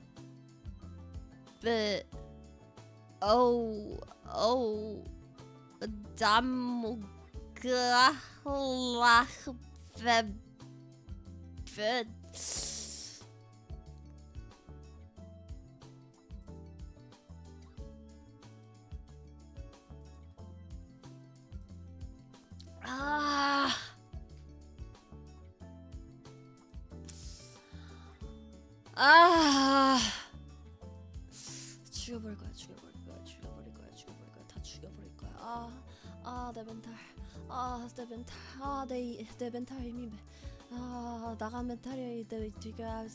죽여버릴 거야. 다 죽여버릴 거야. 내 멘탈. 내 멘탈 힘이 나간 멘탈이 뒤가